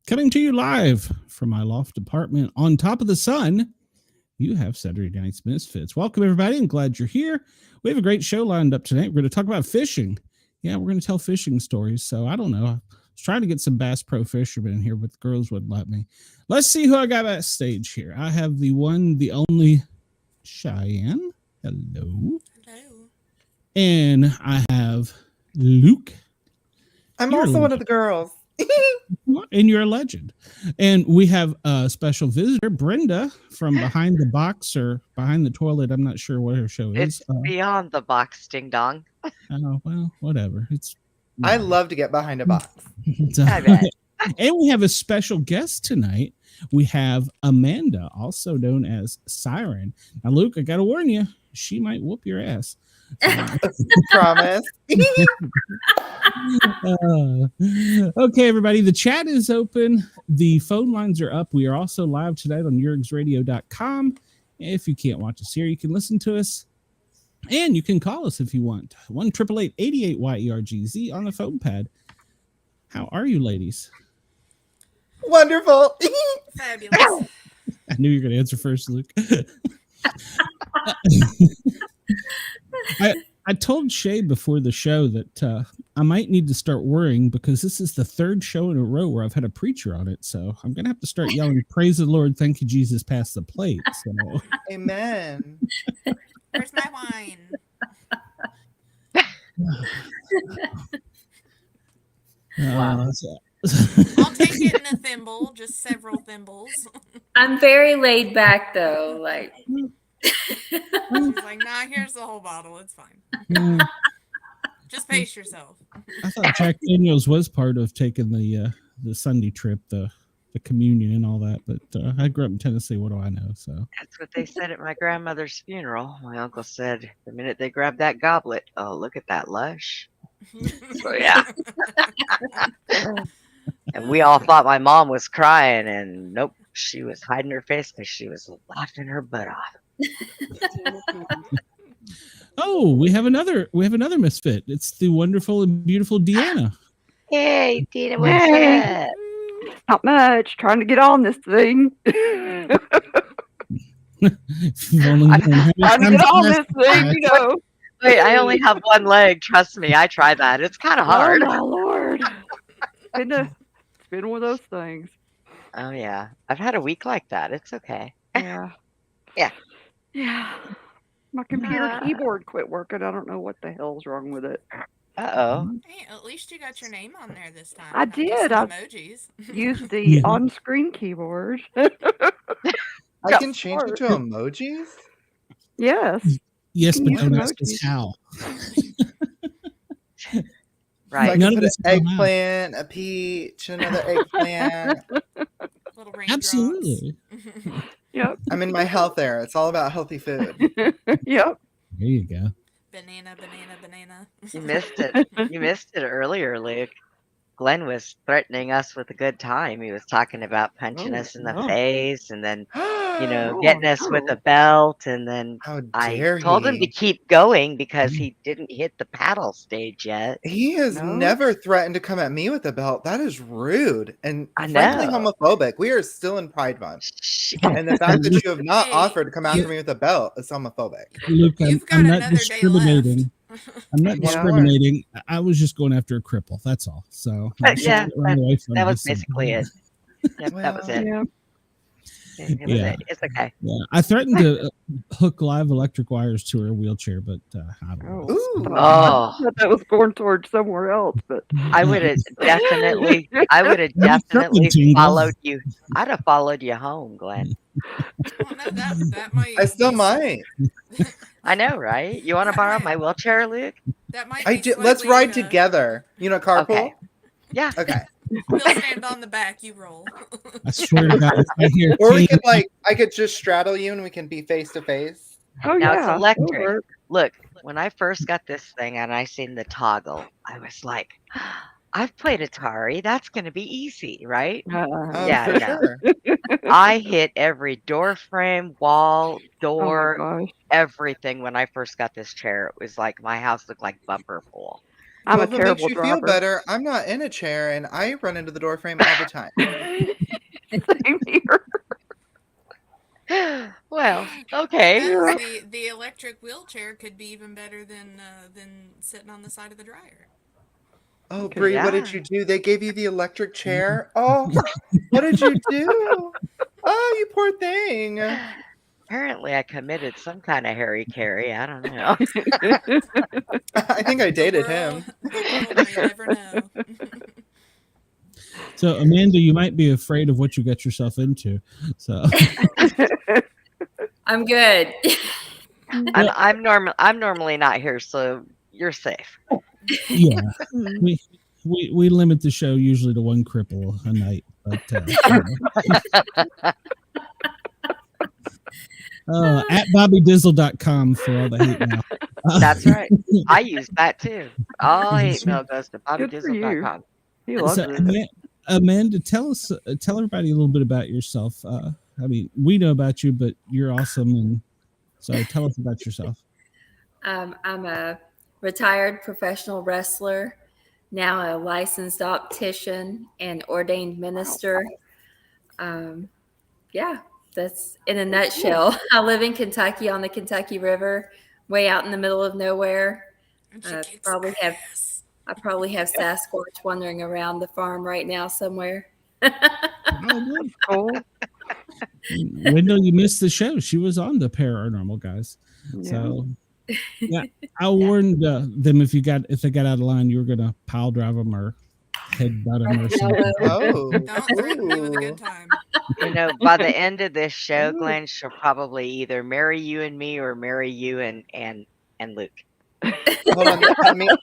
Coming to you live from my loft apartment on top of the sun, you have Saturday Night's Misfits. Welcome, everybody. I'm glad you're here. We have a great show lined up tonight. We're going to talk about fishing. Yeah, we're going to tell fishing stories. So I don't know. I was trying to get some Bass Pro fishermen in here, but the girls wouldn't let me. Let's see who I got backstage here. I have the one, the only Cheyenne. Hello. Hello. And I have Luke. I'm also one of the girls. And you're a legend. And we have a special visitor, Brenda, from behind the box or behind the toilet. I'm not sure what her show is. It's beyond the box, ding dong. Oh, well, whatever. I love to get behind a box. I bet. And we have a special guest tonight. We have Amanda, also known as Siren. Now, Luke, I got to warn you, she might whoop your ass. Promise. Okay, everybody. The chat is open. The phone lines are up. We are also live tonight on yurgsradio.com. If you can't watch us here, you can listen to us. And you can call us if you want. 1-888-88-YERGZ on the phone pad. How are you, ladies? Wonderful. Fabulous. I knew you were going to answer first, Luke. I told Shay before the show that I might need to start worrying because this is the third show in a row where I've had a preacher on it. So I'm going to have to start yelling, praise the Lord, thank you, Jesus, pass the plate. So. Amen. Where's my wine? Wow. I'll take it in a thimble, just several thimbles. I'm very laid back though. Like She's like, nah, here's the whole bottle. It's fine. Just pace yourself. I thought Jack Daniels was part of taking the Sunday trip, the communion and all that, but I grew up in Tennessee. What do I know? So That's what they said at my grandmother's funeral. My uncle said the minute they grabbed that goblet, oh, look at that lush. So yeah. And we all thought my mom was crying, and nope, she was hiding her face because she was laughing her butt off. oh, we have another misfit. It's the wonderful and beautiful Deanna. Hey, Dina, what's up? Not much. Trying to get on this thing. Trying Trying to get on this thing, you know. Wait, I only have one leg. Trust me, I try that. It's kind of hard. Oh my Lord. It's been one of those things. Oh yeah, I've had a week like that. It's okay. Yeah. Yeah. Yeah. My computer keyboard quit working. I don't know what the hell's wrong with it. Uh-oh. Hey, at least you got your name on there this time. I not just did. some emojis. Used the on-screen keyboard. I can change it to emojis? Yes. Yes, but Use don't ask us emojis. how. Right. Like None put of us an know how. eggplant, a peach, another eggplant. Little raindrops. Absolutely. Yep. I'm in my health era. It's all about healthy food. Yep. There you go. Banana. You missed it. You missed it earlier, Luke. Glenn was threatening us with a good time. He was talking about punching us in the face and then, getting us with a belt. And then How I dare told him to he? keep going because he didn't hit the paddle stage yet. He has No. never threatened to come at me with a belt. That is rude and I frankly know. homophobic. We are still in Pride Month. Shit. And the fact that you have not Hey, offered to come after me with a belt is homophobic. Luke, You've got I'm not another day discriminating. I'm not Yeah. discriminating. I was just going after a cripple. That's all. So Yeah, run away from That me, was so- basically it. Yep, that was it. Yeah. Yeah. It's okay. Yeah, I threatened to hook live electric wires to her wheelchair, but I don't know. Ooh. Oh. I thought that was going towards somewhere else, but I would have definitely something tingle. followed you. I'd have followed you home, Glenn. Well, no, that might. I still be might. I know, right? You want to borrow my wheelchair, Luke? That might. I Be do. Let's slightly, ride together. You know, carpool. Okay. Yeah. Okay. We'll stand on the back. You roll. I swear to God, if I hear Or we King- could I could just straddle you and we can be face to face. oh Now yeah, it's that'll electric. work. Look, when I first got this thing and I seen the toggle, I was like, I've played Atari. That's going to be easy, right? Yeah, For no. sure. I hit every door frame, wall, Oh door, my gosh, everything when I first got this chair. It was like my house looked like bumper pool. I'm Well, a if it makes terrible you driver. feel better, I'm not in a chair and I run into the door frame all the time. Same here. Well, okay. That, the electric wheelchair could be even better than sitting on the side of the dryer. Oh, Okay, Bree, what did yeah. you do? They gave you the electric chair? Oh, what did you do? Oh, you poor thing. Apparently, I committed some kind of Harry Carey. I don't know. I think I dated The him. world may never know. So, Amanda, you might be afraid of what you get yourself into. So, I'm good. I'm normally not here, so you're safe. yeah, we limit the show usually to one cripple a night. But at BobbyDizzle.com for all the hate mail. That's right. I use that too. All hate mail goes to Good for you. BobbyDizzle.com. He loves So, it. Amanda, tell everybody a little bit about yourself. I mean, we know about you, but you're awesome, and so tell us about yourself. I'm a retired professional wrestler, now a licensed optician and ordained minister. Yeah, that's in a nutshell. I live in Kentucky on the Kentucky River, way out in the middle of nowhere. And she kicks Probably have ass. I probably have Sasquatch wandering around the farm right now somewhere. Cool. Wendell, you missed the show. She was on the Paranormal Guys. Yeah. So, yeah, I warned them if they got out of line, you were gonna pile drive them or headbutt them or something. Oh. Don't threaten me with a good time. You know, by the end of this show, Glenn, she'll probably either marry you and me or marry you and Luke. Hold on.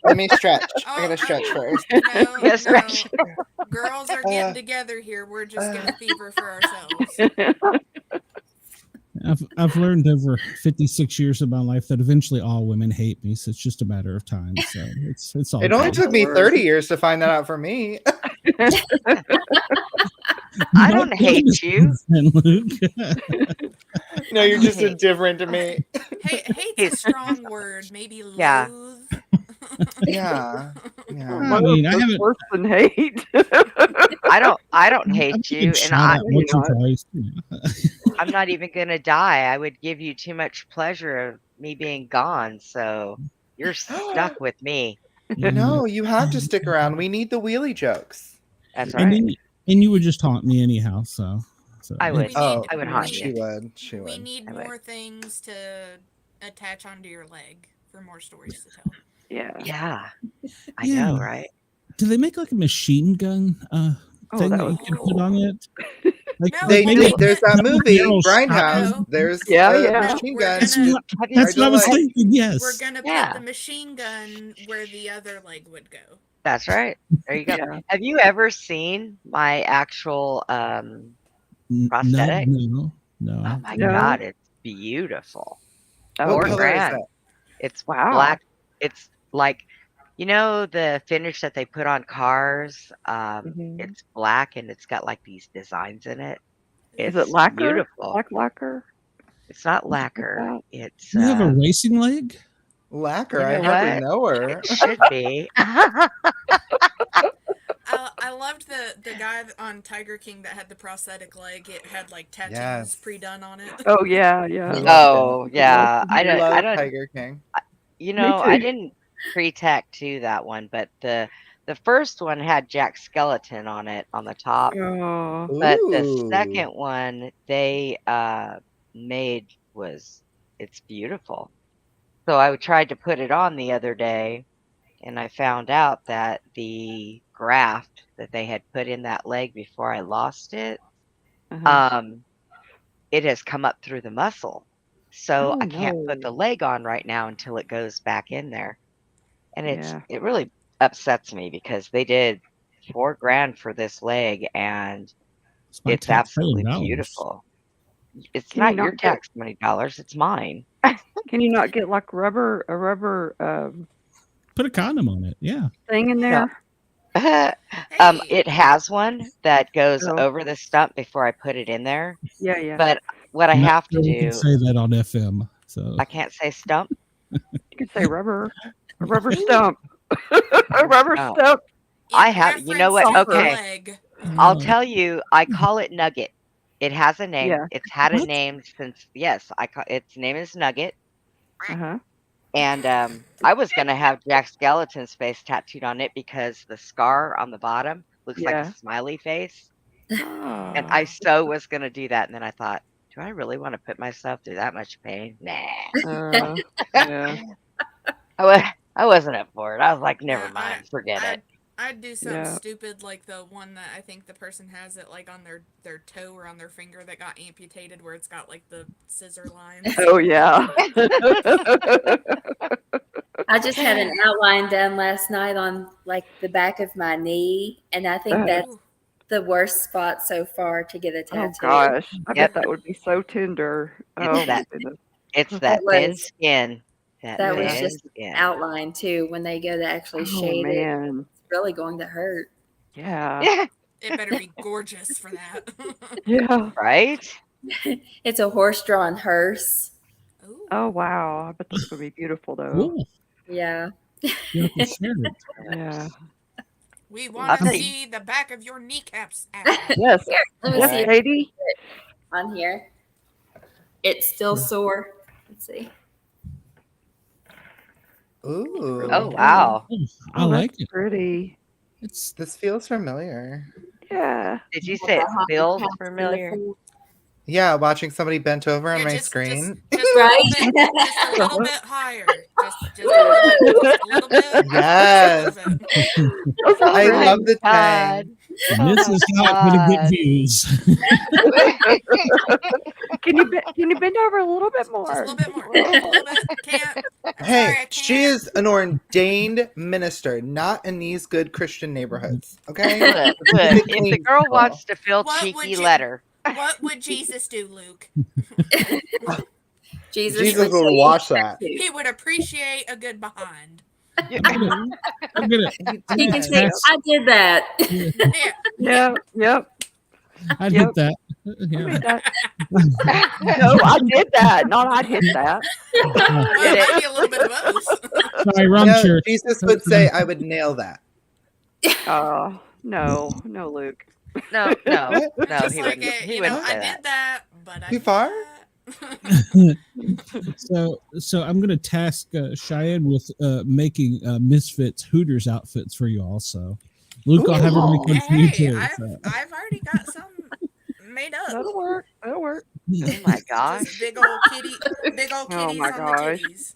Let me stretch. I gotta stretch first. No, Yeah, stretch. no. Girls are getting together here. We're just gonna fever for ourselves. I've learned over 56 years of my life that eventually all women hate me, so it's just a matter of time. So it's all. It only good. took me 30 years to find that out for me. I don't hate you. Luke. No, you're just indifferent to me. Hate's a strong word. Maybe Yeah. loathe. Yeah. Yeah. I mean, I That's haven't. worse than hate. I don't hate you, and Shot at once or twice. I'm not even gonna die. I would give you too much pleasure of me being gone, so you're stuck with me. No, you have to stick around. We need the wheelie jokes. That's And right. then, and you would just haunt me anyhow. So I would. Oh, I would haunt she you. would. She We would. need I would. more things to attach onto your leg for more stories to tell. Yeah. Yeah, I Yeah. know, right? Do they make like a machine gun thing that that you was can put on it? Like, No, They we do. need There's that movie, Meryl Streep. Grindhouse. There's Yeah, a yeah. machine We're gun. That's gonna- what, Have you- that's what I was like- thinking. Yes. We're gonna put Yeah. the machine gun where the other leg would go. That's right. There you go. Yeah. Have you ever seen my actual prosthetic? No. Oh my No. God, it's beautiful. Oh, What Or color is grand. that? It's Wow. black. It's like, you know, the finish that they put on cars. Mhm. It's black and it's got like these designs in it. Is It's it lacquer? beautiful. Black lacquer? It's not like lacquer. that? It's You have a racing leg? Lacquer. You I know hardly what? know her. it should be. I loved the guy on Tiger King that had the prosthetic leg. It had like tattoos Yes. pre-done on it. Oh yeah, yeah. I love Oh yeah, I love I don't. Tiger King. You know, too. I didn't pre-tattoo that one, but the the first one had Jack Skeleton on it on the top, Oh, but the Ooh. second one they made it's beautiful. So I tried to put it on the other day, and I found out that the graft that they had put in that leg before I lost it, uh-huh. it has come up through the muscle. So Oh, I can't put the no. leg on right now until it goes back in there. And Yeah. it really upsets me because they did $4,000 for this leg, and It's my it's taxpaying absolutely dollars. beautiful. It's Can you not your not get tax money dollars, it's mine. can you not get like a rubber Put a condom on it. Yeah. thing in No. there? Hey, It has one that goes Oh, over the stump before I put it in there. yeah, yeah. But what I Not have to sure we can do, say that on FM. So I can't say stump. You could say rubber. A rubber stump. A rubber Oh. stump. I have, you know what? reference to Okay, Leg. I'll tell you, I call it Nugget. It has a name. Yeah. It's had a What? name since, yes, its name is Nugget. Uh-huh. And I was going to have Jack Skeleton's face tattooed on it because the scar on the bottom looks like a Yeah. smiley face. And Oh. I so was going to do that. And then I thought, do I really want to put myself through that much pain? Nah. Yeah. I wasn't up for it. I was like, never Yeah, mind, forget it. I'd do something Yeah. stupid like the one that I think the person has it like on their toe or on their finger that got amputated where it's got like the scissor lines. Oh yeah. I just had an outline done last night on like the back of my knee, and I think Oh. that's the worst spot so far to get a Oh tattoo. gosh. I Yep. bet that would be so tender. It's Oh my that- goodness. It's that thin was- skin. That was Yeah. just skin. outline too. When they go to actually Oh shade it, man. it's really going to hurt. Yeah. Yeah, It better be gorgeous for that. Yeah. right? It's a horse-drawn hearse. Ooh. Oh wow. I bet that's gonna be beautiful though. Cool. Yeah. You have to share it. Yeah. We I'll want to tell you. see the back of your kneecaps. Yes. Here, let me Yes, see if Katie. on here. It's still sore. Let's see. Ooh. Oh, wow. I Oh, like that's it. pretty. It's This feels familiar. Yeah. Did you say it feels familiar? Yeah, watching somebody bent over on Yeah, my just screen. Right? a little bit higher. Just a little bit. Yes. Just a little bit. Those are I pretty. love the God. tang. and this my is not going to get God. views. Can you bend over a little bit Just a more? little bit more. A little bit. Can't. I'm Hey, sorry, I can't. she is an ordained minister, not in these good Christian neighborhoods. Okay? Look, if the girl wants to feel What would cheeky, you- let her. What would Jesus do, Luke? Jesus would will say watch that. He would appreciate a good behind. I'm gonna He can say, I did that. Yeah. Yeah. Yep. I Yep. hit that. I Yeah. did that. No, I did that. Not I did that. Well, it might be a little bit of both. Sorry, wrong Yeah, church. Jesus would say, I would nail that. Oh no, Luke. No, no, What? no, Just he like wouldn't. it, He you know, wouldn't I say did that. that, but I Too did far? that. So I'm gonna task Cheyenne with making Misfits Hooters outfits for you also. Luke, I'll have her make one for you Hey, too. I've already got some made up. That'll work. That'll work. Oh my gosh. Just big old kitties Oh on my the gosh. titties.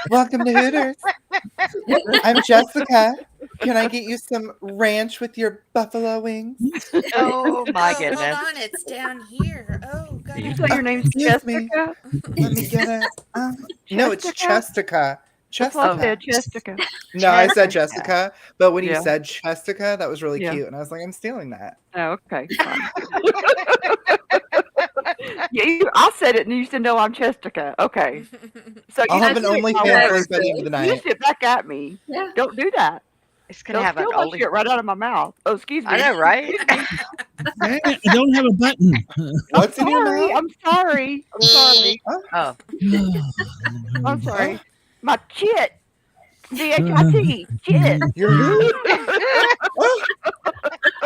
Welcome to Hooters. I'm Jessica. Can I get you some ranch with your buffalo wings? Oh my Oh, goodness. hold on, it's down here. Oh, Did you goodness. say your name's Excuse me. Jessica? Let me get it. No, it's Chestica? Chestica. That's what I Chestica. said, Jessica. No, I said Jessica. Jessica, but when you Yeah. said Chestica, that was really Yeah. cute, and I was like, I'm stealing that. Oh, okay. Fine. I said it, and you said, "No, I'm Chestica." Okay, so I'll you have an just sit- OnlyFans link by the end of the You night. sit back at me. Yeah. Don't do that. It's gonna Don't have an steal my only. shit right out of my mouth. Oh, excuse me. I know, right? Dang it, I don't have a button. What's in your Sorry. mouth? I'm sorry. I'm sorry. Oh, I'm sorry. My chit. C-H-I-T. Chit. You're who?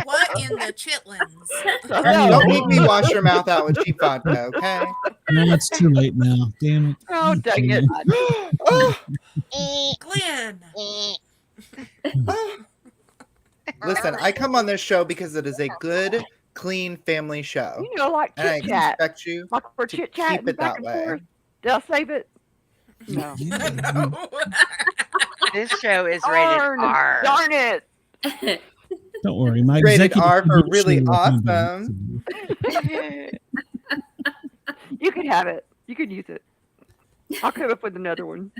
What in the chitlins? Don't make me wash your mouth out with cheap vodka, okay? No, it's too late now. Damn it. Oh, dang it. Oh, Glenn. Listen, I come on this show because it is a good, clean family show. You know, like And I chit chat. expect you Like we're to chit keep chatting it back that and way. forth. Did I save it? No. No. This show is rated R. Darn it. Don't worry, my Rated executive R for producer really will handle it, awesome. You can have it. You can use it. I'll come up with another one.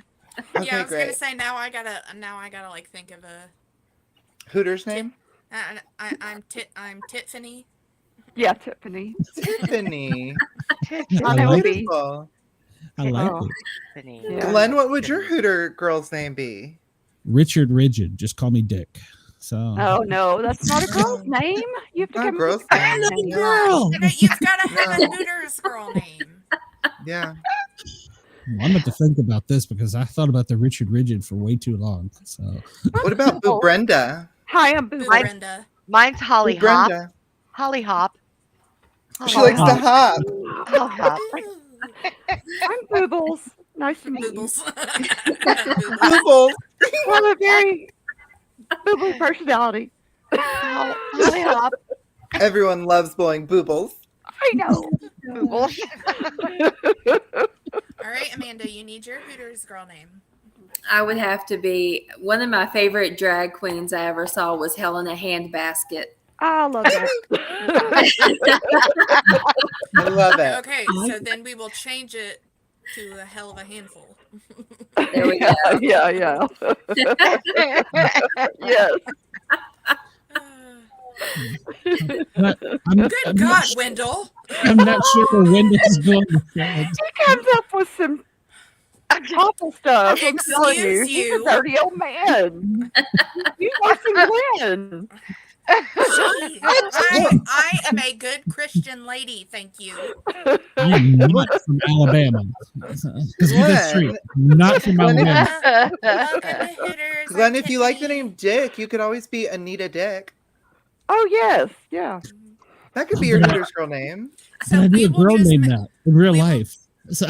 Okay, Yeah, I was great. gonna say now I gotta like think of a. Hooters name? I'm Tiffany. Yeah, Tiffany. Tiffany. My name will be. Beautiful. I like Oh. it. Tiffany. Yeah. Glenn, what would your Hooter girl's name be? Richard Rigid. Just call me Dick. So. Oh no, that's not a girl's name. You have to Not a come girl's up with name. a name. Girl. You've got to have No. a Hooters girl name. Yeah. Well, I'm going to think about this because I thought about the Richard Rigid for way too long. So What about Boo Brenda? Hi, I'm Boo. Boo Mine- Brenda. Mine's Holly Boo Hop. Brenda. Holly Hop. She Holly likes to hop. Holly Hop. I'm Boobles. Nice to meet you. Boobles. Boobles. I have a very Booble personality. Holly Hop. Everyone loves blowing boobles. I know. Boobles. All right, Amanda, you need your Hooters girl name. I would have to be one of my favorite drag queens I ever saw was Helena Handbasket. I love that. I love it. Okay, so then we will change it to a hell of a handful. There we go. Yeah. Yes. I'm Good God, Wendell. I'm not sure where Wendell's going with that. He comes up with some awful stuff. I'm telling you. Excuse He's you. a dirty old man. He's worse than Glenn. I am a good Christian lady, thank you. I'm not from Alabama. Because that's true. Not from Glenn, Alabama. Welcome to Hooters. Glenn, I'm if you like the Tiffany. name Dick, you could always be Anita Dick. Oh, yes. Yeah. That could be your Hooters girl name. Can I be a girl named that in real we will- life? So,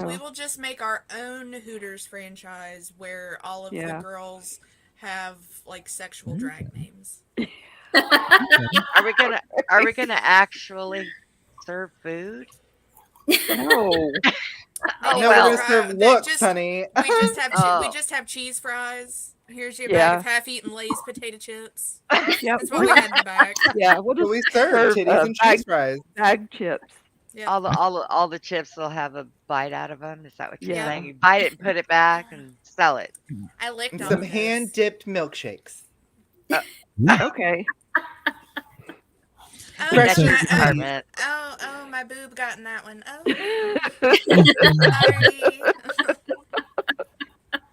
We will just make our own Hooters franchise where all of Yeah. the girls have like sexual drag names. Are we gonna actually serve food? No. Oh, No, well. we're gonna serve They looks, just- honey. We just have Oh. we just have cheese fries. Here's your Yeah. bag of half-eaten Lay's potato chips. Yep. That's what we had in the bag. Yeah, we'll But just we serve titties and cheese fries. bag chips. Yeah. All the chips will have a bite out of them. Is that what you're Yeah. saying? You bite it and put it back and sell it. I licked And all some of those. hand dipped milkshakes. Okay. Oh, Fresh that's meat right. department. Oh, my boob got in that one. Oh,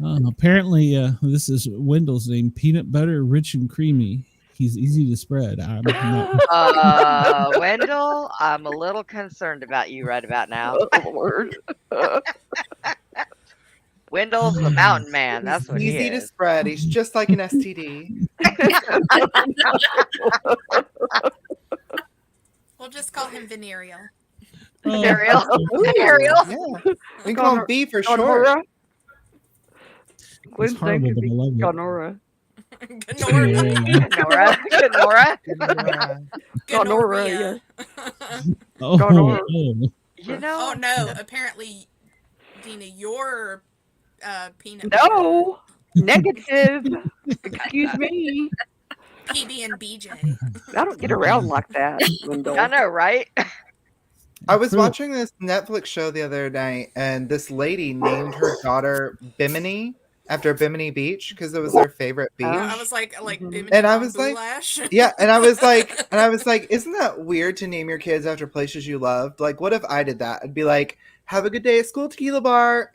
sorry. apparently, this is Wendell's name, Peanut Butter Rich and Creamy. He's easy to spread. I'm not, Wendell, I'm a little concerned about you right about now. Oh, Lord. Wendell's the mountain man. That's what he Easy to is. spread. He's just like an STD. We'll just call him Venereal. oh, Ariel. Ooh. Ariel. Yeah. We call him B for short. Gonora. it's Gwen's name horrible, could but be I love it. Gonora. Gonora. Nora. Gonora, Oh, Gonora. oh. You know. Oh no! Apparently, Dina, your peanut butter, No. Negative. Excuse me. PB and BJ. I don't get around like that, Wendell. I know, right? I was watching this Netflix show the other night, and this lady named her daughter Bimini after Bimini Beach because it was their favorite beach. I was like Mhm. Bimini And I on was like- Boulash. Yeah, and I was like, isn't that weird to name your kids after places you loved? Like, what if I did that? I'd be like, have a good day at school, tequila bar.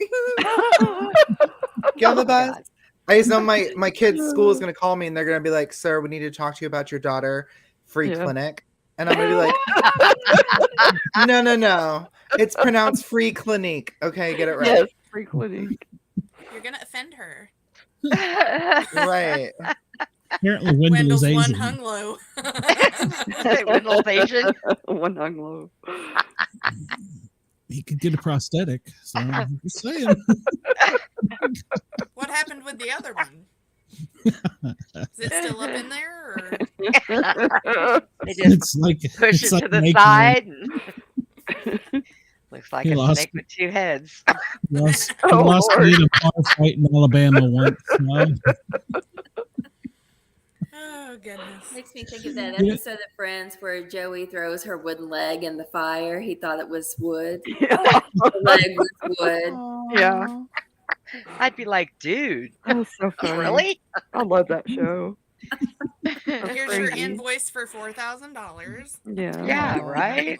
Get on the bus. God. I just know my kids' school is gonna call me and they're gonna be like, sir, we need to talk to you about your daughter, free Yeah. clinic. And I'm gonna be like, no. It's pronounced free clinique. Okay, get it right. Yes, free clinic. You're gonna offend her. Right. Apparently, Wendell is Wendell's one Asian. hung low. Wendell's Asian. One hung low. He could get a prosthetic. So I'm just saying. What happened with the other one? Is it still up in there? Or? They just It's like push it's it like to the making side. And looks like He a lost snake with two heads. he lost Oh, me Lord. in a bar fight in Alabama once. No? Oh goodness. Makes me think of that Yeah. episode of Friends where Joey throws her wooden leg in the fire. He thought it was wood. Yeah. The leg was wood. Yeah. I'd be like, dude, That was so funny. really? I love that show. Here's your crazy. invoice for $4,000. Yeah. Yeah, Aw. right?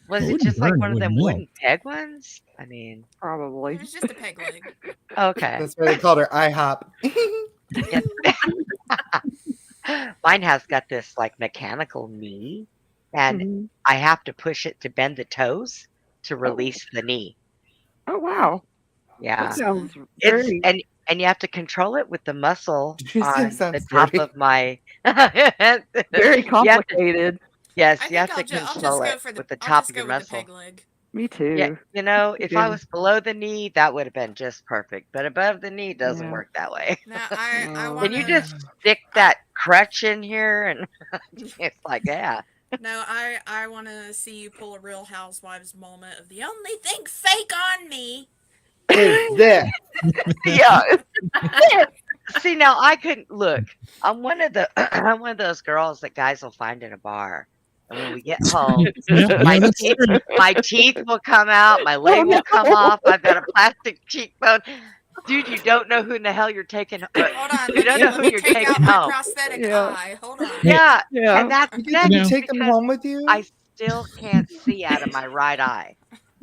Was Well, it it wouldn't just like burn, one it of them would wooden peg ones? I mean, Probably. It was just a peg leg. okay. That's why they called her IHOP. Yep. Mine has got this like mechanical knee, and Mhm. I have to push it to bend the toes to release the knee. Oh, wow. Yeah. That sounds It's very. and you have to control it with the muscle Did you say on the sounds top dirty? of my Very You have to, complicated. yes, I you think have to I'll just control go it for with the I'll top just of go your with the muscle. peg leg. Me too. Yeah, you know, if I Yeah. was below the knee, that would have been just perfect. But above the knee doesn't Yeah. work that way. Now I Oh. want Can you to just stick that crutch in here? And it's like, yeah. no, I want to see you pull a Real Housewives moment of the only thing fake on me. Is this? Yeah. See, now I couldn't look. I'm one of the I'm one of those girls that guys will find in a bar. And when we get home, my that's teeth, true. my teeth will come out, my leg will come off. I've got a plastic cheekbone. Dude, you don't know who in the hell you're taking. Hold on, You don't know let who me you're take taking out my home. prosthetic Yeah. eye. Hold on. Yeah, Yeah. and that's You next can take them because home with you? I still can't see out of my right eye.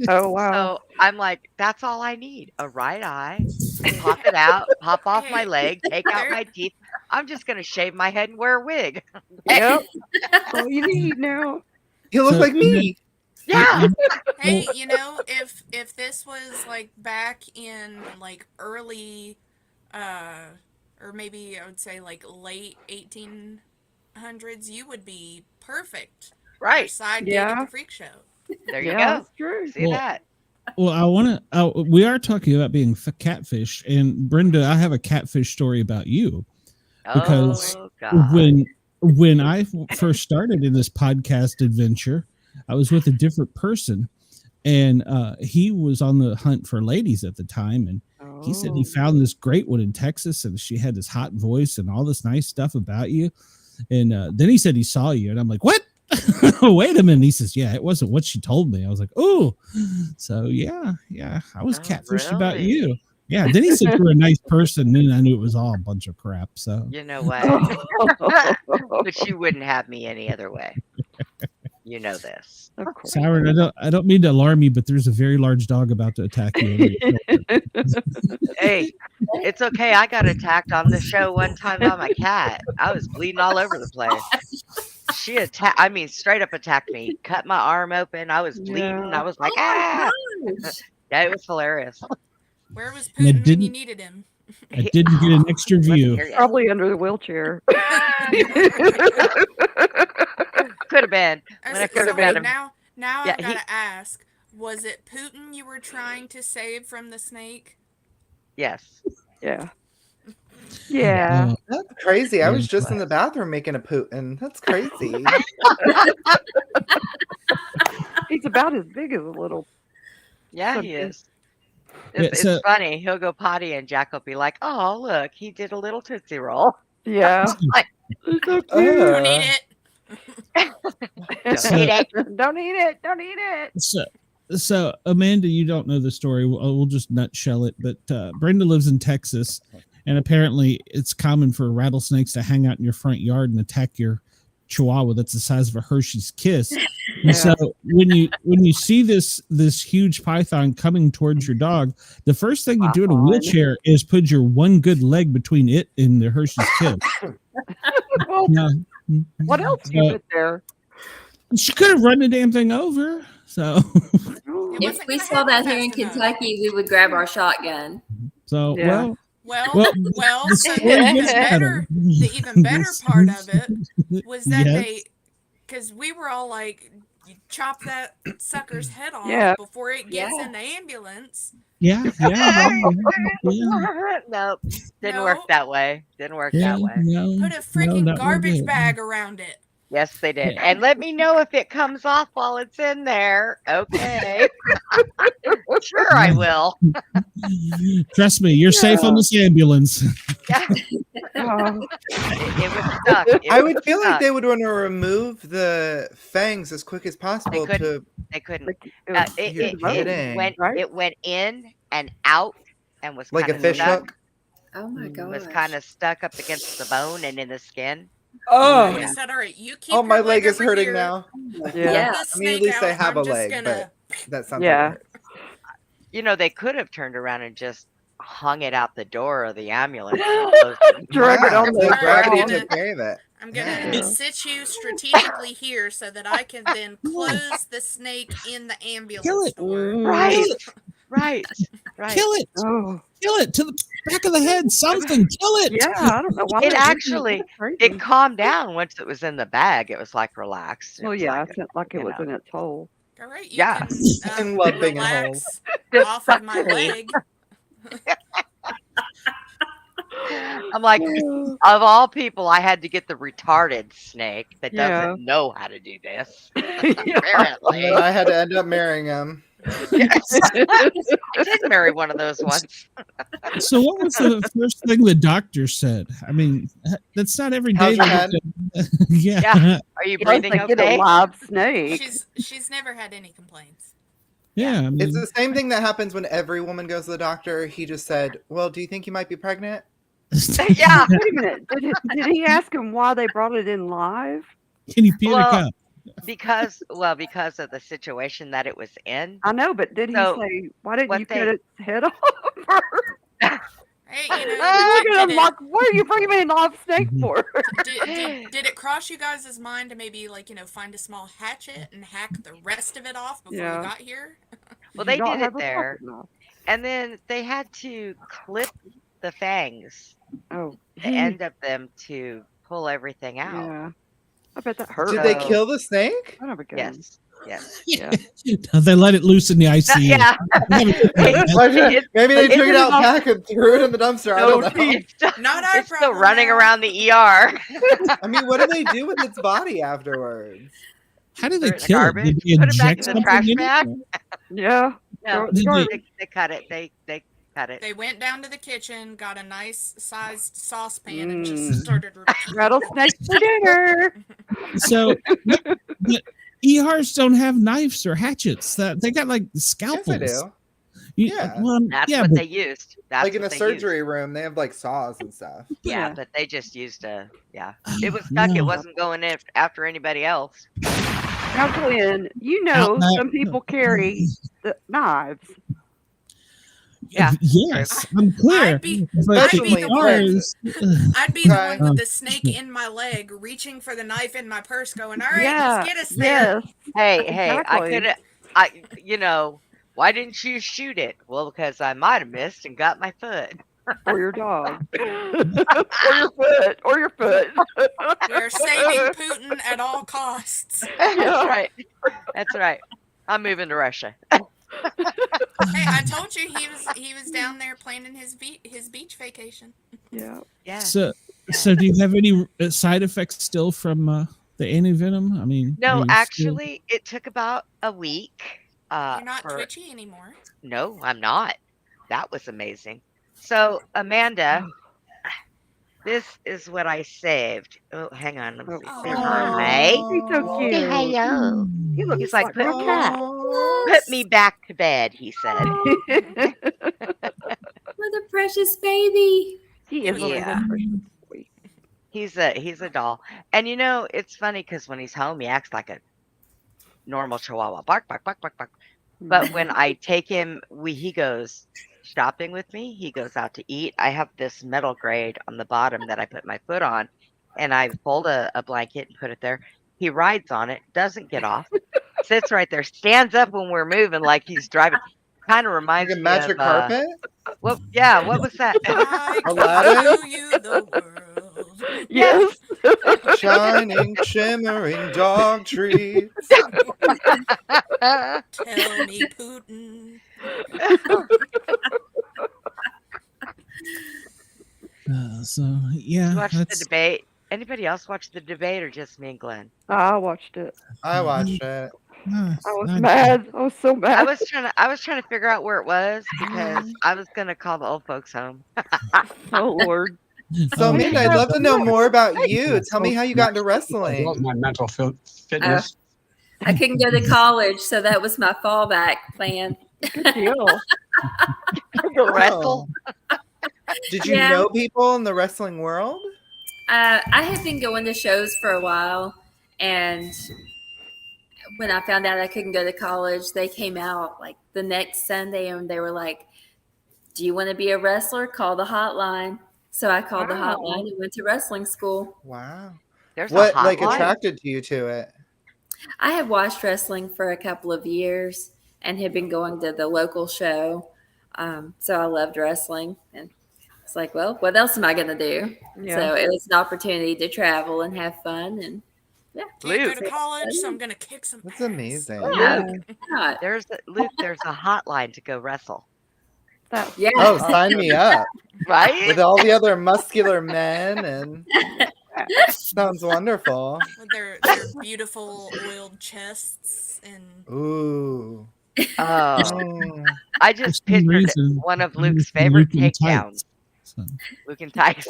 Oh, wow. So I'm like, that's all I need. A right eye. Pop it out, pop off my Hey, leg, take out there- my teeth. I'm just gonna shave my head and wear a wig. Yep. That's all you need now. You look So, like me. Yeah. Hey, you know, if this was like back in like early or maybe I would say like late 1800s, you would be perfect for Right. side gig Yeah. at the freak show. There you Yeah, go. that's true. See Well, that? Well, I want to. We are talking about being catfish, and Brenda, I have a catfish story about you. Because Oh God. When I first started in this podcast adventure, I was with a different person, and he was on the hunt for ladies at the time, and he said he Oh. found this great one in Texas, and she had this hot voice and all this nice stuff about you. And then he said he saw you, and I'm like, what? Wait a minute. He says, yeah, it wasn't what she told me. I was like, oh, so yeah, I was Oh, catfished about really? you. Yeah. Then he said you were a nice person. Then I knew it was all a bunch of crap. So You know what? But you wouldn't have me any other way. You know this. Of course. Siren, I don't mean to alarm you, but there's a very large dog about to attack you. over your shoulder. Hey, it's okay. I got attacked on the show one time by my cat. I was bleeding all over the place. She attacked, I mean, straight up attacked me, cut my arm open. I was bleeding. Yeah. I was like, Oh ah. my gosh. Yeah, it was hilarious. Where was And it Putin when you didn't- needed him? I didn't get an extra Let me view. hear ya. Probably under the wheelchair. Could have been. I When I said, could have so been him. now Yeah, I've got to ask, was it Putin you were trying to save from the snake? Yes. Yeah. Yeah. That's crazy. I was Very just in the bathroom making a Putin. That's crazy. He's about as big as a little. Yeah, he Something. is. Yeah, It's so- funny. He'll go potty and Jack will be like, oh, look, he did a little Tootsie Roll. Yeah. Like, It's so Uh, cute. Don't eat it. don't eat it. Don't eat it. Don't eat it. So Amanda, you don't know the story. We'll just nutshell it. But Brenda lives in Texas, and apparently it's common for rattlesnakes to hang out in your front yard and attack your chihuahua that's the size of a Hershey's Kiss. And so when you see this huge python coming towards your dog, the first thing you do in a Python. wheelchair is put your one good leg between it and the Hershey's Kiss. Well, Now, what else do you so put there? she could have run the damn thing over. So It If wasn't we gonna saw that happen here in fast enough. Kentucky, we would grab our shotgun. so Yeah. Well, the so story the gets better. even better part of it was that Yes. they, because we were all like, you chop that sucker's head off Yeah. before it gets Yeah. in the ambulance. Yeah, Nope. Didn't No. work that way. Didn't work yeah, that way. no, Put a no, freaking not one garbage bit. bag around it. Yes, they did. Yeah. And let me know if it comes off while it's in there. Okay. Sure, I will. Trust me, you're safe on this ambulance. Yeah. Oh, It was stuck. I would feel like they would want to remove the fangs as quick as possible couldn't. to. They couldn't. like, it was You're kidding, It went in and out and was like a kind of fish stuck. hook. Oh my god. Was kind of stuck up against the bone and in the skin. Oh, I said, all right, you keep oh, your my leg is over hurting here, now. yeah. pull the I mean, at snake least they out, have I'm a just leg, gonna... but that sounds Yeah. like it hurts. You know, they could have turned around and just hung it out the door of the ambulance. Drag it on they the drag it ground. and take care of it. I'm gonna Yeah. sit you strategically here so that I can then close the snake in the ambulance Kill it. door. Right. Right. Right. Kill it. Oh, Kill it to the back of the head. Something. Kill it. yeah. I don't know why. It they did actually- That's crazy. It calmed down once it was in the bag. It was like relaxed. It Well, was yeah, like it's not like it you was know. in its hole. All right, you Yeah. can I love being in relax Just off of my sucking. leg. I'm like, of all people, I had to get the retarded snake that Yeah. doesn't know how to do this. Yeah. And Apparently. then I had to end up marrying him. Yes. I did marry one of those ones. So, what was the first thing the doctor said? I mean, that's not every day. How's your that head? yeah. Yeah. Are you Unless breathing they get a okay? live snake. She's never had any complaints. Yeah. I mean, It's the same thing that happens when every woman goes to the doctor. He just said, "Well, do you think you might be pregnant?" Yeah. Wait a minute. Did he ask him why they brought it in live? Can you pee in a Well, cup? Because of the situation that it was in. I know, but did he So, say, why didn't what you they- cut its head off? Hey, you know, Look at him did, like, what are you bringing me a live snake Mhm. for? did it cross you guys' mind to maybe, like, you know, find a small hatchet and hack the rest of it off before Yeah. you got here? Well, Do they you not did it have a there. pocket knife? And then they had to clip the fangs, Oh, the end of them, to pull everything out. yeah. I bet that hurt. Did they So- kill the snake? Son of a gun. Yes. Yes. Yeah. They let it loose in the ICU. Yeah. Maybe they It's took it out not- back and threw it in the dumpster. I don't know. It's still, Not our it's still problem running now. around the ER. I mean, what do they do with its body afterwards? How did they Throw it in the kill it? garbage, Did they put it back inject in the trash something in bag. it? Yeah. No, Did they- they cut it. They cut it. They went down to the kitchen, got a nice sized saucepan, and Mm. just started. Rattlesnake for dinner. So, but ERs don't have knives or hatchets. That they got like Yes, scalpels. they do. Yeah, That's yeah, what but they used. That's Like in what a they surgery room, they have like saws and stuff. Used. Yeah, Yeah. but they just used a. Yeah, it was stuck. no. It wasn't going in after anybody else. Now, Glenn, you know Outback. some people carry the knives. Yeah. Yes, I'm clear. I'd be But Especially the one- ERs, I'd be the Okay. one with the snake in my leg, reaching for the knife in my purse, going, "All right, Yeah. let's get us there." Yes. Hey, Exactly. why didn't you shoot it? Well, because I might have missed and got my foot. Or your dog. Or your foot. Or your foot. We're saving Putin at all costs. That's right. That's right. I'm moving to Russia. Hey, I told you he was down there planning his beach vacation. Yeah. Yeah. so do you have any side effects still from the antivenom? I mean, are No, you still- actually, it took about a week. You're not for- twitchy anymore. No, I'm not. That was amazing. So, Amanda, this is what I saved. Oh, hang on. Let me see. Oh. There's May. He's so cute. Say hello. He looks He's like, a cat. Put me back to bed, he said. What a precious baby. He is really Yeah. good. He's a doll. And you know, it's funny because when he's home, he acts like a normal chihuahua. Bark, bark, bark, bark, bark. But when I take him, he goes shopping with me. He goes out to eat. I have this metal grade on the bottom that I put my foot on, and I fold a blanket and put it there. He rides on it, doesn't get off, sits right there, stands up when we're moving like he's driving. Kind of reminds Like a me magic of, carpet? What? Yeah, what was that? I Aladdin? can show you the world. Yes. Shining, shimmering dog trees. Tell me, Putin. So yeah, You watched the that's debate. Anybody else watch the debate or just me and Glenn? I watched it. I watched it. I was mad. I was so mad. I was trying to figure out where it was because I was gonna call the old folks home. Oh Lord. So, Amanda, I'd love to know more about you. Yeah, Tell me how you got into as well as wrestling. my mental fitness. I couldn't go to college, so that was my fallback plan. Good deal. Go wrestle. Did you Yeah. know people in the wrestling world? I had been going to shows for a while, and when I found out I couldn't go to college, they came out like the next Sunday and they were like, "Do you want to be a wrestler? Call the hotline." So I called the Wow. hotline and went to wrestling school. Wow. There's What a like hotline. attracted you to it? I had watched wrestling for a couple of years and had been going to the local show. So I loved wrestling. And it's like, well, what else am I going to do? Yeah. So it was an opportunity to travel and have fun. And yeah. Can't go Luke. to college, so I'm gonna kick some That's ass. amazing. Yeah. Yeah. There's a hotline to go wrestle. That's Yeah. Oh, sign me up. Right? With all the other muscular men and sounds wonderful. With their beautiful oiled chests and Ooh. Oh, Oh. I for just some pictured reason, one of I'm Luke's thinking favorite Luke in takedowns. tights. So, Luke and Tice.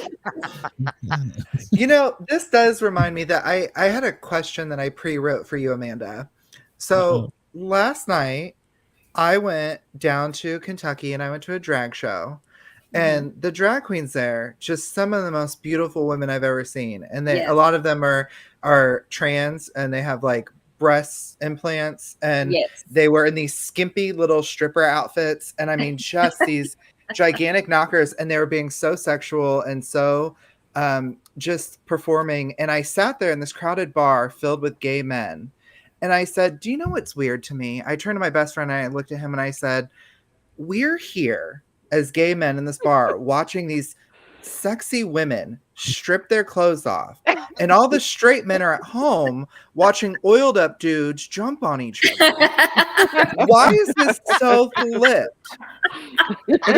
You know, this does remind me that I had a question that I pre-wrote for you, Amanda. So last night I went down to Kentucky and I went to a drag show. And the drag queens there, just some of the most beautiful women I've ever seen. And they Yes. a lot of them are trans and they have like breast implants and Yes. they were in these skimpy little stripper outfits. And I mean, just these gigantic knockers. And they were being so sexual and so just performing. And I sat there in this crowded bar filled with gay men. And I said, do you know what's weird to me? I turned to my best friend and I looked at him and I said, we're here as gay men in this bar watching these sexy women strip their clothes off. And all the straight men are at home watching oiled up dudes jump on each other. Why is this so flipped? And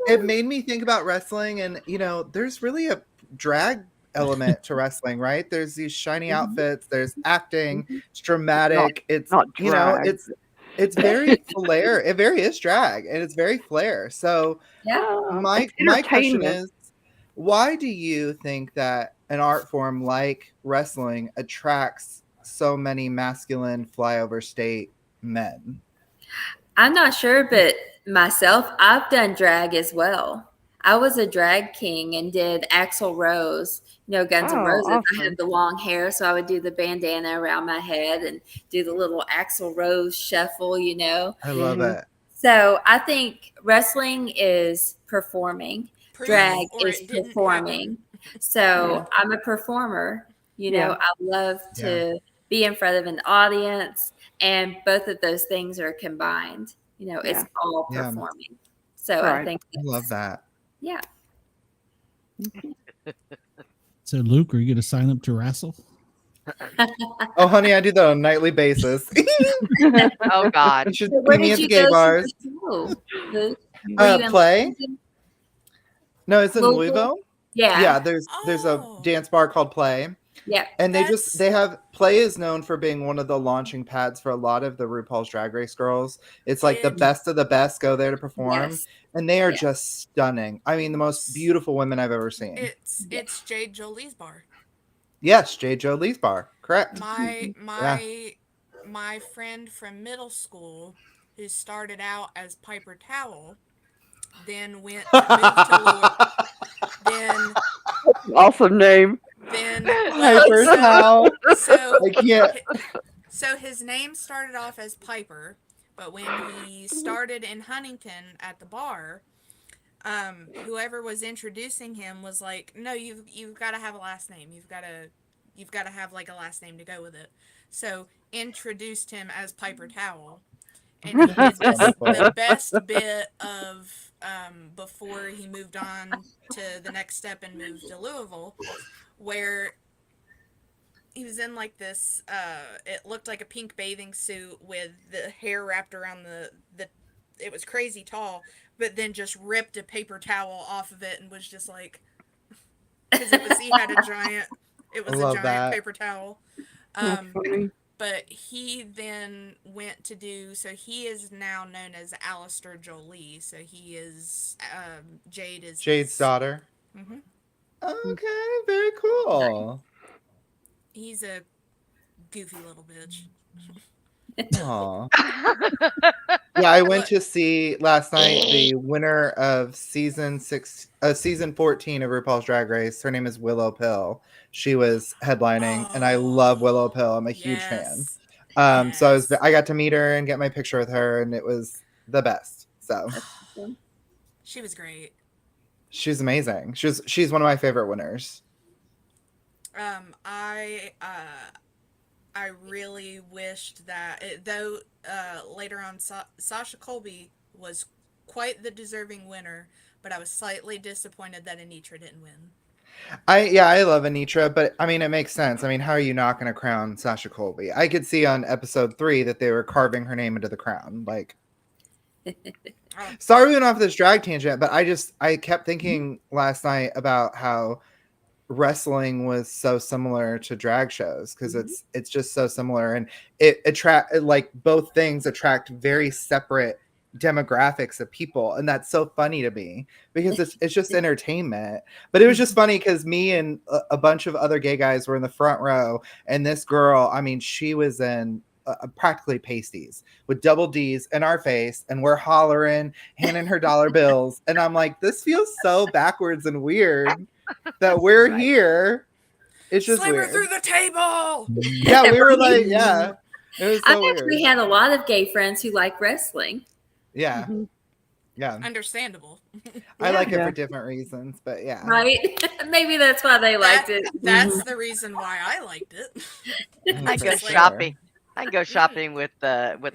it made me think about wrestling. And, you know, there's really a drag element to wrestling, right? There's these shiny outfits, there's acting, it's dramatic. It's, not you know, drag. it's very flair. It very is drag and it's very flair. So Yeah. my It's question entertainment. is, why do you think that an art form like wrestling attracts so many masculine flyover state men? I'm not sure, but myself, I've done drag as well. I was a drag king and did Axl Rose, Guns N' Oh, Roses. I awesome. had the long hair, so I would do the bandana around my head and do the little Axl Rose shuffle, I love Mhm. it. So I think wrestling is performing, proof, drag or is it didn't performing. So I'm a performer. Yeah. I love to be in front of an audience, and both of those things are combined. It's Yeah. all Yeah. performing. So I Right. think I love that. Yeah. so Luke, are you going to sign up to wrestle? Oh, honey, I do that on a nightly basis. Oh God. You should So where see me did at the you gay go bars. to the show, Luke? Were you in Play? Lexington? No, it's in Louisville? Louisville. Yeah. Yeah, there's a Oh. dance bar called Play. Yeah. And That's- they have Play is known for being one of the launching pads for a lot of the RuPaul's Drag Race girls. It's like the It- best of the best go there to perform. Yes. And they are Yeah. just stunning. I mean, the most beautiful women I've ever seen. It's Jade Jolie's bar. Yes, J. Joe Lee's bar. Correct. My friend from middle school who started out as Piper Towel, then moved to Louisville. Then Awesome name. Piper Towel. So I can't. So his name started off as Piper, but when he started in Huntington at the bar, whoever was introducing him was like, "No, you've got to have a last name. You've got to have like a last name to go with it." So introduced him as Piper Towel, And he is just the Wonderful. best bit of before he moved on to the next step and moved to Louisville, where he was in like this it looked like a pink bathing suit with the hair wrapped around the it was crazy tall, but then just ripped a paper towel off of it and was just like, because he had a giant, it I was a love giant that. paper towel. That's funny. But he then went to do, so he is now known as Alistair Jolie. So he is, Jade is Jade's daughter. Mm-hmm. Okay, very cool. He's a goofy little bitch. Aw. Yeah, I went to see last night the winner of season 14 of RuPaul's Drag Race. Her name is Willow Pill. She was headlining, and I love Willow Pill. I'm a huge fan. So I got to meet her and get my picture with her, and it was the best. So She was great. she's amazing. She's one of my favorite winners. I really wished that, though later on Sasha Colby was quite the deserving winner, but I was slightly disappointed that Anitra didn't win. I love Anitra, but I mean, it makes sense. I mean, how are you not going to crown Sasha Colby? I could see on episode 3 that they were carving her name into the crown. Like, sorry we went off this drag tangent, but I kept thinking last night about how wrestling was so similar to drag shows, because it's just so similar, and it like both things attract very separate demographics of people, and that's so funny to me because it's just entertainment. But it was just funny because me and a bunch of other gay guys were in the front row, and this girl, I mean, she was in practically pasties with double D's in our face, and we're hollering, handing her dollar bills, and I'm like, this feels so backwards and weird that we're here. It's just Slam her weird. through the table. Yeah, we were like, yeah. It was so I've actually had a lot of gay friends who like wrestling. Yeah. Mhm. Yeah. Understandable. I like it Yeah. for different reasons, but yeah. Right? Maybe that's why they liked it. That's the reason why I liked it. I For go sure. shopping. I can go shopping with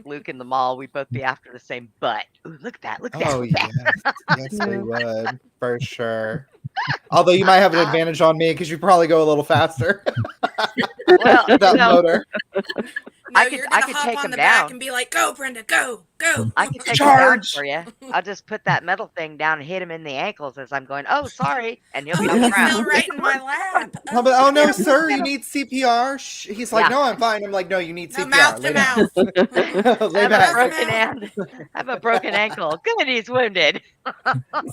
Luke in the mall. We both be after the same butt. Ooh, look at that! Look at that! Oh Look at yes, yes we Yeah. would for sure. Although you might have an advantage on me because you probably go a little faster. that. Well, With that you know, motor. No, I could- you're I gonna could hop take on him the back down. and be like, "Go, Brenda, go, go." I can take him down Charge! for you. I'll just put that metal thing down and hit him in the ankles as I'm going. Oh, sorry, and he'll Oh, be on he the ground. fell right in my lap. No, but, oh no, sir, you need CPR. He's like, Yeah. no, I'm fine. I'm like, no, you need No, CPR. mouth to Lay down. mouth. Lay I have a back. broken hand. I have a broken ankle. Good, he's wounded.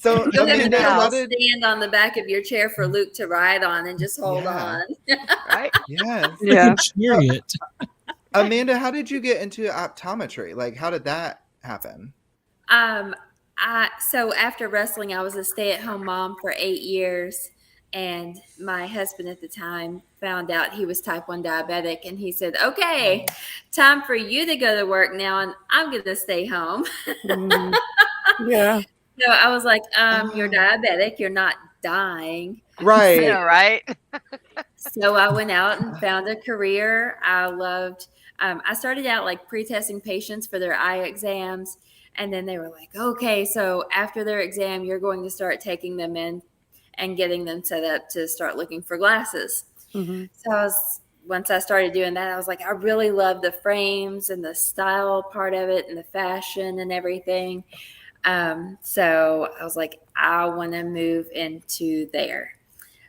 So You'll have to Amanda, how did? stand on the back of your chair for Luke to ride on and just hold Yeah. on. Right? Yes. Yeah. Chariot. Amanda, how did you get into optometry? Like, how did that happen? So after wrestling, I was a stay-at-home mom for 8 years, and my husband at the time found out he was type 1 diabetic, and he said, "Okay, time for you to go to work now, and I'm going to stay home." Mhm. Yeah. So I was like, "You're diabetic. You're not dying." Right. Yeah, right. So I went out and found a career I loved. I started out like pre-testing patients for their eye exams. And then they were like, okay, so after their exam, you're going to start taking them in and getting them set up to start looking for glasses. Mhm. So once I started doing that, I was like, I really love the frames and the style part of it and the fashion and everything. So I was like, I want to move into there.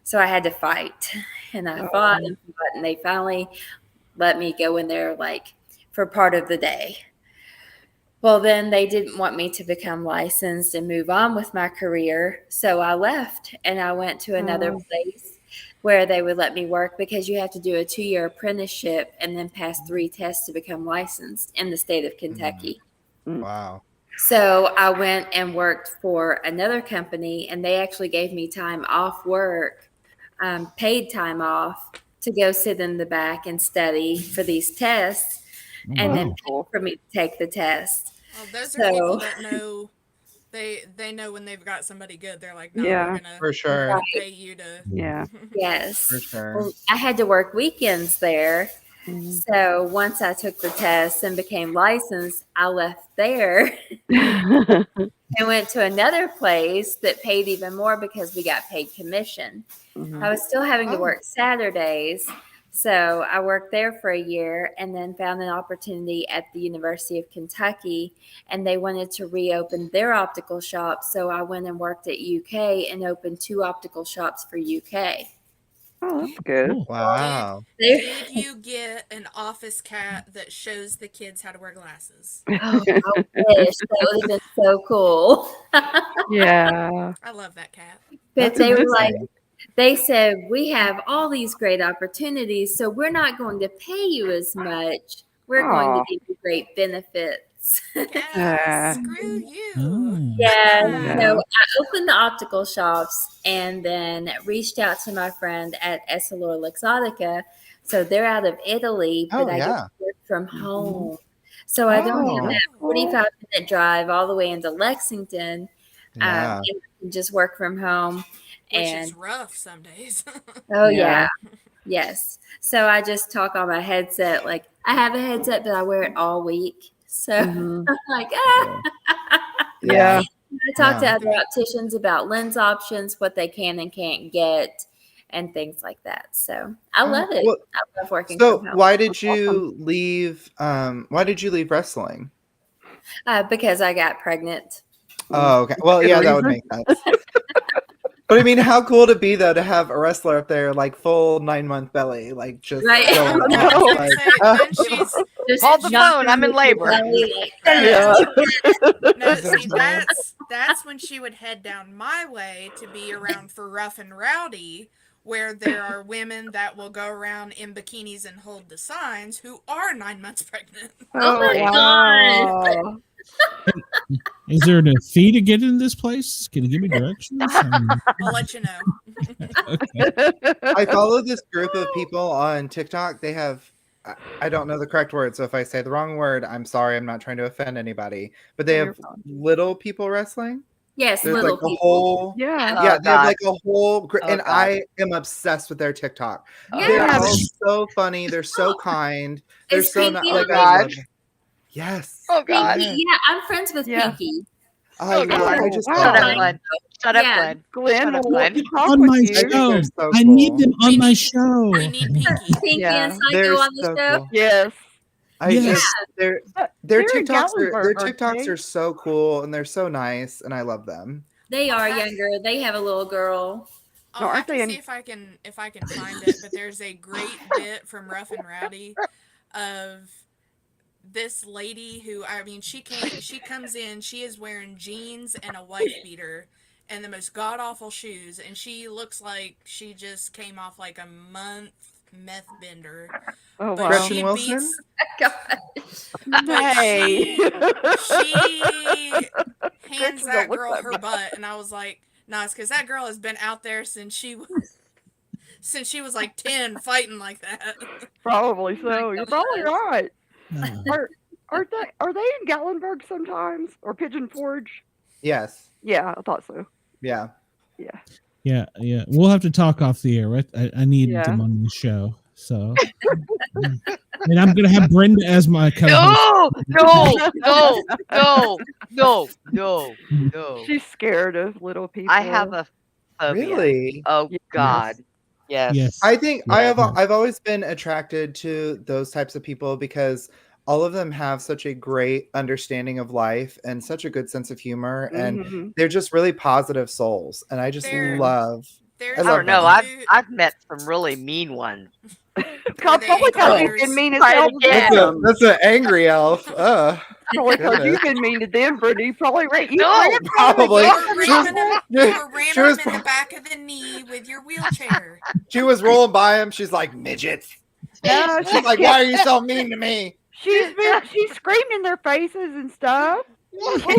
So I had to fight, and I fought and fought, and they finally let me go in there like for part of the day. Well, then they didn't want me to become licensed and move on with my career. So I left and I went to another place where they would let me work, because you have to do a 2-year apprenticeship and then pass 3 tests to become licensed in the state of Kentucky. Wow. So I went and worked for another company, and they actually gave me time off work, paid time off to go sit in the back and study for these tests, and then pay for me to take the test. Well, those are people that know. They know when they've got somebody good. They're like, no, Yeah. we're gonna For sure. pay you to. Yeah. Yes. For sure. Well, I had to work weekends there. So once I took the test and became licensed, I left there Mhm. and went to another place that paid even more because we got paid commission. I was still having to work Saturdays. So I worked there for a year and then found an opportunity at the University of Kentucky, and they wanted to reopen their optical shop. So I went and worked at UK and opened 2 optical shops for UK. Oh, that's good. Cool. Wow. Did you get an office cat that shows the kids how to wear glasses? Oh, I wish that would have been so cool. Yeah. I love that cat. But That's they were like, amazing. they said, we have all these great opportunities, so we're not going to pay you as much. We're going Aw. to give you great benefits. Yeah, screw you. Oh. Yeah, Yeah. so I opened the optical shops and then reached out to my friend at Essilor Luxottica. So they're out of Italy, but Oh, I yeah. get to work from home. So I don't have Oh. that 45-minute drive all the way into Lexington. Yeah. And I can just work from home. Which And is rough some days. oh Yeah. yeah. Yes. So I just talk on my headset. Like I have a headset, but I wear it all week. So Mhm. I'm like, Yeah. I talk to Yeah. other opticians about lens options, what they can and can't get, and things like that. So I love it. Well, I love working so from home. why did you leave? Why did you leave wrestling? Because I got pregnant. Oh, okay. Well, Good yeah, that would reason. make sense. But I mean, how cool to be though to have a wrestler up there, like full 9-month belly, like just Right. going I was off, gonna like, say, then she's Just Hold the jumping phone, I'm in with your labor. belly like, Yeah. no, Is that see, right? that's when she would head down my way to be around for Rough and Rowdy, where there are women that will go around in bikinis and hold the signs who are 9 months pregnant. Oh my wow. Is there a fee to get into this place? Can you give me directions? I'll let you know. Okay. I follow this group of people on TikTok. They have, I don't know the correct word, so if I say the wrong word, I'm sorry. I'm not trying to offend anybody. But they No, have you're fine. little people wrestling. Yes, There's little like a people. whole, Yeah. Oh, yeah, they have God. like a whole, Oh, and God. I am obsessed with their TikTok. Oh, They're Yeah. all so funny. They're so kind. They're Is so not Pinky like on I God. love them. Yes. Oh, God. Pinky, yeah, I'm friends with Yeah. Pinky. Oh, God. I just wow. love Shut up, them. Glenn. Shut up, Yeah. Glenn. Glenn Shut up, will Glenn. talk On with my you. I think show. they're so I cool. need them on We my need- show. We need Pinky. Pinky Yeah. and Psycho They're on the so show. cool. Yes. I Yes. just their They're in TikToks Gatlinburg, are so cool and they're so nice and I love them. They are younger. They have a little girl. Oh, No, I aren't can they see in- if I can find it, but there's a great bit from Rough and Rowdy of this lady who, I mean, she comes in, she is wearing jeans and a wife beater and the most god awful shoes, and she looks like she just came off like a month meth bender. Oh But wow. Gretchen she Wilson? beats Hey. she hands Gretchen that don't look girl that her bad. butt, and I was like, nah, it's because that girl has been out there since she was like 10 fighting like that. Probably so. You're probably right. Oh. Are they in Gatlinburg sometimes or Pigeon Forge? Yes. Yeah, I thought so. Yeah. Yeah, yeah. We'll have to talk off the air, right? I need Yeah. them on the show. So, and I'm gonna have Brenda as my co-host. No. She's scared of little people. I have a phobia. Really? Oh, Yes. God. Yes. Yes. I think Yeah. I've always been attracted to those types of people because all of them have such a great understanding of life and such a good sense of humor and Mhm. they're just really positive souls and I just They're- love There's I I love don't know. them. I've met some really mean ones. God, they probably because you've encounters- been mean as Try it hell to again. them. That's an angry elf. Probably because goodness. you've been mean to them, Brittany. Probably right. No, probably. You were She was- ramming him, she- you were ramming she was- him in the back of the knee with your wheelchair. She was rolling by him. She's like, midgets. Yeah, She's like, why are you so mean to me? she's screamed in their faces and stuff. Oh my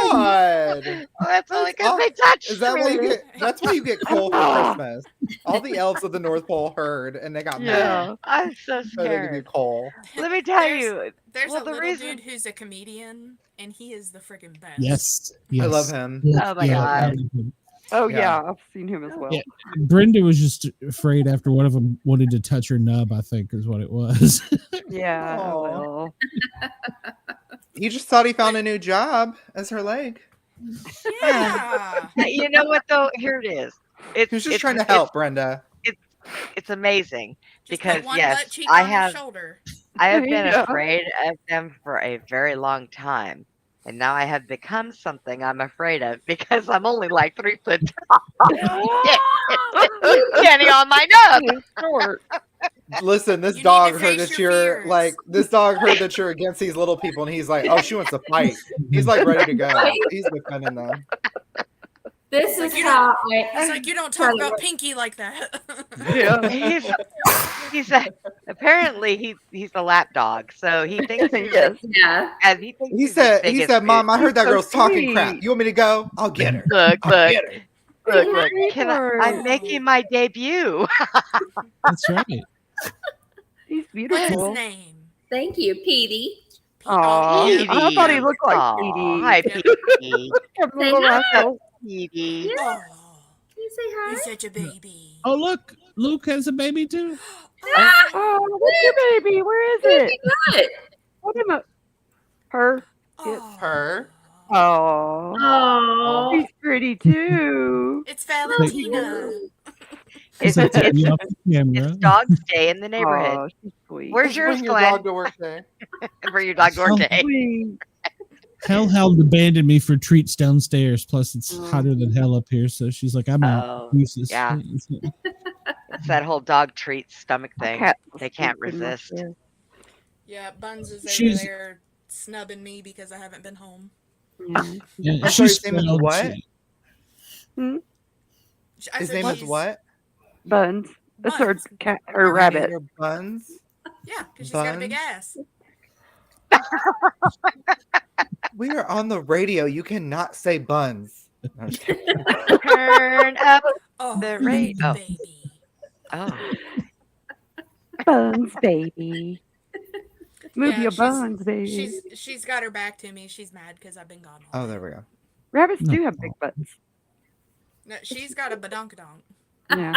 god. Oh, that's only because That's they touched Is that why you me. get that's why you get coal for Christmas? All the elves of the North Pole heard and they got mad. Yeah. I'm so So they give you scared. coal. Let me tell There's- you. There's Well, a the little reason- dude who's a comedian, and he is the freaking best. Yes. I love him. Yes. Oh my Yeah, God. I love him. Oh Yeah. yeah, I've seen him as well. Yeah. Brenda was just afraid after one of them wanted to touch her nub, I think is what it was. Yeah. Aw. Well, He just thought he found a new job as her leg. Yeah. You know what though? Here it is. He was just trying to help, Brenda. It's amazing Just because put one yes, butt cheek I on his have shoulder. I have been Yeah. afraid of them for a very long time. And now I have become something I'm afraid of because I'm only like 3 foot tall. Standing on my nub. he's short. Listen, this You need dog to heard face that your you're fears. like this dog heard that you're against these little people, and he's like, "Oh, she wants to fight." He's like ready to go. Right? He's defending them. This Like, is you how He's I. like, you don't Try talk to about work. Pinky like that. Yeah. He's apparently he's a lap dog, so he thinks he's Yes. Yeah. as he thinks He he's as said, big "He as said, food. Mom, I heard that He's so girl's talking crap. sweet. You want me to go? I'll get her. Look, I'll look, get her." look. I'm making my debut. That's right. He's What's his beautiful. name? Thank you, Petey. Aw, Petey. I thought he looked like Aw, Petey. hi, Petey. Have a little Thank rascal. Petey. Oh, Can you say hi? he's such a baby. Oh, look. Luke has a baby too. Oh, what's your baby? Where is Very it? good. What am I? Her. Oh. Her. Oh, Oh. she's pretty too. It's Valentina. It's, It's it's, you off the camera. it's dog's day in the neighborhood. Oh, she's sweet. Where's yours, Bring your Glenn? dog to work day. For your dog work day. Sweet. Hellhound abandoned me for treats downstairs. Plus, it's hotter than hell up here. So she's like, I'm out. Oh, Deuces. yeah. It's that whole dog treat stomach My thing. cat was They can't sleeping right resist. there. Yeah, Buns is over She's- there snubbing me because I haven't been home. Yeah. Yeah, I'm sorry, she's his name is spoiled. what? I His said name is she's- what? Buns. That's her Buns. cat. Her rabbit. Her Buns. Yeah, because she's got a big Buns? ass. We are on the radio. You cannot say Buns. No, I'm just kidding. Turn up. Oh, The the rate- oh. baby. Oh, Buns, baby. Move Yeah, your she's- buns, baby. She's got her back to me. She's mad because I've been gone. all Oh, day. there we go. Rabbits No. do have big butts. No, she's got a badonkadonk. Yeah.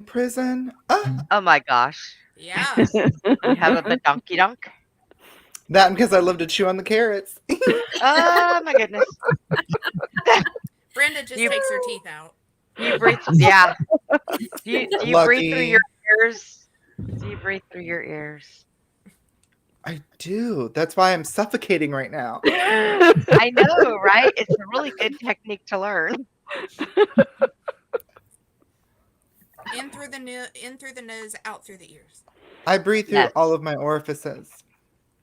Prison. oh my gosh. Yeah. You have a donkey dunk. That and because I love to chew on the carrots. Oh my goodness. Brenda just You- takes her teeth out. You breathe. Yeah. Do you breathe through Lucky. your ears? Do you breathe through your ears? I do. That's why I'm suffocating right now. I know, right? It's a really good technique to learn. In through the nose, out through the ears. I breathe through Yes. all of my orifices.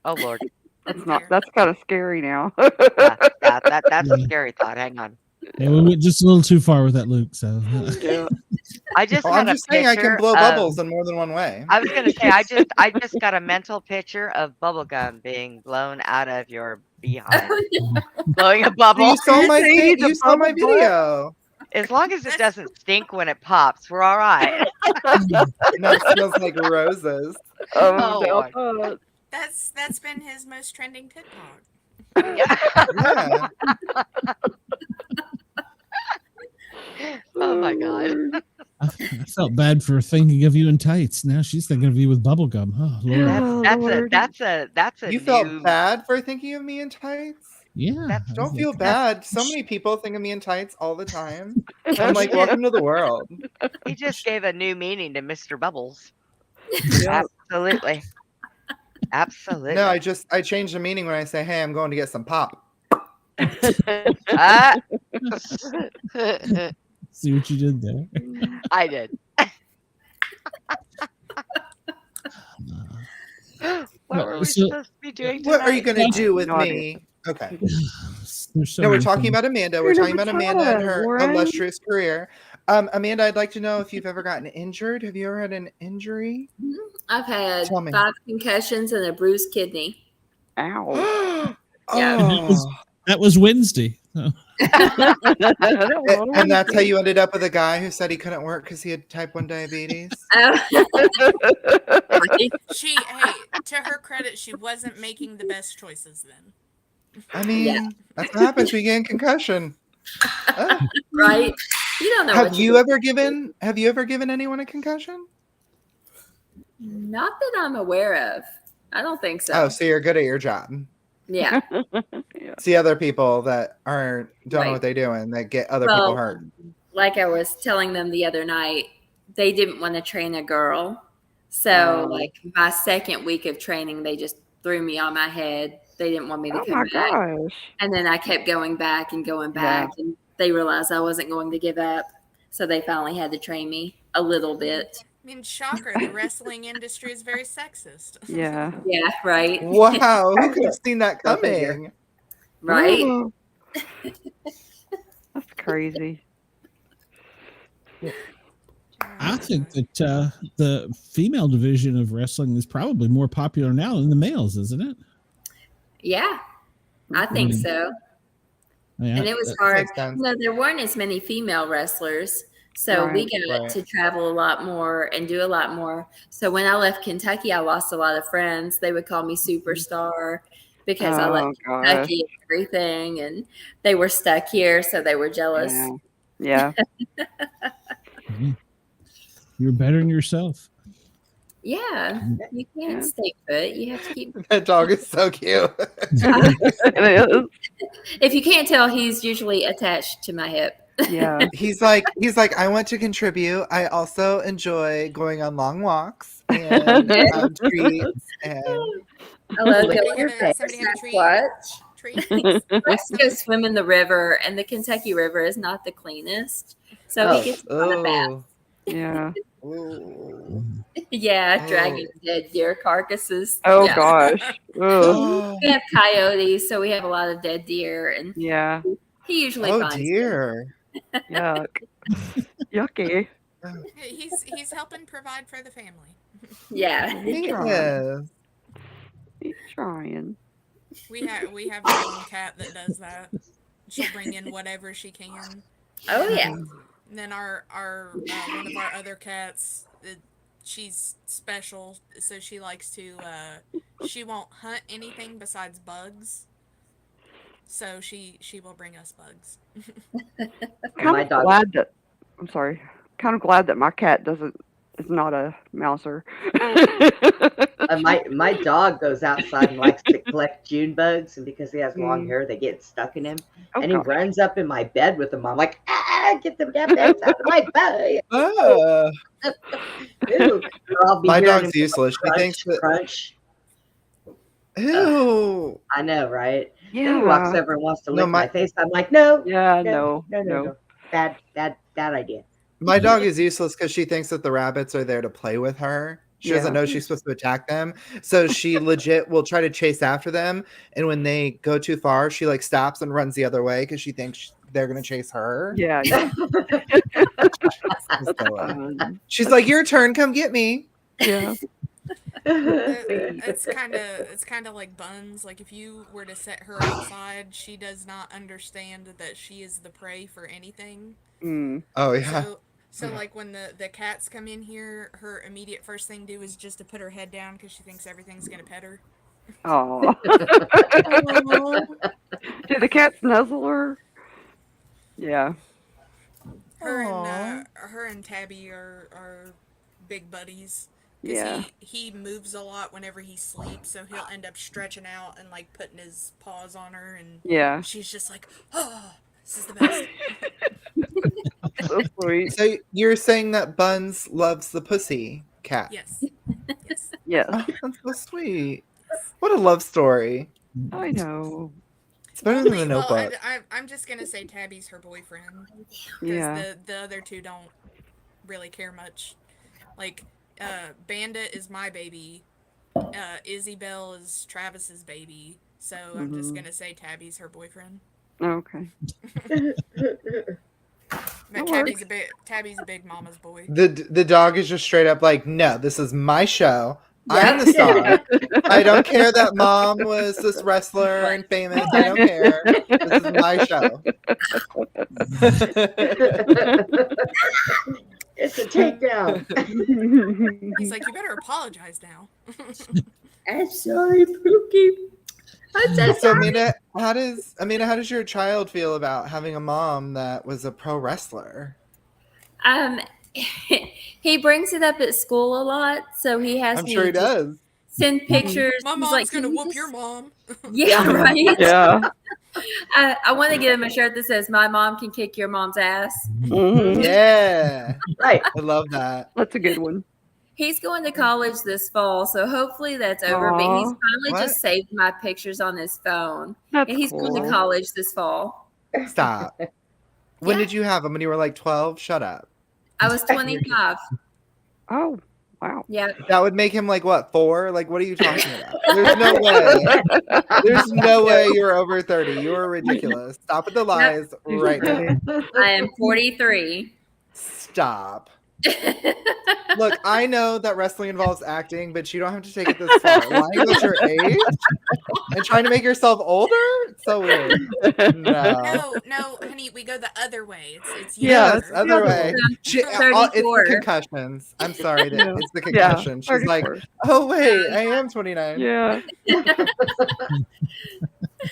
Oh Lord. That's not. That's kind of scary now. Yeah, that's a Yeah. scary thought. Hang on. Yeah, we went just a little too far with that, Luke. So Yeah. I just Oh, got I'm a just saying I picture can blow of- bubbles in more than one way. I was gonna say I just got a mental picture of bubblegum being blown out of your behind. Blowing a bubble. You saw my See thing, the you saw my bubble butt? video. As long as it doesn't stink when it pops, we're all right. No, it smells like roses. Oh, no. Lord. That's been his most trending TikTok. Yeah. Yeah. Oh my god. I felt bad for thinking of you in tights. Now she's thinking of you with bubblegum. Oh, Lord. Oh, Lord. That's a You new, felt bad for thinking of me in tights? Yeah. That's- Don't feel bad. So many people think of me in tights all the time. I'm like, welcome to the world. He just gave a new meaning to Mr. Bubbles. Yeah. Absolutely. Absolutely. No, I changed the meaning when I say, hey, I'm going to get some pop. Ah. See what you did there. I did. What were we So- supposed to be doing What are you tonight? going to do with No me? Okay. There's so No, we're many talking things. about Amanda. You're We're talking number about Amanda and 12, her Warren. illustrious career. Amanda, I'd like to know if you've ever gotten injured. Have you ever had an injury? I've had Tell me. 5 concussions and a bruised kidney. Ow. Oh. That was Wednesday. Oh. And that's how you ended up with a guy who said he couldn't work because he had type 1 diabetes? Hey, to her credit, she wasn't making the best choices then. I mean, Yeah. that's what happens when you get a concussion. Oh. right? You don't know. Have you ever given anyone a concussion? Not that I'm aware of. I don't think so. Oh, so you're good at your job. Yeah. Yeah. See other people that don't know Right. what they're doing that get other people hurt. Like I was telling them the other night, they didn't want to train a girl. So like my second week of training, they just threw me on my head. They didn't want me to come back. Gosh. And then I kept going back and going back. And they realized I wasn't going to give up. So they finally had to train me a little bit. I mean, shocker, the wrestling industry is very sexist. Yeah. Yeah, right. Wow, who could have seen that coming? Right. Ooh. That's crazy. I think that the female division of wrestling is probably more popular now than the males, isn't it? Yeah, I think so. Yeah, And it was that hard. makes sense. There weren't as many female wrestlers. So we got to travel a lot more and do a lot more. So when I left Kentucky, I lost a lot of friends. They would call me superstar because I left Kentucky and everything. And they were stuck here, so they were jealous. Yeah. You're bettering yourself. Yeah, you can't stay put. You have to keep. That dog is so cute. If you can't tell, he's usually attached to my hip. Yeah. He's like, I want to contribute. I also enjoy going on long walks and treats and I love Somebody going had a- to somebody had a treat. Sasquatch. Treat. Let's go swim in the river, and the Kentucky River is not the cleanest. So he gets a lot of baths. Yeah. Yeah, dragging dead deer carcasses. Oh Yeah. gosh. Ugh. We have coyotes, so we have a lot of dead deer, and Yeah. he usually oh finds them. dear. Yuck. Yucky. He's helping provide for the family. Yeah. Yes. He's trying. We have one cat that does that. She'll bring in whatever she can. Oh yeah. And then our one of our other cats, she's special, so she likes to she won't hunt anything besides bugs. So she will bring us bugs. My dog- I'm sorry. Kind of glad that my cat is not a mouser. My dog goes outside and likes to collect June bugs, and because he has long hair, they get stuck in him. Oh, and he gosh. runs up in my bed with them. I'm like, get the damn bugs out of my bed. Ew. Or I'll be My hearing dog's him go, useless. She crunch, thinks that. crunch. Ew. I know, right? Then Yeah. he walks over and wants to No, lick my face. I'm like, no. Yeah. No. No. Bad idea. My dog is useless because she thinks that the rabbits are there to play with her. She doesn't know she's supposed to attack them. So she legit will try to chase after them. And when they go too far, she like stops and runs the other way because she thinks they're going to chase her. Yeah. She's like, your turn. Come get me. Yeah. It's kind of like Buns. Like if you were to set her outside, she does not understand that she is the prey for anything. Oh yeah. So like when the cats come in here, her immediate first thing to do is just to put her head down because she thinks everything's gonna pet her. Oh. Did the cat nuzzle her? Yeah. Her and Tabby are big buddies. Yeah. He moves a lot whenever he sleeps, so he'll end up stretching out and like putting his paws on her, and she's just like, oh, this is the best. So sweet. So you're saying that Buns loves the pussy cat? Yes. Yes. Yes. Oh, that's so sweet. What a love story. I know. It's better than the Notebook. I'm just gonna say Tabby's her boyfriend. Yeah. The other two don't really care much. Like, Bandit is my baby. Izzy Bell is Travis's baby. So I'm just gonna say Tabby's her boyfriend. Okay. Tabby's a big mama's boy. The dog is just straight up like, no, this is my show. I'm the star. I don't care that mom was this wrestler and famous. I don't care. This is my show. It's a takedown. He's like, you better apologize now. I'm sorry, Pookie. I'm so So sorry. Mina, How does your child feel about having a mom that was a pro wrestler? He brings it up at school a lot, so he has I'm me sure he just does. send pictures. My He's mom's like, gonna "Can you whoop just-" your mom. Yeah, right. Yeah. I want to get him a shirt that says "My mom can kick your mom's ass." Mhm. Yeah. Right. I love that. That's a good one. He's going to college this fall, so hopefully that's over. But he's Aw. finally What? just saved my pictures on his phone, That's and he's going to cool. college this fall. Stop. When Yeah. did you have him? When you were like 12? Shut up. I was 25. Oh, wow. Yeah, That would make him like what, 4? Like, what are you talking about? There's no way. There's no way you're over 30. You are ridiculous. Stop with the lies right now. I am 43. Stop. Look, I know that wrestling involves acting, but you don't have to take it this far. Lying about your age and trying to make yourself older? It's so weird. No. No, honey, we go the other way. It's Yeah, Yes, it's other the other way. way. It's 34. the concussions. I'm sorry, Yeah. it's the Yeah, concussion. She's like, 34. oh wait, I am 29. Yeah.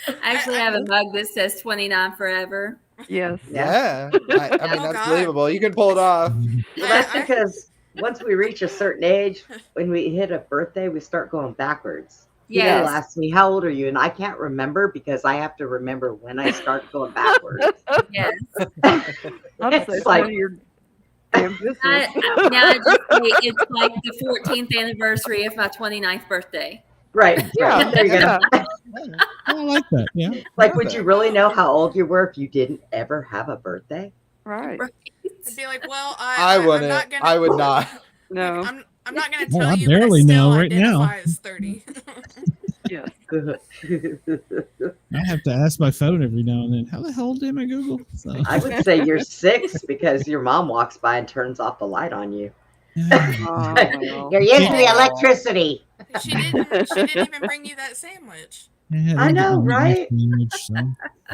I actually have a mug that says 29 forever. Yes. Yeah. I mean, Oh, that's God. believable. You can pull it off. Well, that's because once we reach a certain age, when we hit a birthday, we start going backwards. People Yes. ask me, how old are you? And I can't remember because I have to remember when I start going backwards. Yes. I'd say It's it's like- none of your damn business. Now I just say it's like the 14th anniversary of my 29th birthday. Right. Yeah. Right. There you go. Yeah. I like that. Yeah. Like, would you really know how old you were if you didn't ever have a birthday? Right. I'd be like, well, I I'm wouldn't. not gonna. I would not. No. I'm not gonna Well, tell I you. But I barely still know right now. identify as 30. Yes. I have to ask my phone every now and then. How the hell did I Google? So, I would say you're 6 because your mom walks by and turns off the light on you. yeah. Oh, well. You're using the electricity. She didn't even bring you that sandwich. Yeah, I they know, didn't make right? my sandwich, so.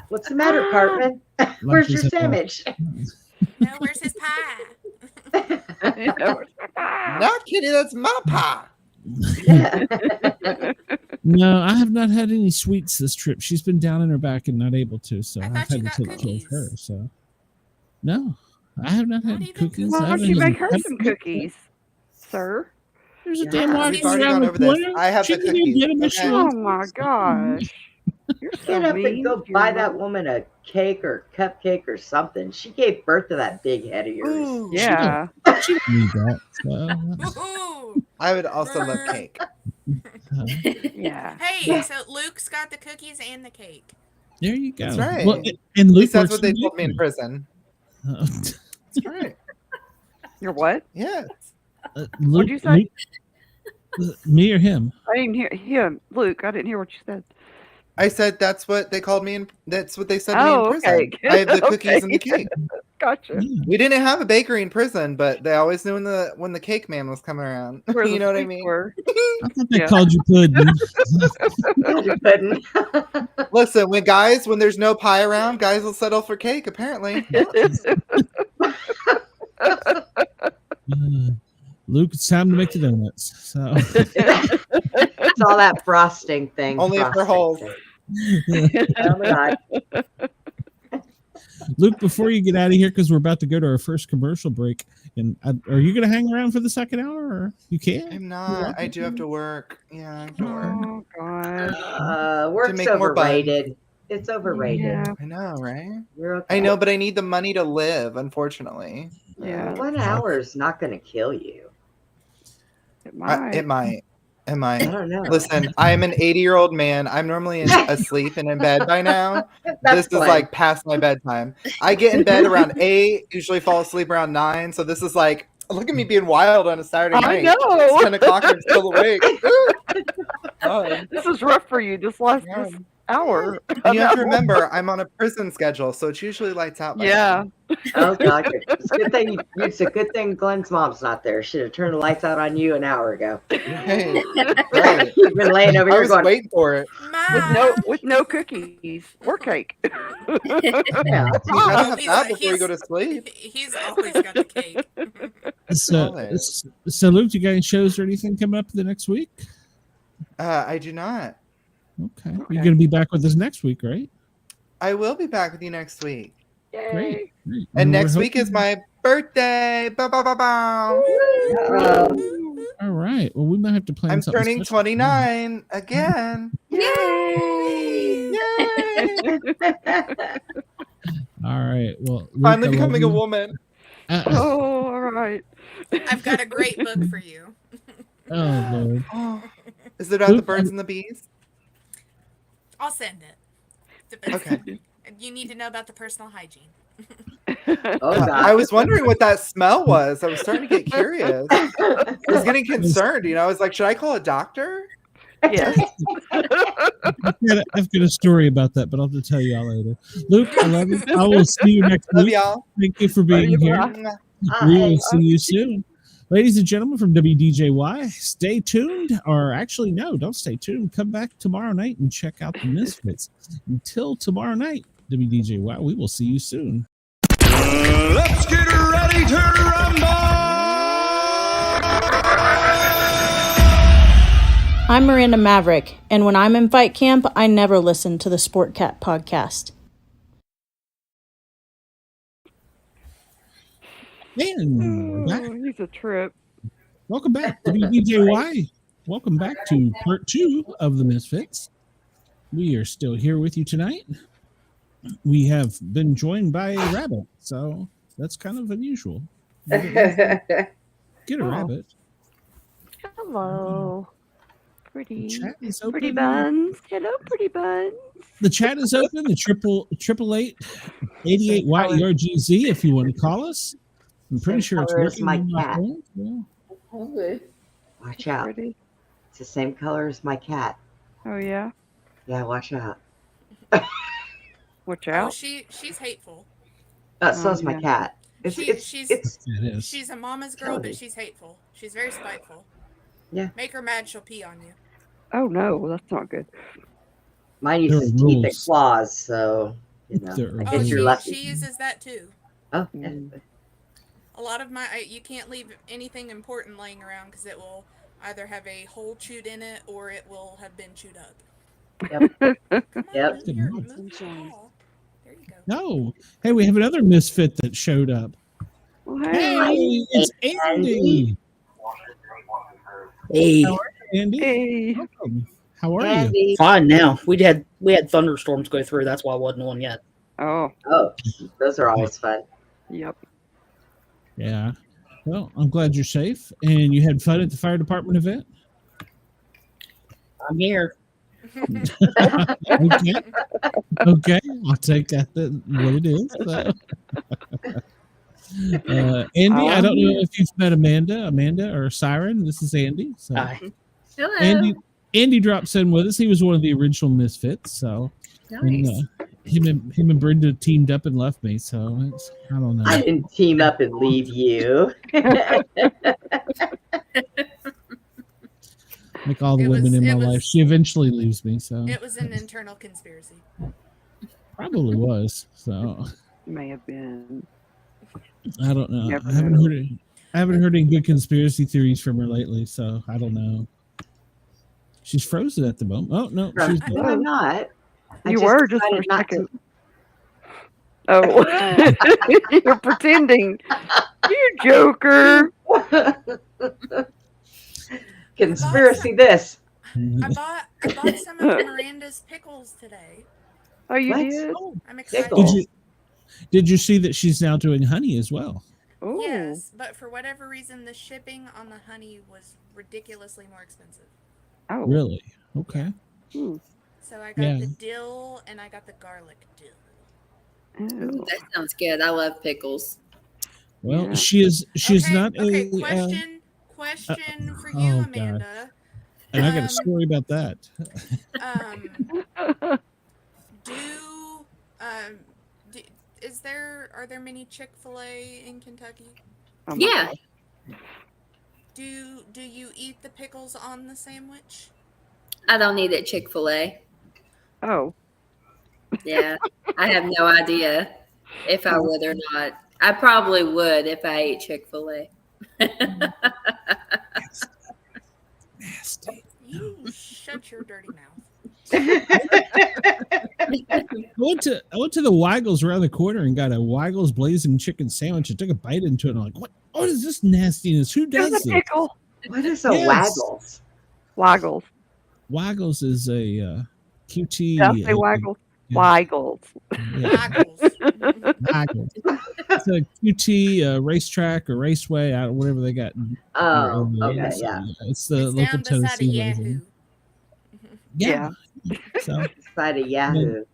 What's the matter, Cartman? Where's your sandwich? No, where's his pie? Not Kitty, that's my pie. No, I have not had any sweets this trip. She's been down in her back and not able to, so I I've thought had you to got take care of cookies. her. So, no, I have not Not had even cookies. Why I don't haven't you even make her had some them. cookies, sir? There's a Yeah, damn lot we've of already gone over this. I have she the didn't even cookies, get 'em if she okay? Oh wants my them. gosh. You're so Get up mean and go to buy your that mom. woman a cake or cupcake or something. She gave birth to that big head of yours. Ooh. Yeah. She didn't need that. So, that's- Woohoo! I would also love cake. Yeah. Hey, so Luke's got the cookies and the cake. there you go. That's right. Well, and At Luke least that's works what they in told me in bakery. prison. That's right. You're what? Yes. Luke, you say? Me or him? I didn't hear him. Luke, I didn't hear what you said. I said that's what they called me, and that's what they said to me Oh, in prison. okay. I have the cookies and the Okay. cake. Gotcha. Yeah. We didn't have a bakery in prison, but they always knew when the cake man was coming around. Where You the know what I sweets mean? were. I thought they Yeah. called you pudding. You couldn't. Listen, when there's no pie around, guys will settle for cake. Apparently, Luke, it's time to make the donuts. So It's all that frosting thing. only if they're holes. Oh my God. Luke, before you get out of here, because we're about to go to our first commercial break, and are you going to hang around for the second hour, or you can? I'm not. I do have to work. Yeah, I have to work. Oh gosh. Work's make more buns. overrated. It's overrated. Yeah. I know, right? You're okay. I know, but I need the money to live. Unfortunately, Yeah. 1 hour is not going to kill you. It might. it might. It I might. don't know. Listen, I'm an 80-year-old man. I'm normally asleep and in bed by now. This is fine. like past my bedtime. I get in bed around 8, usually fall asleep around 9. So this is like, look at me being wild on a Saturday I night. know. It's 10 o'clock and I'm still awake. God. This is rough for you. This last Yeah. this hour. And you have to remember, I'm on a prison schedule, so it's usually lights out. By Yeah. Oh God! It's a good thing. It's a good thing Glenn's mom's not there. Should have turned the lights out on you an hour ago. now. Right. You've been laying over I here was going, waiting for it. With no cookies or cake. yeah. You gotta have He's that like- before you go to sleep. He's always got the cake. So, Luke, you got any shows or anything coming up the next week? I do not. Okay. You're going to be back with us next week, right? I will be back with you next week. Great. Great. And we're next week is hoping- my birthday. Bow, bow, bow, bow. All right. Well, we might have to plan I'm something turning special. 29 again. Yay! Yay! All right. Well, Luke, Finally I love becoming a you. woman. Oh, all right. I've got a great book for you. Oh, Lord. Oh, is it about the Luke, birds and the bees? I'll send it. Depends. Okay. You need to know about the personal hygiene. Oh, God. I was wondering what that smell was. I was starting to get curious. I was getting concerned. I was like, should I call a doctor? Yes. I've got a story about that, but I'll have to tell you all later. Luke, I love you. I will see you next Love week. y'all. Thank you for being here. We will see you soon. Ladies and gentlemen from WDJY, stay tuned. Or actually, no, don't stay tuned. Come back tomorrow night and check out the Misfits. Until tomorrow night, WDJY, we will see you soon. Let's get ready to rumble! I'm Miranda Maverick, and when I'm in fight camp, I never listen to the Sportcat podcast. And we're back. Oh, he's a trip. Welcome back to WDJY. Welcome back to part 2 of the Misfits. We are still here with you tonight. We have been joined by a rabbit, so that's kind of unusual. Get a rabbit. Hello. The chat Pretty. is open. Pretty buns. Hello, pretty buns. The chat is open. The triple 88 YERGZ if you want to call us. I'm pretty sure it's color as working my on my cat. phone. Yeah. Watch out. Pretty. It's the same color as my cat. Oh, yeah. Yeah, watch out. Watch Oh, out. she's hateful. So is my yeah. cat. She's It is. she's a mama's girl, but she's hateful. She's very spiteful. Yeah. Make her mad, she'll pee on you. Oh, no. That's not good. Mine There uses are teeth and rules. claws, so There are I Oh, guess you're she lucky. uses that too. Oh, yeah. A lot of you can't leave anything important laying around because it will either have a hole chewed in it or it will have been chewed up. Yep. Come on, Yep. here, move the ball. There you go. No. Hey, we have another misfit that showed up. Well, Hey, it's Andy. Hey, How are you, Andy? Hey. Welcome. How are you? Andy. fine now. We had thunderstorms go through. That's why I wasn't on yet. Oh, Oh, those are always fun. yep. Yeah. Well, I'm glad you're safe and you had fun at the fire department event. I'm here. Okay. Okay. I'll take that what it is. Andy, I don't know if you've met Amanda or Siren. This is Andy. So Hi. Hello. Andy drops in with us. He was one of the original Misfits. So Nice. and, him and Brenda teamed up and left me. So I don't know. I didn't team up and leave you. Like all the It women was- in it my was- life, she eventually leaves me. So It was an internal conspiracy. probably was. So May have been. I don't know. Never I haven't know. heard any good conspiracy theories from her lately. So I don't know. She's frozen at the moment. Oh no, she's No, I'm not. I You were just for decided a not to- second. Oh, you're pretending. You joker. Conspiracy this. I bought some of Miranda's pickles today. Oh, you What? did? I'm excited. Pickles. Did you see that she's now doing honey as well? Oh, Yes, but for whatever reason, the shipping on the honey was ridiculously more expensive. oh. Really? Okay. Hmm. So I got Yeah. the dill and I got the garlic dill. Oh. That sounds good. I love pickles. Well, Yeah. she's okay, not okay. a. Question for oh, you, God. Amanda. And I got Um, a story about that. Are there many Chick-fil-A in Kentucky? Oh my Yeah. God. Do you eat the pickles on the sandwich? I don't eat at Chick-fil-A. Oh. Yeah. I have no idea if I would or not. I probably would if I ate Chick-fil-A. Nasty. You shut your dirty mouth. I went to the Waggles around the corner and got a Waggles blazing chicken sandwich. I took a bite into it and I'm like, what is this nastiness? Who does There's a this? pickle. What is a Yes. Waggles? Waggles. Waggles is a QT. Did I say Waggles? yeah. Waggles. Yeah. Waggles. Waggles. It's a QT racetrack or raceway, whatever they got. Oh, Yeah, okay, so, yeah. It's the It's local down beside a Tennessee Yahoo. racing. Yeah. So Side of Yahoo.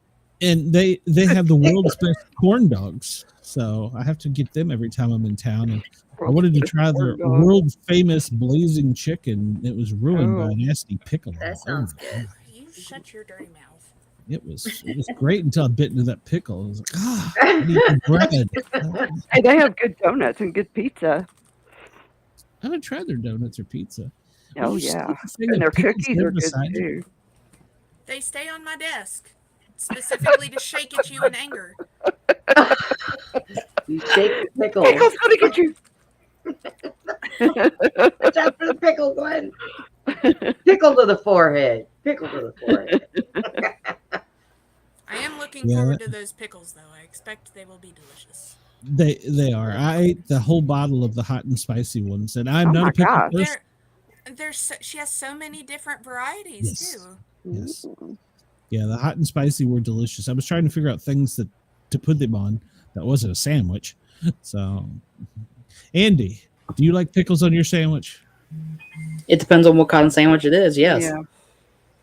and they have the world's best corn dogs. So I have to get them every time I'm in town. And I wanted to try their world famous blazing chicken. It was ruined by a nasty pickle. That sounds good. You shut your dirty mouth. It was great until I bit into that pickle. I was like, I need some bread. Hey, they have good donuts and good pizza. I haven't tried their donuts or pizza. Oh, Did you yeah. see the thing And that their pickles cookies there are good, beside you? too. They stay on my desk specifically to shake at you in anger. You shake the pickle. Pickle's gonna get you. Watch out for the pickle, Glenn. Pickle to the forehead. Pickle to the forehead. I am looking forward to those pickles, though. I expect they will be delicious. They are. I ate the whole bottle of the hot and spicy ones, and I'm Oh not my a pickle gosh. person. She has so many different varieties Yes. too. Yes. Yeah, the hot and spicy were delicious. I was trying to figure out things to put them on that wasn't a sandwich. So, Andy, do you like pickles on your sandwich? It depends on what kind of sandwich it is. Yes. Yeah.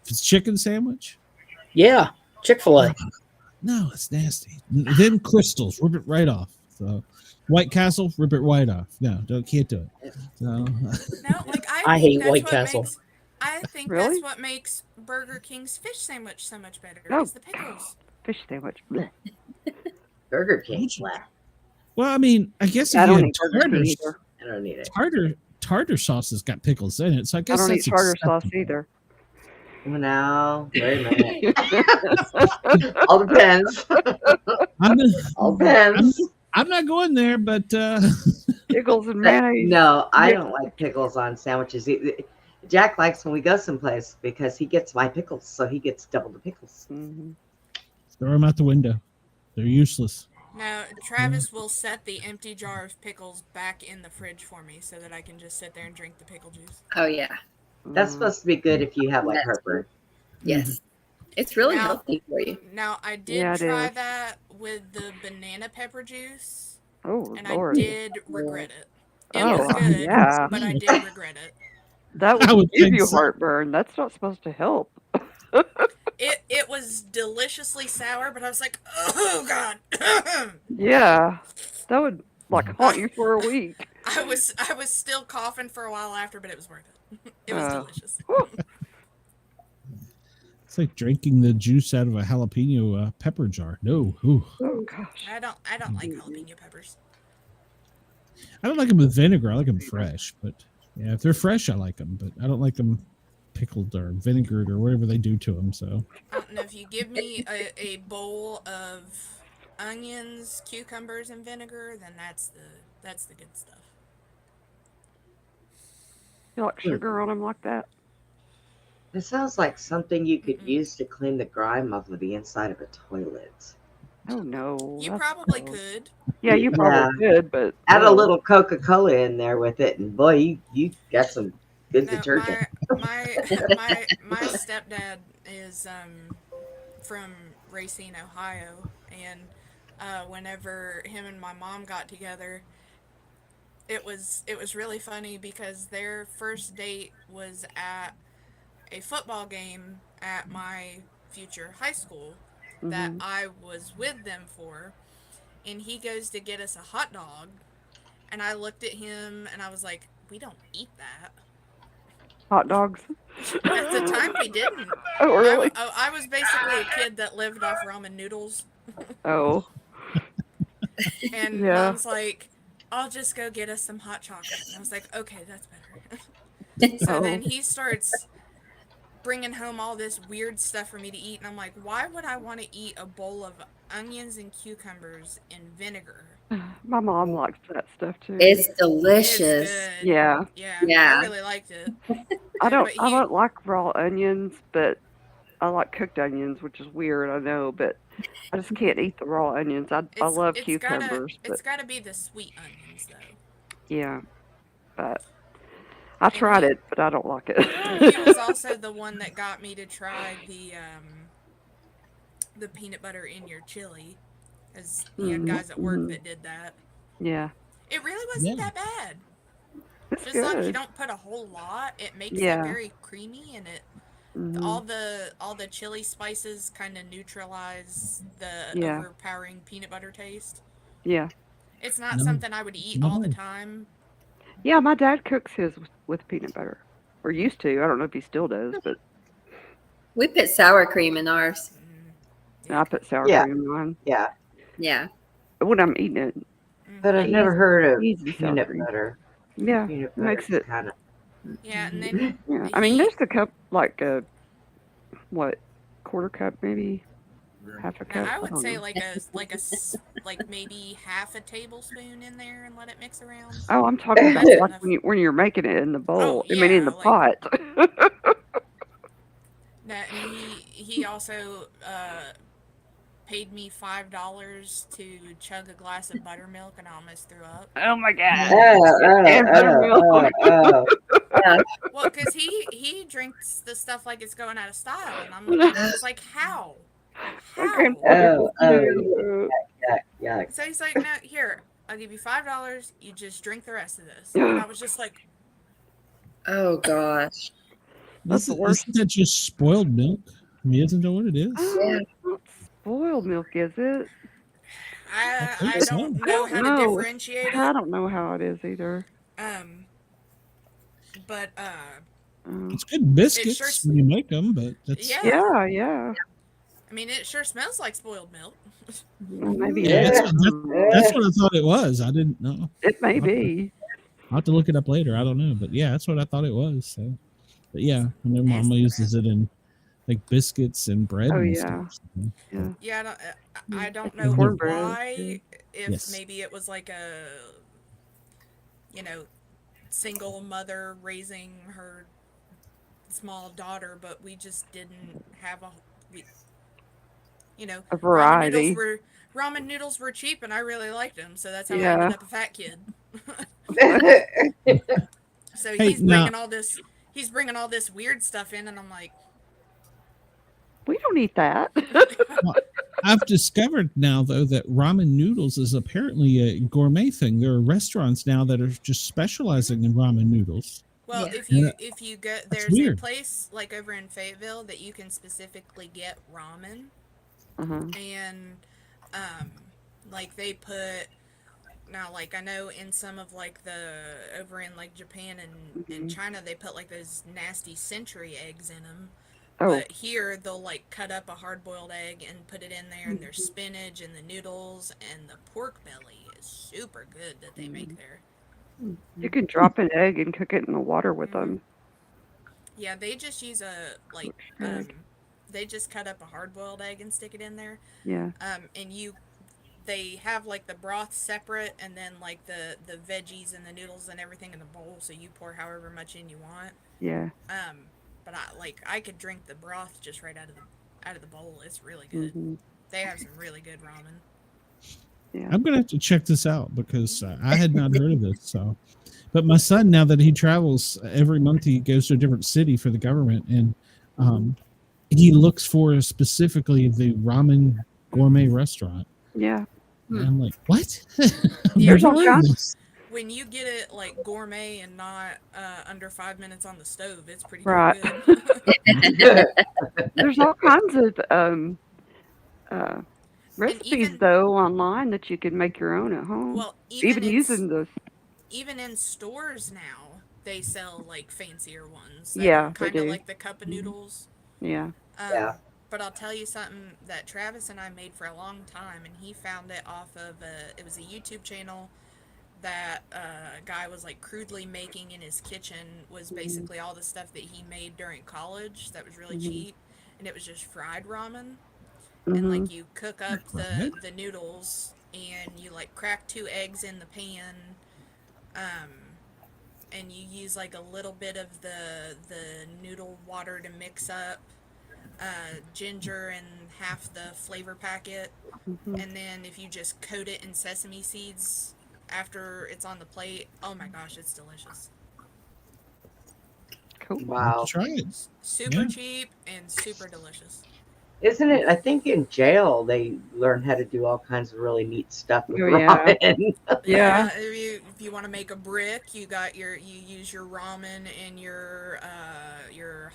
If it's chicken sandwich? Yeah. Chick-fil-A. No, it's nasty. Then crystals, rip it right off. So, White Castle, rip it right off. No, can't do it. So, No, like I think hate that's White what Castle. I think Really? that's what makes Burger King's fish sandwich so much better. No. Is the pickles. Fish sandwich. Blech. Burger King. Blah. well, I mean, I guess if I you don't had eat Burger King either. I don't need it. tartar sauce has got pickles in it, so I I guess don't eat that's tartar sauce acceptable. either. Well, now, wait a minute. All depends. All depends. I'm not going there, but Pickles and mayonnaise. No, I don't like pickles on sandwiches. Jack likes when we go someplace because he gets my pickles, so he gets double the pickles. Mm-hmm. throw them out the window. They're useless. Now, Travis will set the empty jar of pickles back in the fridge for me so that I can just sit there and drink the pickle juice. Oh yeah. That's supposed to be good if you have like That's heartburn. Yes. It's really Now- healthy for you. Now, I did Yeah, it try is. that with the banana pepper juice, Oh, and Lord. I did regret it. It Oh, was good, yeah. but I did regret it. That I would would give think you so. heartburn. That's not supposed to help. It was deliciously sour, but I was like, oh god. Yeah. That would like haunt you for a week. I was still coughing for a while after, but it was worth it. It was delicious. It's like drinking the juice out of a jalapeno pepper jar. No, ooh. Oh gosh. I don't like jalapeno peppers. I don't like them with vinegar. I like them fresh, but yeah, if they're fresh, I like them. But I don't like them pickled or vinegared or whatever they do to them. So I don't know, if you give me a bowl of onions, cucumbers, and vinegar, then that's the good stuff. You like sugar on them like that? It sounds like something you could use to clean the grime off of the inside of a toilet. Oh no. You that's probably gross. could. Yeah, you probably could, but Add a no. little Coca-Cola in there with it, and boy, you got some good No, detergent. my stepdad is from Racine, Ohio, and whenever him and my mom got together, it was really funny because their first date was at a football game at my future high school that I was with them for, and he goes to get us a hot dog, and I looked at him and I was like, we don't eat that. Hot dogs. At the time, we didn't. Oh really? I was basically a kid that lived off ramen noodles, Oh. and Yeah. Mom's like, I'll just go get us some hot chocolate. And I was like, okay, that's better. So Oh. then he starts bringing home all this weird stuff for me to eat, and I'm like, why would I want to eat a bowl of onions and cucumbers in vinegar? My mom likes that stuff too. It's It's delicious. good. Yeah. Yeah, Yeah. I really liked it. I don't But he- like raw onions, but I like cooked onions, which is weird, I know, but I just can't eat the raw onions. I love cucumbers, but It's gotta be the sweet onions though. yeah, but I And tried it, but I don't like he was it. also the one that got me to try the peanut butter in your chili, as he had guys at work that did that. Yeah, It really wasn't that bad. it's Just as long as you good. don't put a whole lot, it makes it Yeah. very creamy, and it all the chili spices kind of neutralize the Yeah. overpowering peanut butter taste. Yeah. It's not something I would eat all the time. Yeah, my dad cooks his with peanut butter, or used to. I don't know if he still does, but We put sour cream in ours. I put sour Yeah. cream in mine Yeah. Yeah. when I'm eating it. But I've never heard of Easy sour peanut cream. butter. Yeah, Peanut butter makes it. kind of. Yeah, and then Yeah, I mean, there's a cup, like a what, quarter cup, maybe half a now cup. I would don't say know. like maybe half a tablespoon in there and let it mix around. Oh, I'm talking about That's like enough. when you're making it in the bowl. Oh, I mean, in the like- pot. That and he also paid me $5 to chug a glass of buttermilk, and I almost threw up. Oh my god! And buttermilk. Well, because he drinks the stuff like it's going out of style, and I was like, how? Oh, yuck. So he's like, no, here, I'll give you $5. You just drink the rest of this. And I was just like, oh gosh, Isn't that just spoiled milk? I mean, isn't that what it is? It's not spoiled milk, is it? I don't know how to differentiate it. I don't know how it is either. But it's good biscuits when you make them, but that's yeah. I mean, it sure smells like spoiled milk. Well, maybe that's what I thought it was. I didn't know. It may be. I'll have to look it up later. I don't know, but yeah, that's what I thought it was. So, but yeah, I know Mama uses it in like biscuits and bread. Oh, and yeah. stuff. Yeah. Yeah, I don't know Cornbread, why. If Yes. maybe it was like a, single mother raising her small daughter, but we just didn't have a variety. Ramen noodles were cheap, and I really liked them, so that's how I Yeah. ended up a fat kid. So Hey, he's bringing all this weird stuff in, and I'm like, We don't eat that. Well, I've discovered now though that ramen noodles is apparently a gourmet thing. There are restaurants now that are just specializing in ramen noodles. well, Yeah. if you go, That's there's a weird. place like over in Fayetteville that you can specifically get ramen. And like they put now, like I know in some of like the over in like Japan and China, they put like those nasty century eggs in them. But here they'll like cut up a hard-boiled egg and put it in there, and there's spinach and the noodles, and the pork belly is super good that they make there. You can drop an egg and cook it in the water with them. Yeah, they just use they just cut up a hard-boiled egg and stick it in there. Yeah. And they have like the broth separate, and then like the veggies and the noodles and everything in the bowl, so you pour however much in you want. Yeah. But I could drink the broth just right out of the bowl. It's really good. They have some really good ramen. Yeah. I'm gonna have to check this out because I had not heard of this. So, but my son, now that he travels every month, he goes to a different city for the government, and he looks for specifically the ramen gourmet restaurant. Yeah. And I'm like, what? There's all kinds. When you get it like gourmet and not under 5 minutes on the stove, it's pretty Right. good. There's all kinds of recipes though online that you can make your own at home. Well, even using the even in stores now, they sell like fancier ones. Yeah, they kind of do. like the cup of noodles. Yeah. But I'll tell you something that Travis and I made for a long time, and he found it off of it was a YouTube channel that a guy was like crudely making in his kitchen. Was basically all the stuff that he made during college that was really cheap, and it was just fried ramen. And like you cook up the noodles, and you like crack 2 eggs in the pan, and you use like a little bit of the noodle water to mix up ginger and half the flavor packet, Mhm. and then if you just coat it in sesame seeds after it's on the plate, oh my gosh, it's delicious. Cool. Wow. Try it. Super Yeah. cheap and super delicious. Isn't it? I think in jail they learn how to do all kinds of really neat stuff with Oh, yeah. ramen. Yeah. If you want to make a brick, you use your ramen and your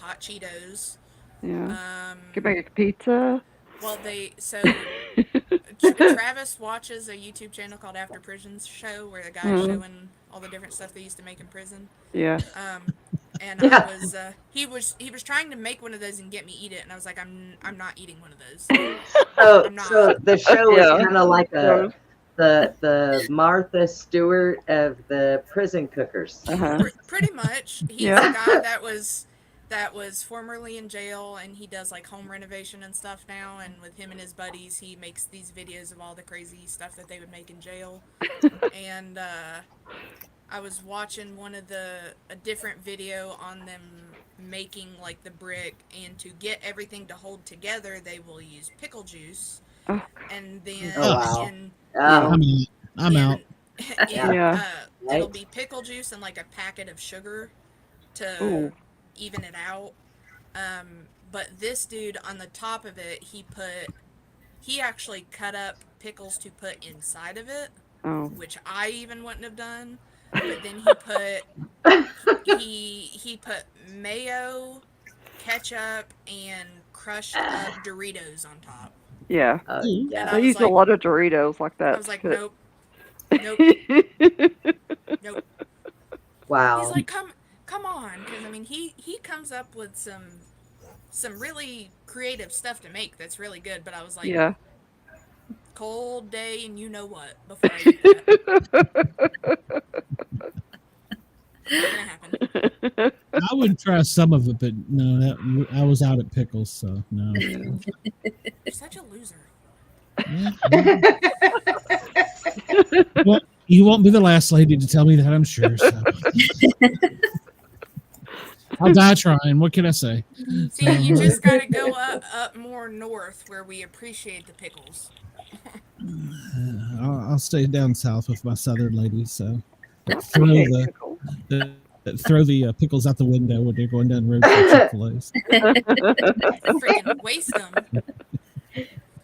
hot Cheetos. Yeah. Can make a pizza. Well, Travis watches a YouTube channel called After Prisons Show where the guy's Mhm. showing all the different stuff they used to make in prison. Yeah. And Yeah. he was trying to make one of those and get me eat it, and I was like, I'm not eating one of those. So, I'm not. so the show was Yeah. kind of like the Martha Stewart of the prison cookers. Uh-huh. Pretty much. He's Yeah. a guy that was formerly in jail, and he does like home renovation and stuff now, and with him and his buddies he makes these videos of all the crazy stuff that they would make in jail. And I was watching a different video on them making like the brick, and to get everything to hold together they will use pickle juice, Oh, and then Oh, wow. I'm out. I'm out. Yeah. It'll be pickle juice and like a packet of sugar to Ooh. even it out. But this dude on the top of it, he actually cut up pickles to put inside of it, Oh. which I even wouldn't have done. But then he put mayo, ketchup, and crushed up Doritos on top. Yeah. And I use a lot of Doritos like that. I was like, too. nope. Nope. Wow. He's like, come on, because I mean, he comes up with some really creative stuff to make that's really good. But I was like, Yeah. cold day, and you know what? Before I eat that, not gonna happen. I would try some of it, but no, I was out at pickles, so no. You're such a loser. Well, you won't be the last lady to tell me that, I'm sure. So. I'll die trying. What can I say? See, you just gotta go up more north where we appreciate the pickles. I'll stay down south with my southern ladies. So throw the pickles out the window when they're going down the road to Chick-fil-A's. Freaking waste them.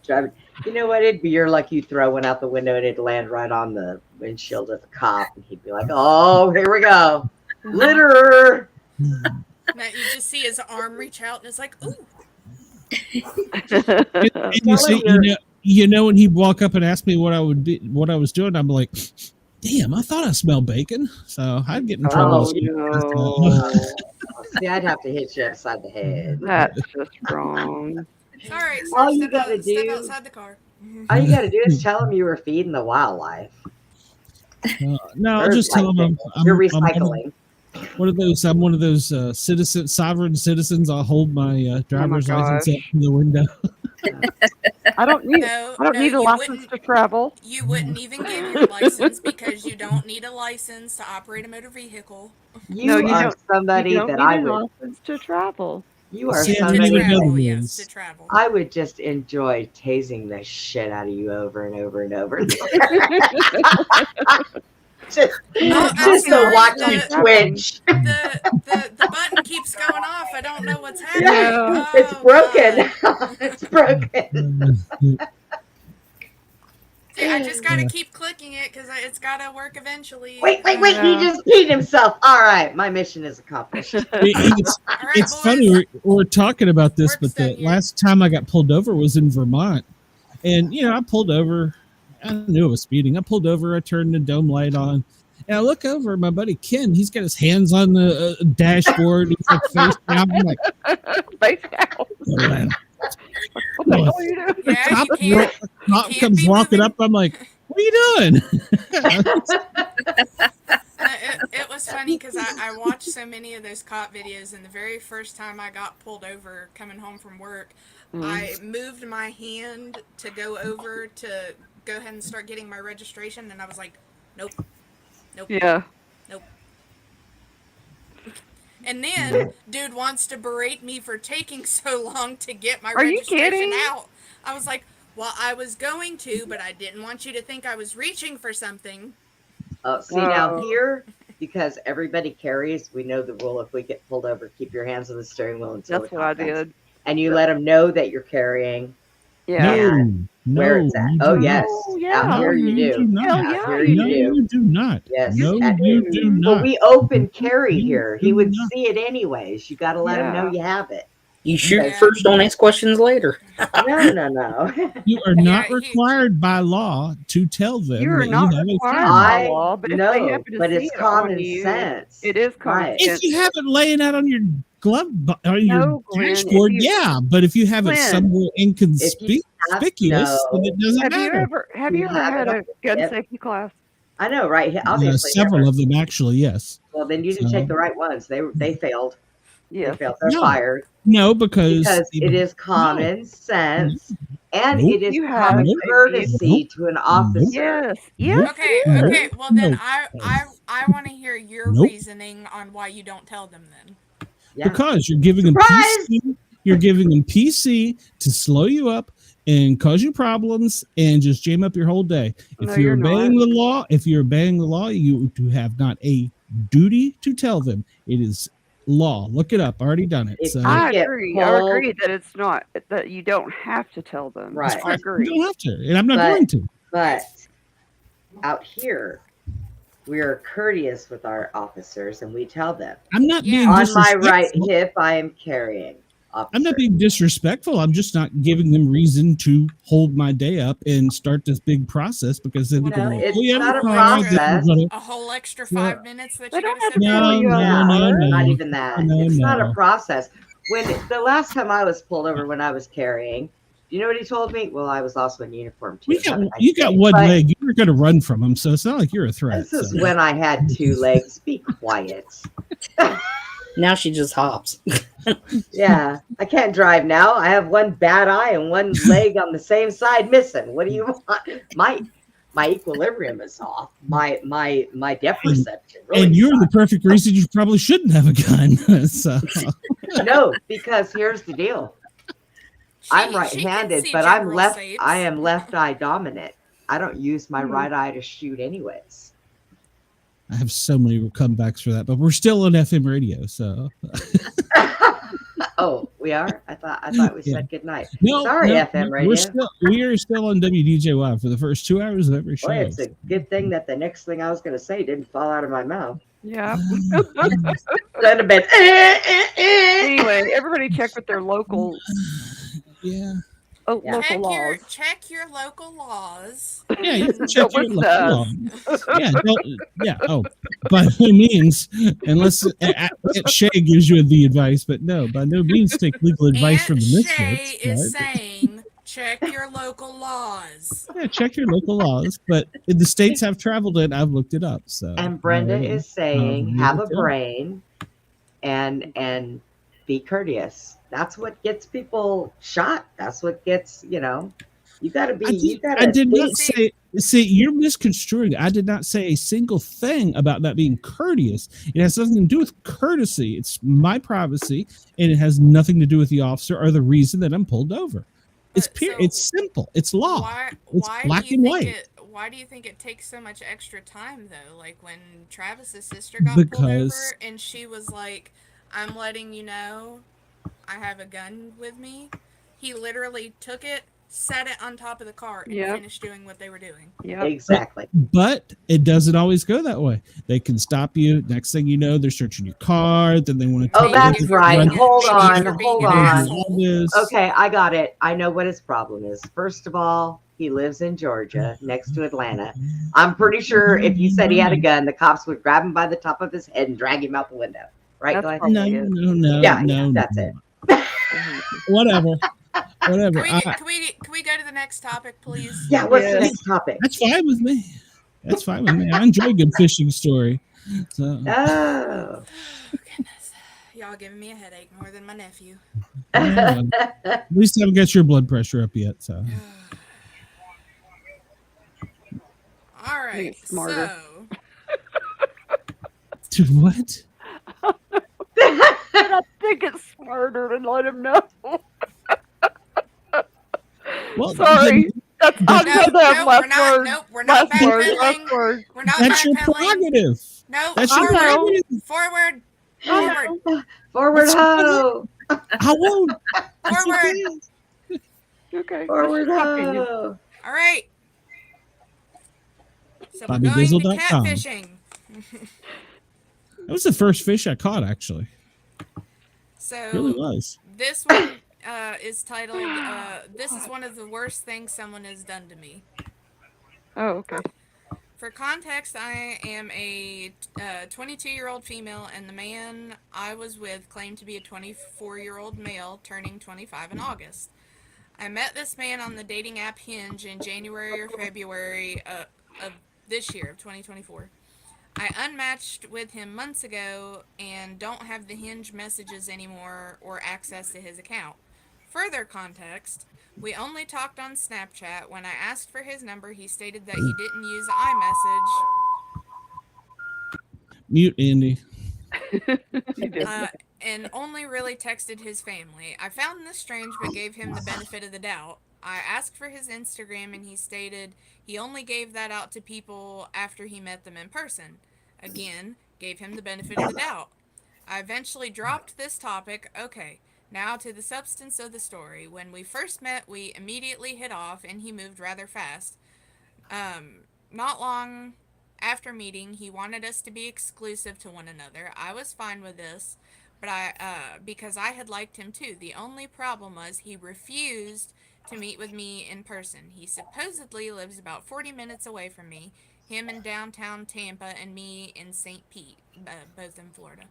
Driving. You know what? It'd be you're like you throw one out the window and it'd land right on the windshield of the cop, and he'd be like, "Oh, here we go, litter." Now you just see his arm reach out, and it's like, ooh. And you know, when he'd walk up and ask me what I was doing, I'm like, damn, I thought I smelled bacon. So I'd get in trouble. See, I'd have to hit you upside the head. That's just wrong. All right, so All you gotta step do- outside the car. All you got to do is tell them you were feeding the wildlife. No, I'll just tell them You're recycling. I'm one of those sovereign citizens. I'll hold my driver's license up in the window. I don't need a license to travel. You wouldn't even get your license because you don't need a license to operate a motor vehicle. You are somebody you don't that need I a would. license to travel. You are See, I didn't somebody. even know the Yes, rules. to travel. I would just enjoy tasing the shit out of you over and over and over. just to watch you twitch. The button keeps going off. I don't know what's happening. Yeah, Oh, it's broken. It's broken. See, I just gotta keep clicking it because it's gotta work eventually. Wait! He just peed himself. All right, my mission is accomplished. It's funny we're talking about this, but the last time I got pulled over was in Vermont, and I pulled over. I knew I was speeding. I pulled over. I turned the dome light on, and I look over. My buddy Ken, he's got his hands on the dashboard. He's like face down. I'm like, face down. What the hell are you doing? Yeah, cop comes walking up. I'm like, what are you doing? It was funny because I watched so many of those cop videos, and the very first time I got pulled over coming home from work, I moved my hand to go over to go ahead and start getting my registration, and I was like, nope. Yeah. Nope. And then dude wants to berate me for taking so long to get my Are you registration kidding? out. I was like, well, I was going to, but I didn't want you to think I was reaching for something. Oh, see now here, because everybody carries, we know the rule. If we get pulled over, keep your hands on the steering wheel until That's the what I cop comes. did. And you let them know that you're carrying. Yeah. And where it's at. you Oh do yes, Oh, out yeah. here you do. not. Hell Out yeah, here you No, you do. you do not. Yes. No, and- you do But not. we open carry You here. do He would not. see it anyways. You got to let him know Yeah. you have it. You shoot Yeah. first, don't ask questions later. No. You are Yeah, not he- required by law to tell them You are that not you have a required gun. by I law, but if they know, happen to but see it's it on common you, sense. it is common Right. sense. If you have it laying out on your glove on your No, Glenn, if dashboard, you- yeah. But if you have it Glenn, somewhere inconspicuous, have- then it doesn't Have you matter. ever You have had it a on- gun yep. safety class? I know, right? Obviously, Several never. of them actually, yes. Well, then you didn't So- take the right ones. They failed. Yes. They failed. They're No. fired No, because it is common sense and Nope. it is You have common a courtesy Nope. to an officer. Yes. Nope. Yes. Okay, it is. okay. Well, then Nope. I want to hear your Nope. reasoning on why you don't tell them then. Yeah. Because you're giving them Surprise! PC, you're giving them PC to slow you up and cause you problems and just jam up your whole day. If No, you're you're obeying not. the law, you do have not a duty to tell them. It is law. Look it up. Already done it. If So you I get agree. I pulled- agree that it's not that you don't have to tell them. Right. I you agree. don't have to, and I'm not But- going to. But out here, we are courteous with our officers and we tell them, I'm not Yeah. being on my right disrespectful. hip, I am carrying. Officer. I'm not being disrespectful. I'm just not giving them reason to hold my day up and start this big process because then You we can know, go, it's oh, yeah, not a we're fine. process. Then we're A whole extra Yeah. 5 minutes that They you don't gotta have sit to there. pull you over. Not even that. No, It's not no. a process. When the last time I was pulled over when I was carrying, do you know what he told me? Well, I was also in uniform too. You got one But leg. You were going to run from him, so it's not like you're a threat. This is so. when I had two legs. Be quiet. Now she just hops. Yeah, I can't drive now. I have one bad eye and one leg on the same side missing. What do you want? My equilibrium is off. My depth perception. Really And you're the sucks. perfect reason you probably shouldn't have a gun. So No, because here's the deal. I'm She can right-handed, see but I'm general left. shapes. I am left eye dominant. I don't use my right eye to shoot, anyways. I have so many comebacks for that, but we're still on FM radio, so Oh, we are. I thought we Yeah. said good night. no. Sorry, no, FM radio. We are still on WDJY for the first 2 hours of every show. Boy, it's a good thing that the next thing I was going to say didn't fall out of my mouth. Yeah. That'd have been. Anyway, everybody check with their local Yeah. Yeah. local laws. Check your local laws. Yeah, you can check your What's that? law. Yeah, oh, by no means, unless Shay gives you the advice, but no, by no means take legal advice from Aunt the Shay Misfits. is right? saying check your local laws. Yeah, check your local laws, but in the states I've traveled in, I've looked it up. So And Brenda yeah. is saying, have a Yeah. brain and be courteous. That's what gets people shot. That's what gets, you gotta be, I did not say. See, you're misconstruing. I did not say a single thing about that being courteous. It has nothing to do with courtesy. It's my privacy, and it has nothing to do with the officer or the reason that I'm pulled over. It's So, it's simple. It's law. It's Why black do you and think white. why do you think it takes so much extra time though? Like when Travis's sister got pulled Because- over and she was like, "I'm letting you know, I have a gun with me." He literally took it, set it on top of the car, and Yep. finished doing what they were doing. Yeah. Exactly. But it doesn't always go that way. They can stop you. Next thing you know, they're searching your car. Then they want to. Oh, that's right. Hold on. Okay, I got it. I know what his problem is. First of all, he lives in Georgia, next to Atlanta. I'm pretty sure if you said he had a gun, the cops would grab him by the top of his head and drag him out the window. Right, That's Glenn? probably it. No. Yeah, no, that's no. it. Whatever. Whatever. Can we go to the next topic, please? Yeah, what's the next topic? That's fine with me. That's fine with me. I enjoy a good fishing story. So. Oh. Goodness. Y'all giving me a headache more than my nephew. Yeah, at least I haven't got your blood pressure up yet. So. All right. Smarter. So Dude, what? think it's smarter to let him know. Well, Sorry. That's No, I'm gonna no, have last we're not. words. Nope, we're not Last words. backpedaling. Last words. We're not that's your backpedaling. prerogative. No, That's your I know. prerogative. forward. I Forward. know. Forward That's ho! I won't. It's Forward. okay. Okay. Forward that's just my opinion. ho! All right. So we're going to BobbyDizzle.com. catfishing. That was the first fish I caught, actually. So It really was. this one is titled, This is One of the Worst Things Someone Has Done to Me. Oh, okay. For context, I am a 22-year-old female, and the man I was with claimed to be a 24-year-old male turning 25 in August. I met this man on the dating app Hinge in January or February of this year, of 2024. I unmatched with him months ago and don't have the Hinge messages anymore or access to his account. Further context, we only talked on Snapchat. When I asked for his number, he stated that he didn't use iMessage. Mute Andy. And only really texted his family. I found this strange but gave him the benefit of the doubt. I asked for his Instagram and he stated he only gave that out to people after he met them in person. Again, gave him the benefit of the doubt. I eventually dropped this topic. Okay, now to the substance of the story. When we first met, we immediately hit off and he moved rather fast. Not long after meeting, he wanted us to be exclusive to one another. I was fine with this, but because I had liked him too. The only problem was he refused to meet with me in person. He supposedly lives about 40 minutes away from me, him in downtown Tampa and me in St. Pete, both in Florida.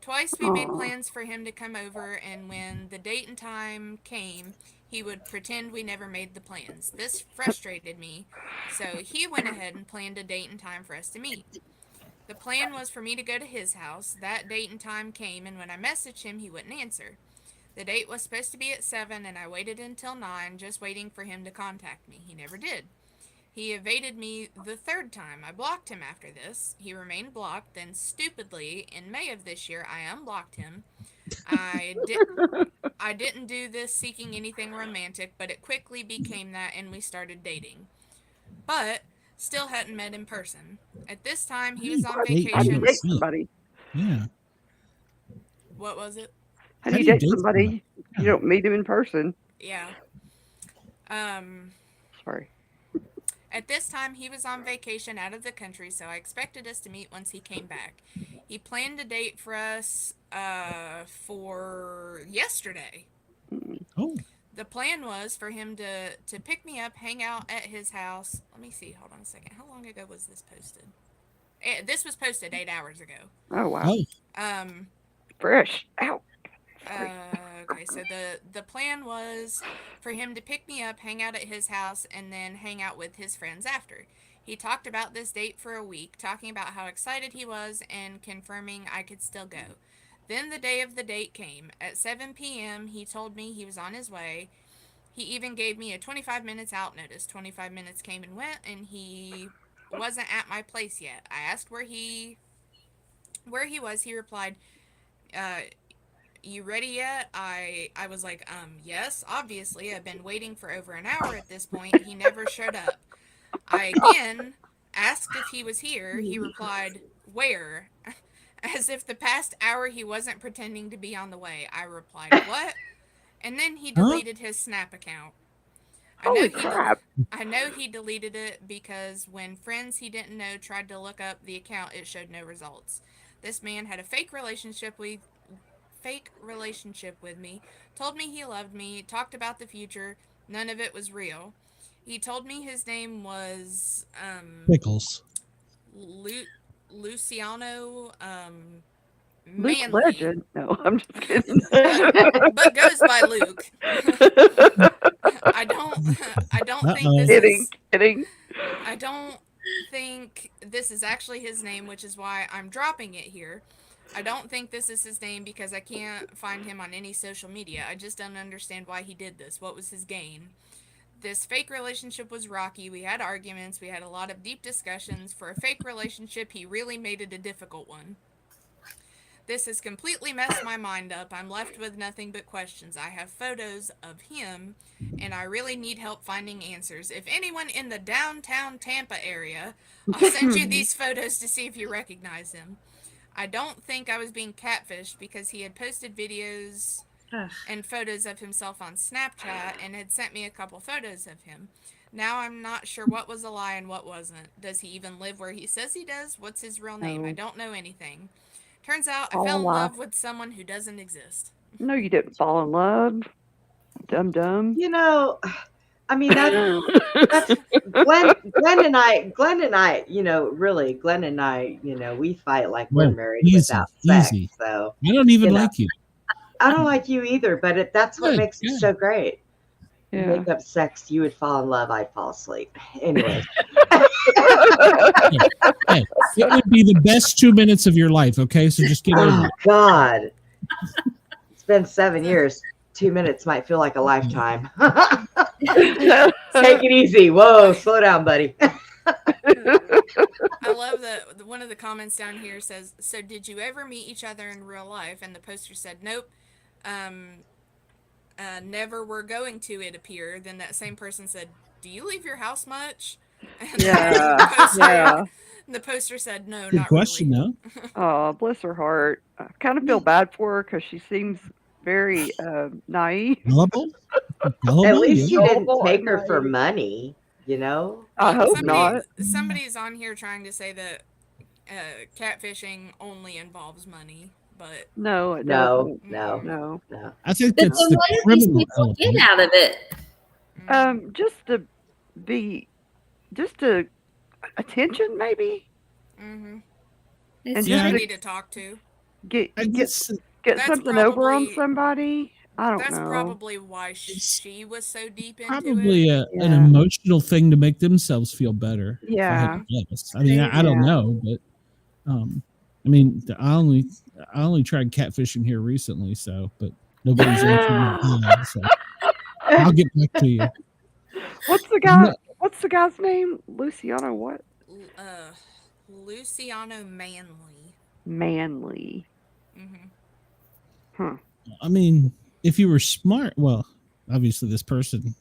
Twice we made plans for him to come over, and when the date and time came, he would pretend we never made the plans. This frustrated me, so he went ahead and planned a date and time for us to meet. The plan was for me to go to his house. That date and time came, and when I messaged him, he wouldn't answer. The date was supposed to be at 7, and I waited until 9, just waiting for him to contact me. He never did. He evaded me the third time. I blocked him after this. He remained blocked. Then, stupidly, in May of this year, I unblocked him. I didn't do this seeking anything romantic, but it quickly became that, and we started dating. But still hadn't met in person. At this time, he was on How do you vacation. date somebody? Yeah. What was it? How do you date somebody? You don't meet him in person. Yeah. Sorry. At this time, he was on vacation out of the country, so I expected us to meet once he came back. He planned a date for us for yesterday. Oh. The plan was for him to pick me up, hang out at his house. Let me see. Hold on a second. How long ago was this posted? This was posted 8 hours ago. Oh, wow. Fresh. Ow. Okay, so the plan was for him to pick me up, hang out at his house, and then hang out with his friends after. He talked about this date for a week, talking about how excited he was and confirming I could still go. Then the day of the date came. At 7 p.m., he told me he was on his way. He even gave me a 25 minutes out notice. 25 minutes came and went, and he wasn't at my place yet. I asked where he was. He replied, you ready yet? I was like, yes, obviously. I've been waiting for over an hour at this point. He never showed up. I again asked if he was here. He replied, where? As if the past hour he wasn't pretending to be on the way. I replied, what? And then he deleted his Snap account. Holy crap. I know he deleted it because when friends he didn't know tried to look up the account, it showed no results. This man had a fake relationship with me, told me he loved me, talked about the future. None of it was real. He told me his name was Pickles. Luciano Luke Manley. Legend. No, I'm just kidding. But goes by Luke. I don't think this is kidding. I don't think this is actually his name, which is why I'm dropping it here. I don't think this is his name because I can't find him on any social media. I just don't understand why he did this. What was his gain? This fake relationship was rocky. We had arguments. We had a lot of deep discussions. For a fake relationship, he really made it a difficult one. This has completely messed my mind up. I'm left with nothing but questions. I have photos of him, and I really need help finding answers. If anyone in the downtown Tampa area, I'll send you these photos to see if you recognize him. I don't think I was being catfished because he had posted videos and photos of himself on Snapchat and had sent me a couple photos of him. Now I'm not sure what was a lie and what wasn't. Does he even live where he says he does? What's his real name? I don't know anything. Turns out I fell in love with someone who doesn't exist. No, you didn't fall in love. Dum. You know, I mean that's Glenn and I, you know, really, Glenn and I, you know, we fight like we're married without sex. So I don't even like you. I don't like you either, but that's what makes it so great. Yeah. Make up sex, you would fall in love, I'd fall asleep. Anyways. Hey, it would be the best 2 minutes of your life, okay? So just get over it. God. It's been 7 years. 2 minutes might feel like a lifetime. Take it easy. Whoa, slow down, buddy. I love that one of the comments down here says, so did you ever meet each other in real life? And the poster said, nope. Never were going to, it appear. Then that same person said, do you leave your house much? And the poster said, no, Good not question, really. though. Oh, bless her heart. I kind of feel bad for her because she seems very naive. Gullible? At least you didn't take her for money, you know? I hope not. Somebody's on here trying to say that catfishing only involves money, but No, it No. I think But that's then the what do these criminal people get element. out of it? Just to attention, maybe. mm-hmm. And somebody to talk to. Get That's something over on probably- somebody. I don't know. That's probably why she was so deep into Probably it. an emotional thing to make themselves feel better. if I Yeah. had to guess. I mean, I don't know, but I mean, I only tried catfishing here recently, so but nobody's answering my hand, so I'll get back to you. What's the guy? What's the guy's name? Luciano what? Luciano Manley. Manley. Mm-hmm. Huh. I mean, if you were smart, well, obviously this person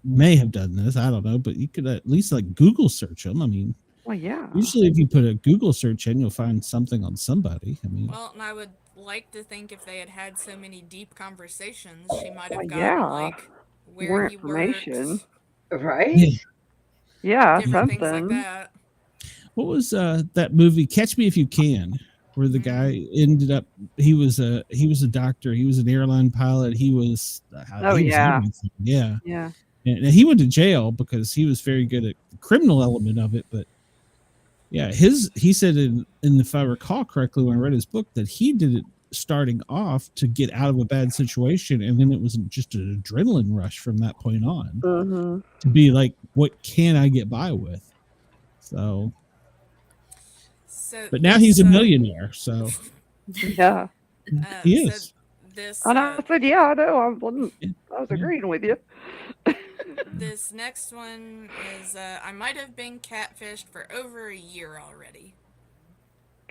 may have done this. I don't know, but you could at least like Google search them. I mean, well, yeah. Usually, if you put a Google search in, you'll find something on somebody. I mean, well, and I would like to think if they had had so many deep conversations, she might have gotten like where more he information, worked, right? Yeah, different something. things like that. What was that movie Catch Me If You Can, where the guy ended up he was a doctor, he was an airline pilot, he was yeah and he went to jail because he was very good at the criminal element of it, but yeah, he said in if I recall correctly when I read his book that he did it starting off to get out of a bad situation, and then it was just an adrenaline rush from that point on to be like, what can I get by with? So but now he's a millionaire, so yeah, he is. And I said, yeah, I know. I was agreeing with you. This next one is I might have been catfished for over a year already.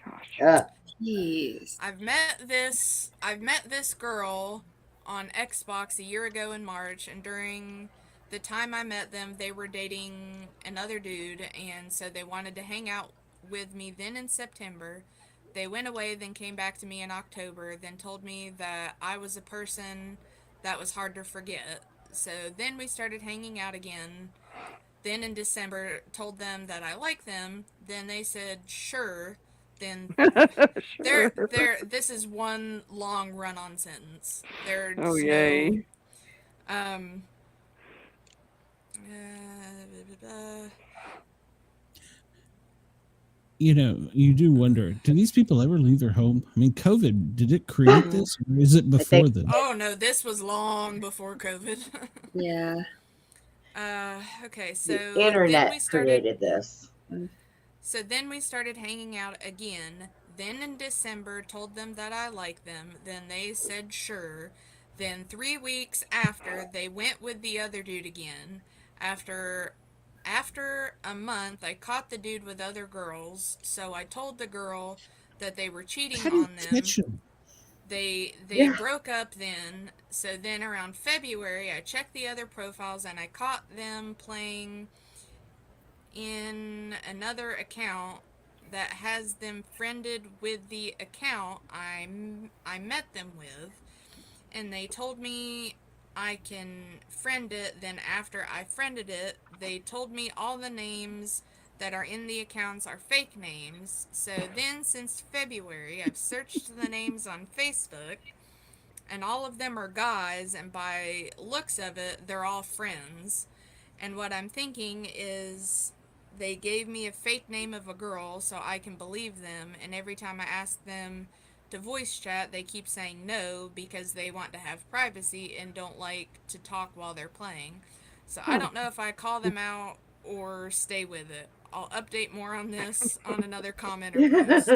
Gosh. Jeez. I've met this girl on Xbox a year ago in March, and during the time I met them, they were dating another dude, and so they wanted to hang out with me then in September. They went away, then came back to me in October, then told me that I was a person that was hard to forget. So then we started hanging out again. Then in December, told them that I like them. Then they said, sure. Then this is one long run-on sentence. Yay. You know, you do wonder, do these people ever leave their home? I mean, COVID, did it create this, or is it before then? Oh, no, this was long before COVID. Yeah. Okay, so the internet created this. So then we started hanging out again. Then in December, told them that I like them. Then they said sure. Then 3 weeks after, they went with the other dude again. After a month, I caught the dude with other girls, so I told the girl that they were cheating How do you on them. catch them? They Yeah. broke up then. So then around February, I checked the other profiles and I caught them playing in another account that has them friended with the account I met them with, and they told me I can friend it. Then after I friended it, they told me all the names that are in the accounts are fake names. So then since February, I've searched the names on Facebook, and all of them are guys, and by looks of it, they're all friends. And what I'm thinking is they gave me a fake name of a girl so I can believe them, and every time I ask them to voice chat, they keep saying no because they want to have privacy and don't like to talk while they're playing. So I don't know if I call them out or stay with it. I'll update more on this on another comment or post.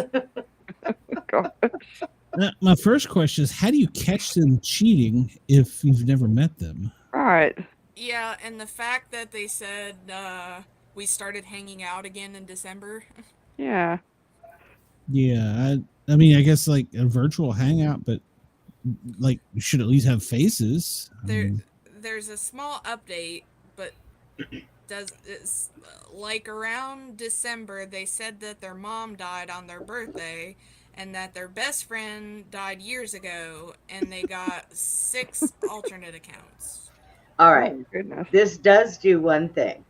My first question is, how do you catch them cheating if you've never met them? Right. Yeah, and the fact that they said we started hanging out again in December. Yeah. Yeah, I mean, I guess like a virtual hangout, but like you should at least have faces. There's a small update, but it's like around December they said that their mom died on their birthday and that their best friend died years ago, and they got 6 alternate accounts. All right. Oh, goodness. This does do one thing.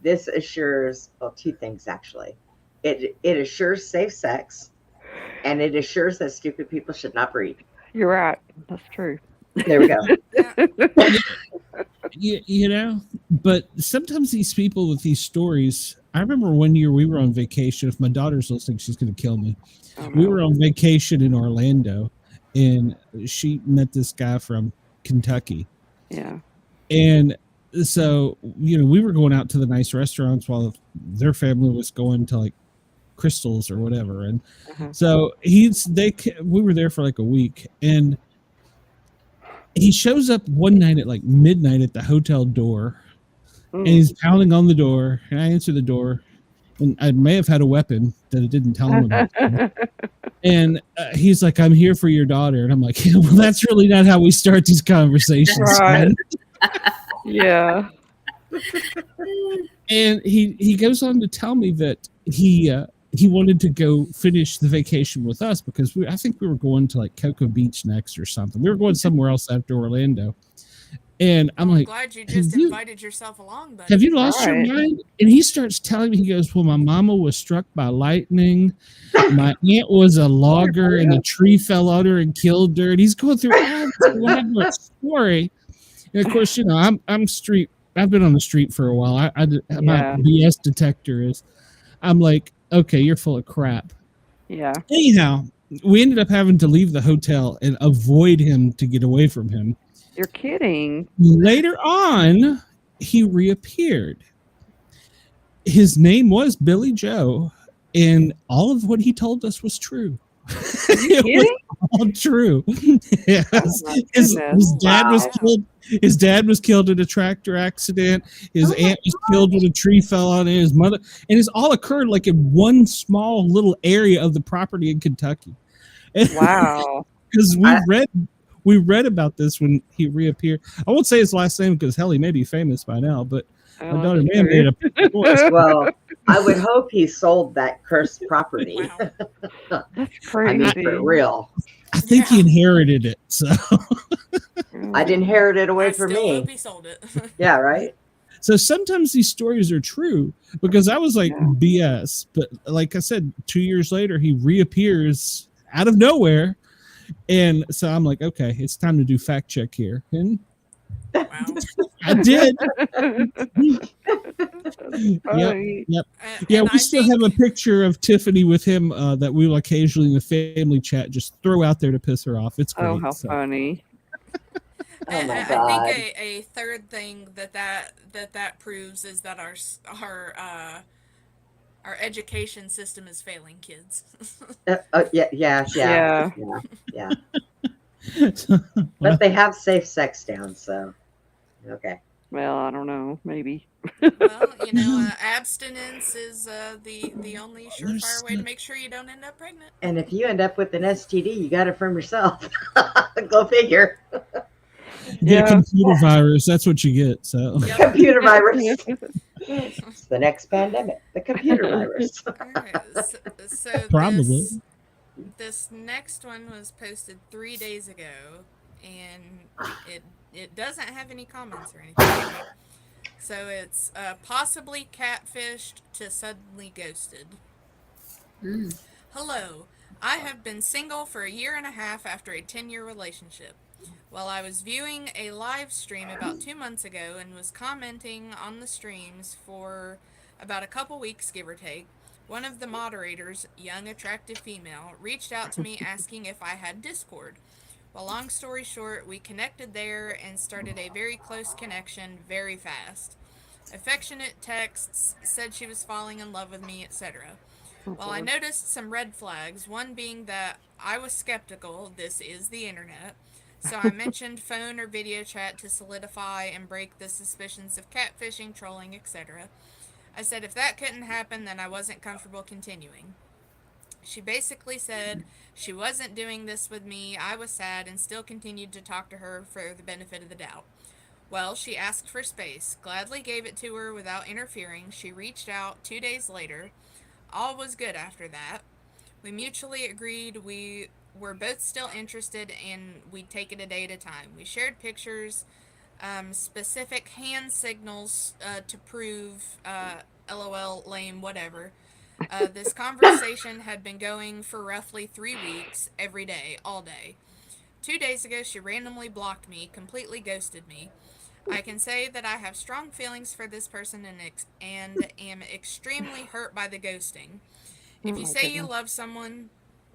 This assures, well, 2 things actually. It assures safe sex, and it assures that stupid people should not breed. You're right. That's true. There we go. You know, but sometimes these people with these stories, I remember one year we were on vacation. If my daughter's listening, she's going to kill me. Oh, We no. were on vacation in Orlando, and she met this guy from Kentucky. Yeah. And so, you know, we were going out to the nice restaurants while their family was going to like Crystals or whatever. And so we were there for like a week, and he shows up one night at like midnight at the hotel door, and he's pounding on the door, and I answer the door, and I may have had a weapon that I didn't tell him about. And he's like, "I'm here for your daughter," and I'm like, "Well, that's really not how we start these conversations." Right. Man. Yeah. And he goes on to tell me that he wanted to go finish the vacation with us because I think we were going to like Cocoa Beach next or something. We were going somewhere else after Orlando. And I'm like, glad you just invited yourself along, buddy. have you lost your mind? And he starts telling me, he goes, well, my mama was struck by lightning. My aunt was a logger and a tree fell on her and killed her. And he's going through all this elaborate story. And of course, you know, I'm street. I've been on the street for a while. My BS detector is, I'm like, okay, you're full of crap. Yeah. Anyhow, we ended up having to leave the hotel and avoid him to get away from him. You're kidding. Later on, he reappeared. His name was Billy Joe, and all of what he told us was true. It was all true. Yes. Oh His dad was killed. His dad was killed in a tractor accident. His aunt was killed when a tree fell on his mother, and it's all occurred like in one small little area of the property in Kentucky. Wow. Because we read about this when he reappeared. I won't say his last name because hell, he may be famous by now, but my daughter may have made a Well, I would hope he sold that cursed property. That's crazy. I mean, for real. I think he inherited it. So I'd inherit it away from me. Hope he sold it. Yeah, right. So sometimes these stories are true because I was like BS, but like I said, 2 years later he reappears out of nowhere, and so I'm like, okay, it's time to do fact check here, and I did. Yep. Yeah, we still have a picture of Tiffany with him that we will occasionally in the family chat just throw out there to piss her off. It's great. Oh, how funny. Oh my I God. think a third thing that proves is that our education system is failing kids. Yeah. But they have safe sex down, so okay. Well, I don't know. Maybe. Well, abstinence is the only surefire way to make sure you don't end up pregnant. And if you end up with an STD, you got it from yourself. Go figure. You get a computer virus. That's what you get. So computer virus. It's the next pandemic. The computer virus. Right, so probably. This next one was posted 3 days ago, and it doesn't have any comments or anything. So it's possibly catfished to suddenly ghosted. Hello, I have been single for 1.5 years after a 10-year relationship. Well, I was viewing a live stream about 2 months ago and was commenting on the streams for about a couple weeks, give or take. One of the moderators, young, attractive female, reached out to me asking if I had Discord. Well, long story short, we connected there and started a very close connection very fast. Affectionate texts, said she was falling in love with me, etc. Well, I noticed some red flags, one being that I was skeptical, this is the internet, so I mentioned phone or video chat to solidify and break the suspicions of catfishing, trolling, etc. I said if that couldn't happen, then I wasn't comfortable continuing. She basically said she wasn't doing this with me, I was sad, and still continued to talk to her for the benefit of the doubt. Well, she asked for space, gladly gave it to her without interfering. She reached out 2 days later. All was good after that. We mutually agreed we were both still interested and we'd take it a day at a time. We shared pictures, specific hand signals to prove, LOL, lame, whatever. This conversation had been going for roughly 3 weeks, every day, all day. 2 days ago, she randomly blocked me, completely ghosted me. I can say that I have strong feelings for this person and am extremely hurt by the ghosting. If you say you love someone,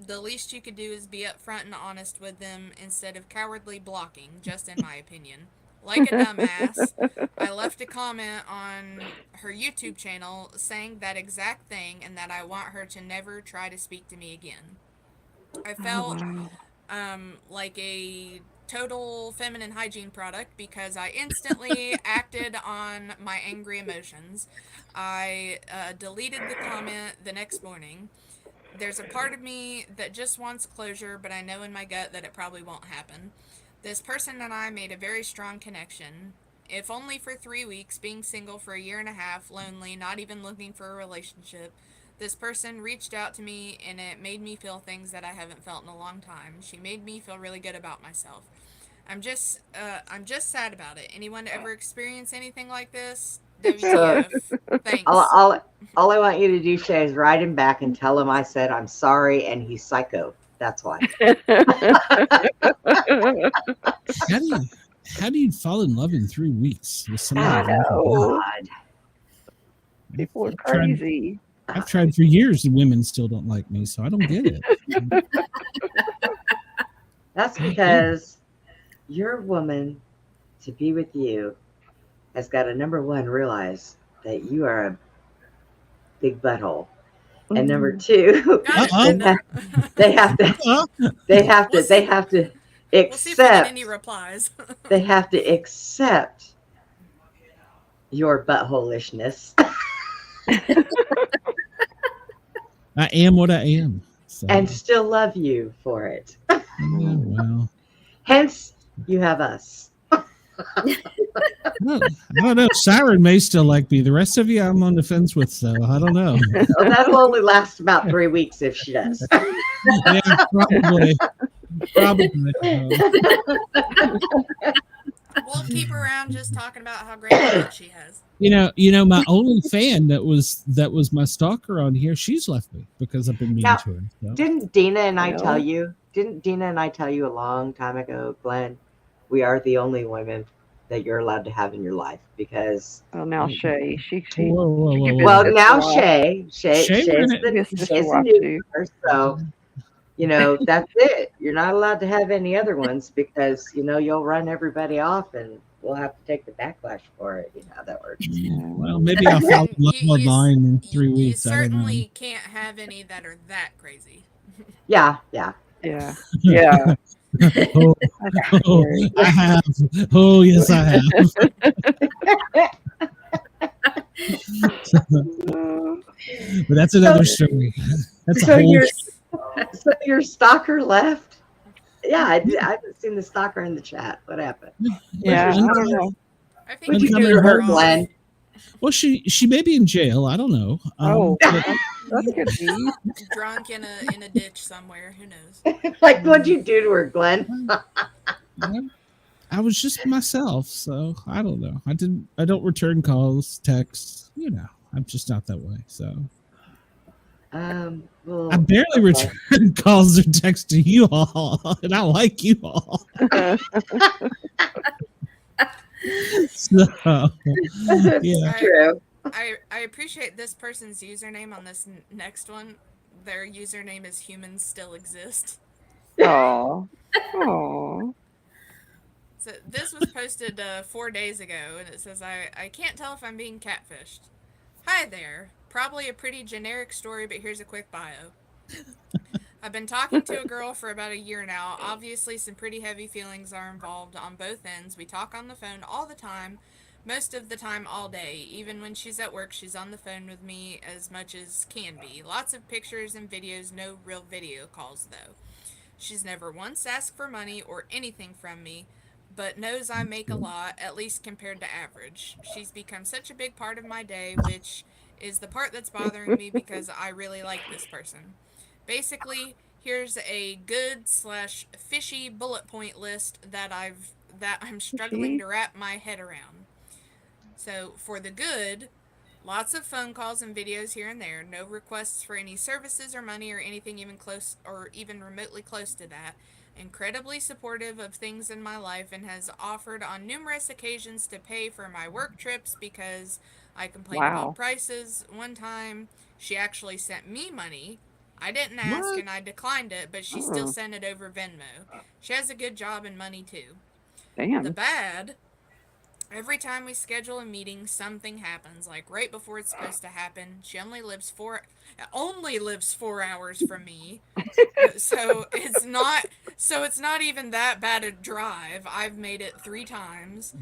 the least you could do is be upfront and honest with them instead of cowardly blocking, just in my opinion. Like a dumbass, I left a comment on her YouTube channel saying that exact thing and that I want her to never try to speak to me again. I felt like a total feminine hygiene product because I instantly acted on my angry emotions. I deleted the comment the next morning. There's a part of me that just wants closure, but I know in my gut that it probably won't happen. This person and I made a very strong connection. If only for 3 weeks, being single for 1.5 years, lonely, not even looking for a relationship. This person reached out to me and it made me feel things that I haven't felt in a long time. She made me feel really good about myself. I'm just sad about it. Anyone ever experience anything like this? WTF. Thanks. All I want you to do, Shay, is write him back and tell him I said I'm sorry and he's psycho. That's why. How do you fall in love in 3 weeks with somebody? God. People are crazy. I've tried for years and women still don't like me, so I don't get it. That's because your woman to be with you has got to, number one, realize that you are a big butthole. And number two, they have to accept any replies. They have to accept your buttholishness. I am what I am. So. And still love you for it. Well. Hence, you have us. I don't know. Siren may still like me. The rest of you, I'm on the fence with, so I don't know. Well, that'll only last about 3 weeks if she does. Yeah, probably. We'll keep her around just talking about how great a she has. You know, my only fan that was my stalker on here, she's left me because I've been mean to her. So. Didn't Dina and I tell you a long time ago, Glenn, we are the only women that you're allowed to have in your life because now Shay, well now Shay's a new girl, so that's it. You're not allowed to have any other ones because you'll run everybody off and we'll have to take the backlash for it. You know how that works. Well, maybe I'll fall in love online in 3 weeks. You certainly can't have any that are that crazy. Yeah. I have. Oh, yes, I have. But that's another story. That's a So whole. your stalker left? Yeah, I haven't seen the stalker in the chat. What happened? Yeah, I don't know. I think What'd you we do got to her, her off. Glenn? Well, she may be in jail. I don't know. Oh, but- that could be. Drunk in a ditch somewhere. Who knows? Like, what'd you do to her, Glenn? I was just myself, so I don't know. I don't return calls, texts. You know, I'm just not that way. So Well, I barely return calls or texts to you all, and I like you all. So yeah, true. I appreciate this person's username on this next one. Their username is humans still exist. Oh. Oh. So this was posted 4 days ago, and it says, I can't tell if I'm being catfished. Hi there. Probably a pretty generic story, but here's a quick bio. I've been talking to a girl for about a year now. Obviously, some pretty heavy feelings are involved on both ends. We talk on the phone all the time, most of the time all day. Even when she's at work, she's on the phone with me as much as can be. Lots of pictures and videos, no real video calls, though. She's never once asked for money or anything from me, but knows I make a lot, at least compared to average. She's become such a big part of my day, which is the part that's bothering me because I really like this person. Basically, here's a good/fishy bullet point list that I'm struggling to wrap my head around. So, for the good, lots of phone calls and videos here and there. No requests for any services or money or anything even close or even remotely close to that. Incredibly supportive of things in my life and has offered on numerous occasions to pay for my work trips because I complained about prices. One time, she actually sent me money. I didn't ask and I declined it, but she still sent it over Venmo. She has a good job and money too. Damn. The bad, every time we schedule a meeting, something happens. Like right before it's supposed to happen, she only lives 4 hours from me. so it's not even that bad a drive. I've made it 3 times.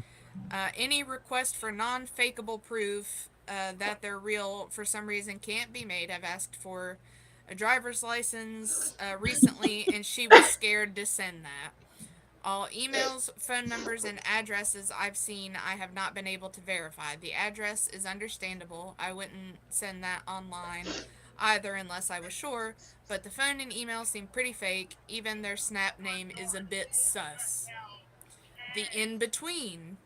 Any request for non-fakeable proof that they're real for some reason can't be made. I've asked for a driver's license recently, and she was scared to send that. All emails, phone numbers, and addresses I've seen, I have not been able to verify. The address is understandable. I wouldn't send that online either unless I was sure, but the phone and email seem pretty fake. Even their Snap name is a bit sus. The in-between.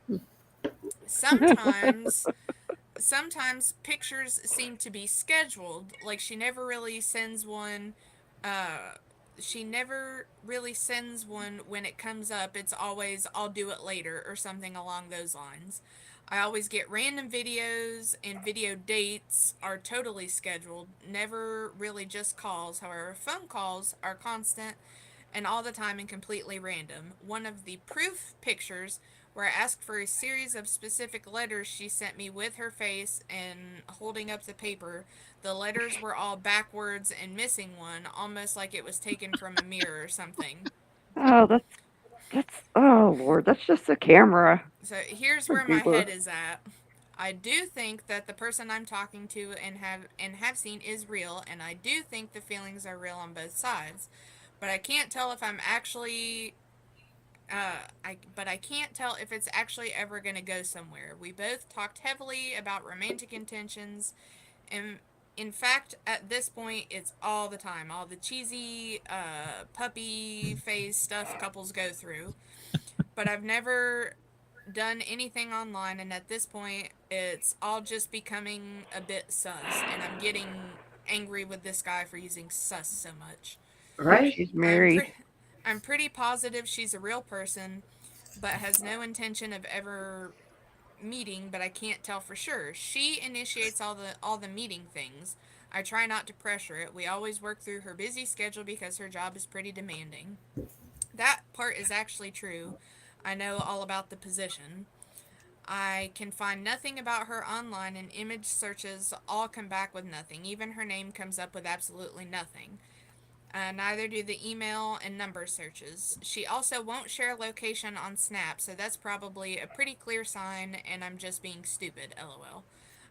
Sometimes pictures seem to be scheduled, like she never really sends one when it comes up. It's always, I'll do it later, or something along those lines. I always get random videos, and video dates are totally scheduled, never really just calls. However, phone calls are constant and all the time and completely random. One of the proof pictures where I asked for a series of specific letters she sent me with her face and holding up the paper. The letters were all backwards and missing one, almost like it was taken from a mirror or something. Oh, that's oh Lord, that's just a camera. So here's where my head is at. I do think that the person I'm talking to and have seen is real, and I do think the feelings are real on both sides. But I can't tell if I'm actually I can't tell if it's actually ever going to go somewhere. We both talked heavily about romantic intentions, and in fact, at this point, it's all the time. All the cheesy, puppy face stuff couples go through. But I've never done anything online, and at this point, it's all just becoming a bit sus, and I'm getting angry with this guy for using sus so much. Right? She's married. I'm pretty positive she's a real person, but has no intention of ever meeting, but I can't tell for sure. She initiates all the meeting things. I try not to pressure it. We always work through her busy schedule because her job is pretty demanding. That part is actually true. I know all about the position. I can find nothing about her online, and image searches all come back with nothing. Even her name comes up with absolutely nothing. Neither do the email and number searches. She also won't share location on Snap, so that's probably a pretty clear sign, and I'm just being stupid, lol.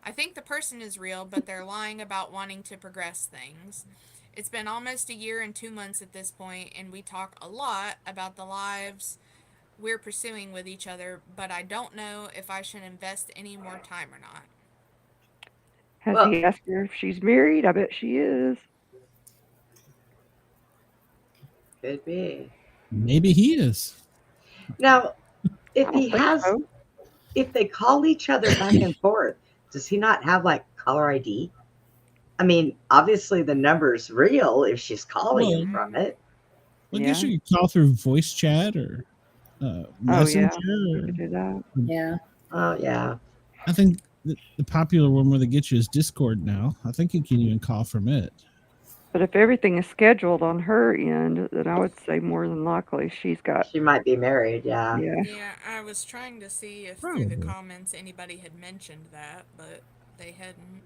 I think the person is real, but they're lying about wanting to progress things. It's been almost a year and 2 months at this point, and we talk a lot about the lives we're pursuing with each other, but I don't know if I should invest any more time or not. Has he asked her if she's married? I bet she is. Could be. Maybe he is. Now, if I he don't think has, so. if they call each other back and forth, does he not have like caller ID? I mean, obviously the number's real if she's calling him from it. Well, I guess you could call through voice chat or messenger. You could do that. Yeah. Oh, yeah. I think the popular one where they get you is Discord now. I think you can even call from it. But if everything is scheduled on her end, then I would say more than likely she might be married, yeah. Yeah, I was trying to see if through the comments anybody had mentioned that, but they hadn't.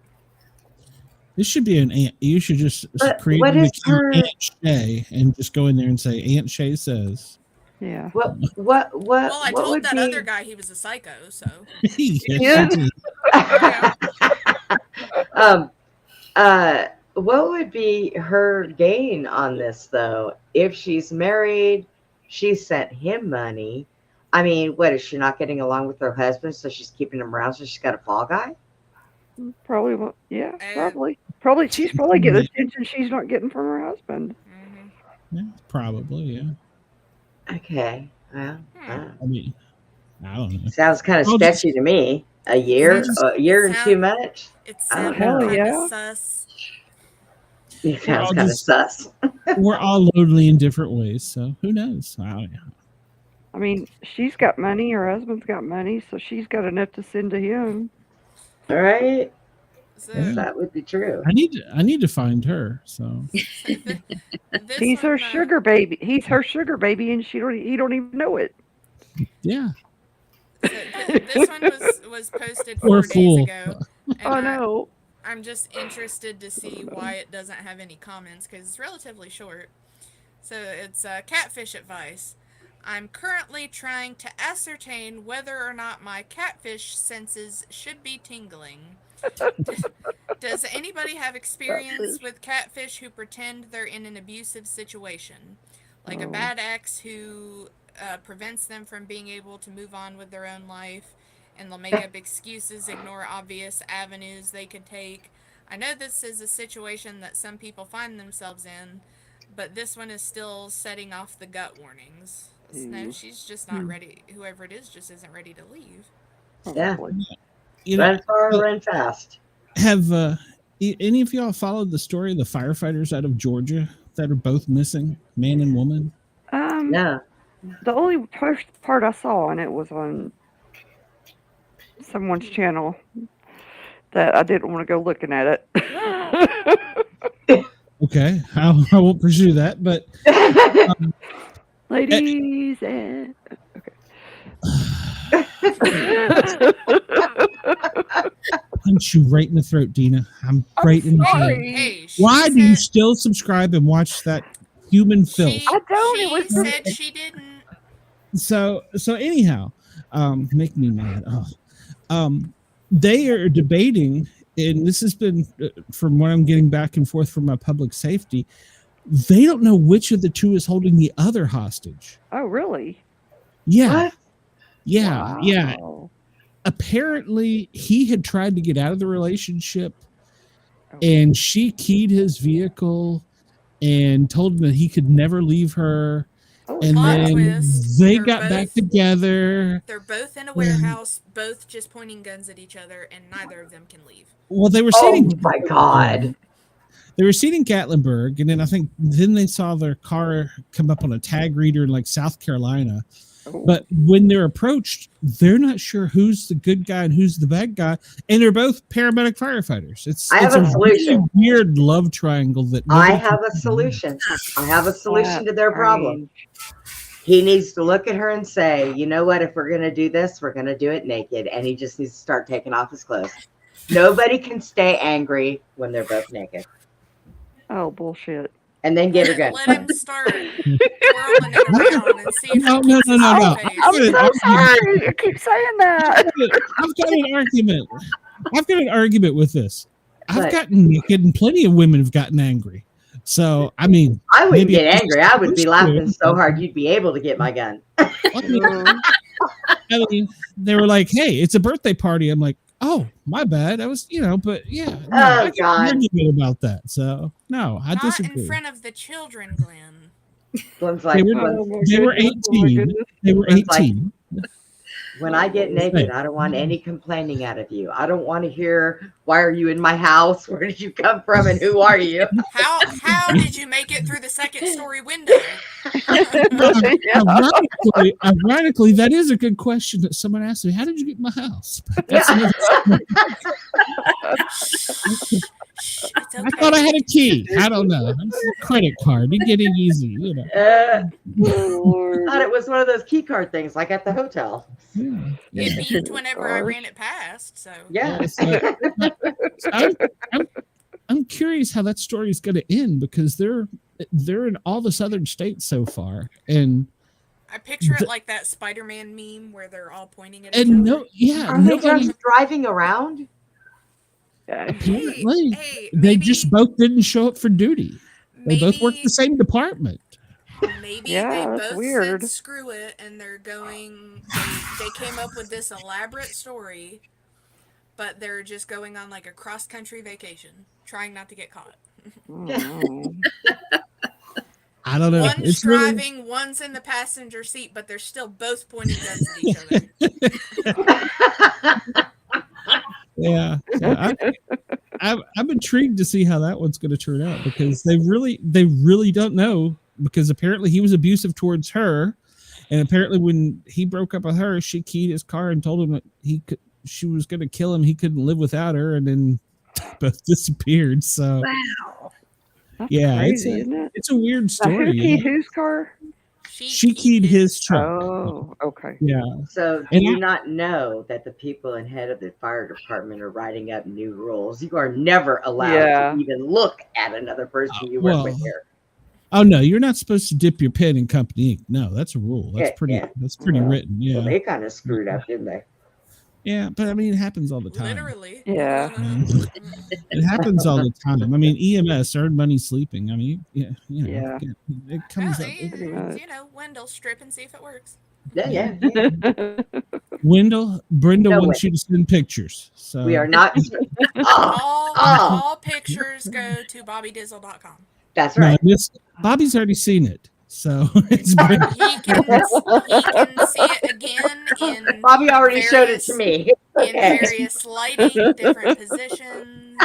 This should be an aunt. You should just create what an is account, her- Aunt Shay, and just go in there and say Aunt Shay says. Yeah. What Well, I what told would that be... other guy he was a psycho, so. What would be her gain on this, though? If she's married, she sent him money. I mean, what, is she not getting along with her husband, so she's keeping him around, so she's got a fall guy? Probably won't. Yeah, probably. She's probably getting attention she's not getting from her husband. Yeah, probably, yeah. Okay. Well, I mean, I don't know. sounds kind of I'll sketchy just- to me. A year and 2 months? It I don't sounded know. kind yeah. of sus. It sounds I'll kind of just- sus. We're all lonely in different ways, so who knows? I don't know. I mean, she's got money. Her husband's got money, so she's got enough to send to him. All right. So, That would be true. I need to find her. So He's her sugar baby. He's her sugar baby, and he don't even know it. yeah. This one was posted Or 4 days fool. ago. And Oh no. I'm just interested to see why it doesn't have any comments because it's relatively short. So it's catfish advice. I'm currently trying to ascertain whether or not my catfish senses should be tingling. Does anybody have experience with catfish who pretend they're in an abusive situation? Like a bad ex who prevents them from being able to move on with their own life, and they'll make up excuses, ignore obvious avenues they could take. I know this is a situation that some people find themselves in, but this one is still setting off the gut warnings. No, she's just not ready. Whoever it is just isn't ready to leave. Yeah. You know, Run far, run fast. have any of y'all followed the story of the firefighters out of Georgia that are both missing, man and woman? No. The only first part I saw on it was on someone's channel that I didn't want to go looking at it. Okay, I won't pursue that, but Ladies and punch you right in the throat, Dina. I'm right in the throat. Hey, Why do you still subscribe and watch that human filth? She said she didn't. So anyhow, make me mad. They are debating, and this has been from what I'm getting back and forth from my public safety. They don't know which of the two is holding the other hostage. Oh, really? Yeah. What? Yeah. Wow. Yeah. Apparently, he had tried to get out of the relationship, and she keyed his vehicle and told him that he could never leave her. And Plot then twist, they they're got back both- together. They're both in a warehouse, both just pointing guns at each other, and neither of them can leave. Well, they were sitting. Oh my God. They were seen in Gatlinburg, and then I think they saw their car come up on a tag reader in like South Carolina. But when they're approached, they're not sure who's the good guy and who's the bad guy, and they're both paramedic firefighters. It's I have it's a solution. really weird love triangle that I nobody have can a solution. I have a solution to their problem. Strange. He needs to look at her and say, you know what, if we're going to do this, we're going to do it naked. And he just needs to start taking off his clothes. Nobody can stay angry when they're both naked. Oh, bullshit. and then get her gun. Let him start twirling it around and see if No. it keeps his face. I'm so sorry. You keep saying that. I've got an argument. I've got an argument with this. I've But- gotten naked, and plenty of women have gotten angry. So, I mean, I wouldn't maybe get it's angry. I would be laughing true. so hard you'd be able to get my gun. I mean, they were like, "Hey, it's a birthday party." I'm like, "Oh, my bad. I was, but yeah." No, Oh, I got God. an argument about that. So, no, I Not disagree. in front of the children, Glenn. Glenn's They like, were, Oh, my they were goodness. Oh, my 18. goodness. They were It's like- 18. when I get naked, I don't want any complaining out of you. I don't want to hear, why are you in my house? Where did you come from? And who are you? How did you make it through the second story window? Yeah. Ironically, that is a good question that someone asked me. How did you get in my house? Yeah. It's okay. I thought I had a key. I don't know. It's a credit card. You get it easy, Oh, Oh, Lord. I thought it was one of those key card things, like at the hotel. Yeah. It Yeah. beeped whenever I ran it past. So Yeah. So, I'm curious how that story is going to end because they're in all the southern states so far, and I picture it like that Spider-Man meme where they're all pointing at each and other. Are they nobody just driving around? apparently Hey, they maybe, just both didn't show up for duty. They both work the same department. Maybe Yeah, they that's both weird. said screw it and they're going. They came up with this elaborate story, but they're just going on like a cross-country vacation, trying not to get caught. Oh. I don't know. One's It's really, driving, one's in the passenger seat, but they're still both pointing guns at each other. yeah. So I'm intrigued to see how that one's going to turn out because they really don't know because apparently he was abusive towards her, and apparently when he broke up with her, she keyed his car and told him that she was going to kill him. He couldn't live without her, and then both disappeared. So Wow. That's yeah, crazy, isn't it? it's a weird Now, story. who keyed whose car? She keyed his truck. Oh, okay. Yeah. So do And you not know that the people in head of the fire department are writing up new rules? You are never allowed Yeah. to even look at another person you work well, with here. Oh no, you're not supposed to dip your pen in company ink. No, that's a rule. That's Yeah, pretty. yeah. That's pretty Well, written. Yeah. Well, they kind of screwed up, didn't they? Yeah, but I mean, it happens all the time. Literally. Yeah. It happens all the time. I mean, EMS earn money sleeping. I mean, yeah, Yeah. it comes Well, up. Pretty much. Wendell, strip and see if it works. Yeah. Brenda No wants way. you to send pictures. So We are not. All pictures go to BobbyDizzle.com. That's No, right. Bobby's already seen it, so it's been, He can see it again in Bobby already showed it various- to me. in Okay. various lighting, different positions.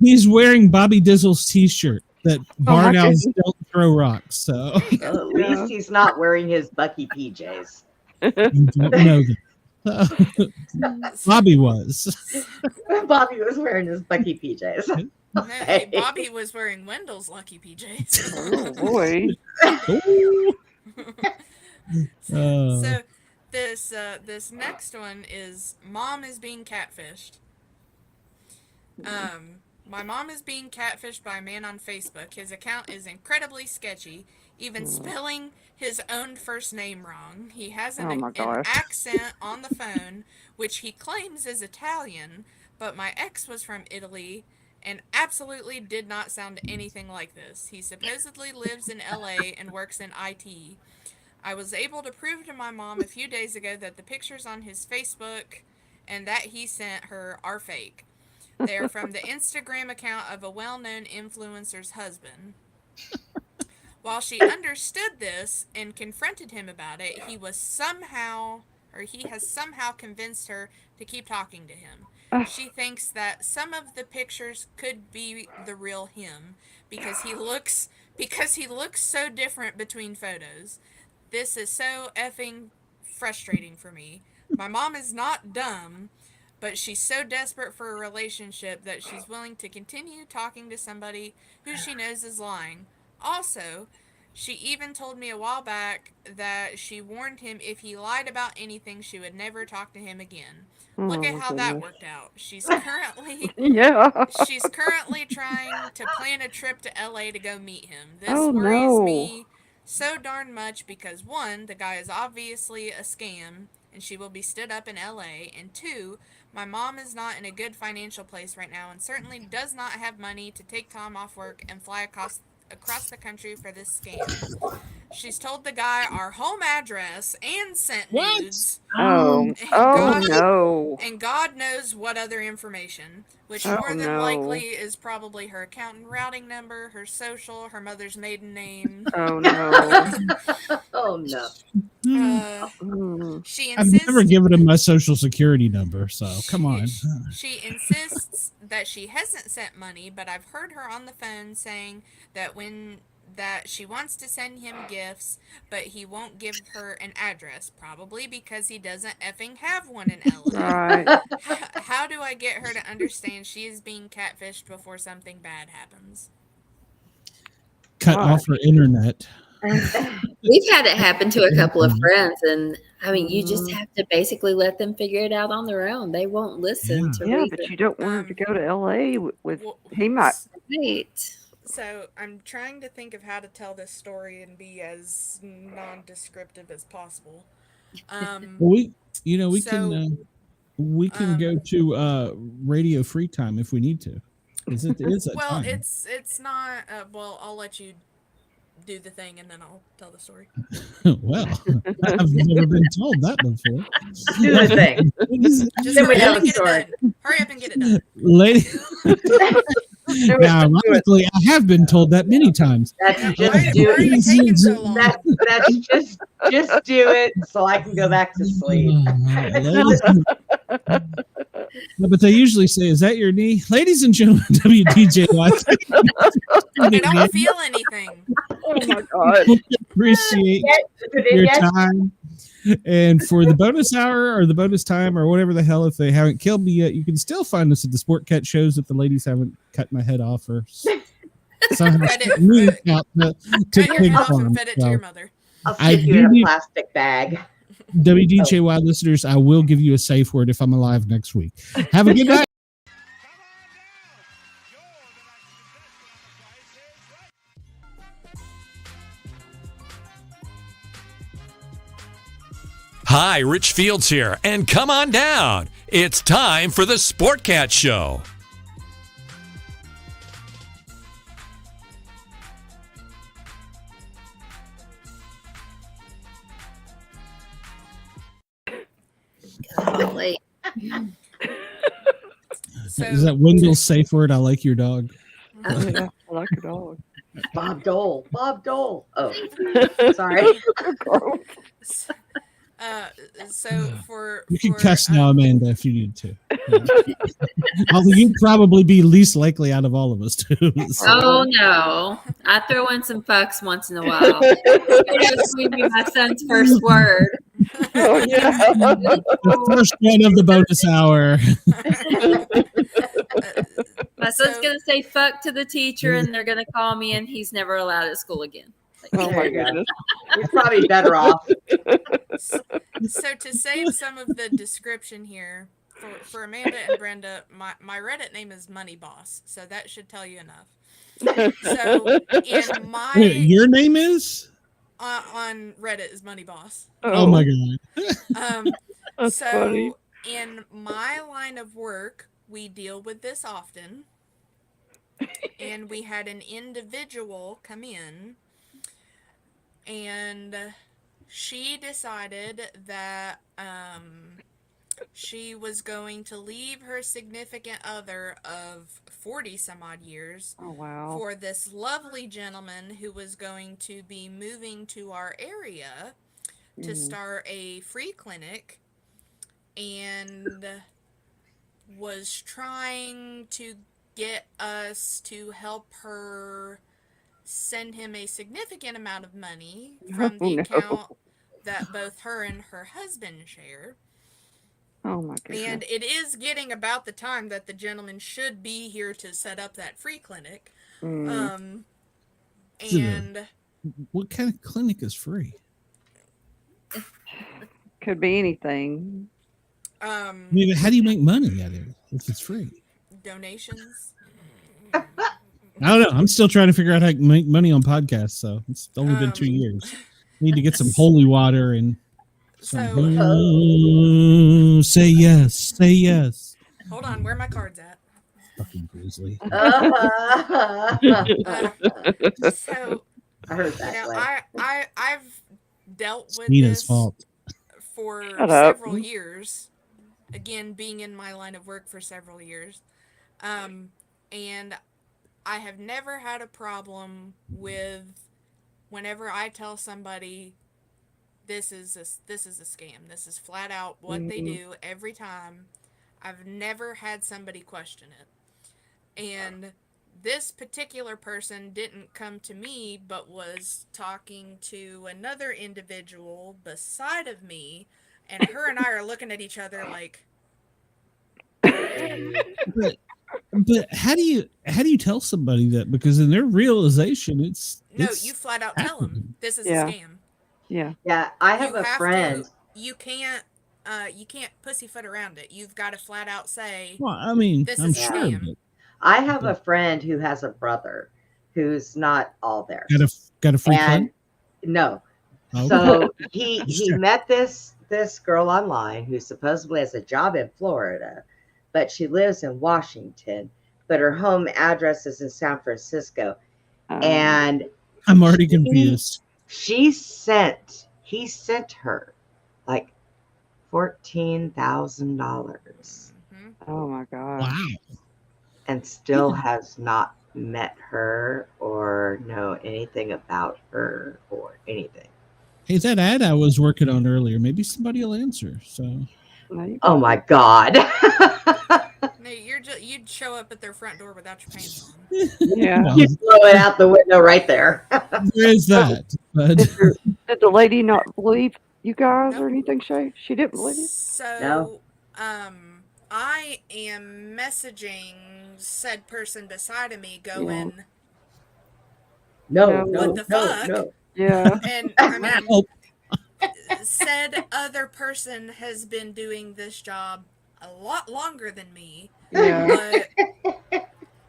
he's wearing Bobby Dizzle's T-shirt that barn my owls don't throw rocks. So Well, at least he's not wearing his Bucky PJs. you don't know that. Bobby was. Bobby was wearing his Bucky PJs. No, hey, Bobby was wearing Wendell's lucky PJs. Oh boy. Ooh. So this next one is Mom is being catfished. My mom is being catfished by a man on Facebook. His account is incredibly sketchy, even spelling his own first name wrong. He has Oh my an gosh. accent on the phone, which he claims is Italian, but my ex was from Italy and absolutely did not sound anything like this. He supposedly lives in LA and works in IT. I was able to prove to my mom a few days ago that the pictures on his Facebook and that he sent her are fake. They are from the Instagram account of a well-known influencer's husband. While she understood this and confronted him about it, he has somehow convinced her to keep talking to him. She thinks that some of the pictures could be the real him because he looks so different between photos. This is so effing frustrating for me. My mom is not dumb, but she's so desperate for a relationship that she's willing to continue talking to somebody who she knows is lying. Also, She even told me a while back that she warned him if he lied about anything, she would never talk to him again. Look at my how that goodness. worked out. She's currently Yeah. she's currently trying to plan a trip to LA to go meet him. This Oh, worries no. me so darn much because one, the guy is obviously a scam and she will be stood up in LA, and two, my mom is not in a good financial place right now and certainly does not have money to take time off work and fly across the country for this scam. She's told the guy our home address and sent nudes. Oh, no. And God knows what other information, which Oh, more than no. likely is probably her accountant routing number, her social, her mother's maiden name. Oh, no. Oh no. She I've insists never given him my social security number, so come on. She insists that she hasn't sent money, but I've heard her on the phone saying that she wants to send him gifts, but he won't give her an address, probably because he doesn't effing have one in LA. Right. How do I get her to understand she is being catfished before something bad happens? Cut off her internet. We've had it happen to a couple of friends, and I mean, you just have to basically let them figure it out on their own. They won't listen to Yeah, reason. but you don't want her to go to LA with he might. Right. So I'm trying to think of how to tell this story and be as non-descriptive as possible. We can go to radio free time if we need to. Is that well, time? it's not. Well, I'll let you do the thing and then I'll tell the story. Well, I've never been told that before. Do the thing. Just hurry up and get it done. Hurry up and get it done. Lady. Now, ironically, I have been told that many times. That's just do it. That's just do it so I can go back to sleep. No, but they usually say, "Is that your knee?" Ladies and gentlemen, WDJY. I don't feel anything. Oh my God. Appreciate your time. And for the bonus hour or the bonus time or whatever the hell, if they haven't killed me yet, you can still find us at the Sportcat shows if the ladies haven't cut my head off or somehow cut your head off and fed it to your mother. I'll stick you in a plastic bag. WDJY listeners, I will give you a safe word if I'm alive next week. Have a good night. Hi, Rich Fields here, and come on down. It's time for the Sportcats Show. Late. Is that Wendell's safe word? I like your dog. Yeah, I like your dog. Bob Dole. Bob Dole. Oh, sorry. So for You can cuss now, Amanda, if you need to. Although you'd probably be least likely out of all of us too. So. Oh no, I throw in some fucks once in a while. It's going to be my son's first word. Oh yeah, the first one of the bonus hour. My son's going to say fuck to the teacher, and they're going to call me, and he's never allowed at school again. oh my goodness. He's probably better off. So to save some of the description here, for Amanda and Brenda, my Reddit name is Money Boss, so that should tell you enough. So in my your name is on Reddit is Money Boss. Oh my god. That's so funny. In my line of work, we deal with this often, and we had an individual come in, and she decided that she was going to leave her significant other of 40 some odd years for this lovely gentleman who was going to be moving to our area to start a free clinic, and was trying to get us to help her send him a significant amount of money from the account that both her and her husband share. Oh my goodness. And it is getting about the time that the gentleman should be here to set up that free clinic. And what kind of clinic is free? Could be anything. I mean, how do you make money at it if it's free? Donations. I don't know. I'm still trying to figure out how to make money on podcasts. So it's only been 2 years. Need to get some holy water and say yes, say yes. Hold on, where are my cards at? Fucking Grizzly. So I heard that. I've dealt with Nina's this fault. for Shut up. several years. Again, being in my line of work for several years, and I have never had a problem with whenever I tell somebody this is a scam. This is flat out what they do every time. I've never had somebody question it. And this particular person didn't come to me, but was talking to another individual beside of me, and her and I are looking at each other like. But how do you tell somebody that? Because in their realization, it's you flat out tell them this is a scam. Yeah. Yeah, I have a friend. You can't pussyfoot around it. You've got to flat out say. Well, I mean, this I'm is a sure. scam. I have a friend who has a brother who's not all there. Got a free friend? No. Oh, So he met this girl online who supposedly has a job in Florida, but she lives in Washington, but her home address is in San Francisco. And I'm already confused. He sent her like $14,000. Oh my God. Wow. And still has not met her or know anything about her or anything. Hey, that ad I was working on earlier, maybe somebody will answer. So. Oh my God. No, you'd show up at their front door without your pants on. Yeah. You throw it out the window right there. There is that. But Did the lady not believe you guys or anything, Shay? She didn't believe you? So, I am messaging said person beside of me going, No. what the fuck? No. Yeah. And I mean, said other person has been doing this job a lot longer than me. Yeah.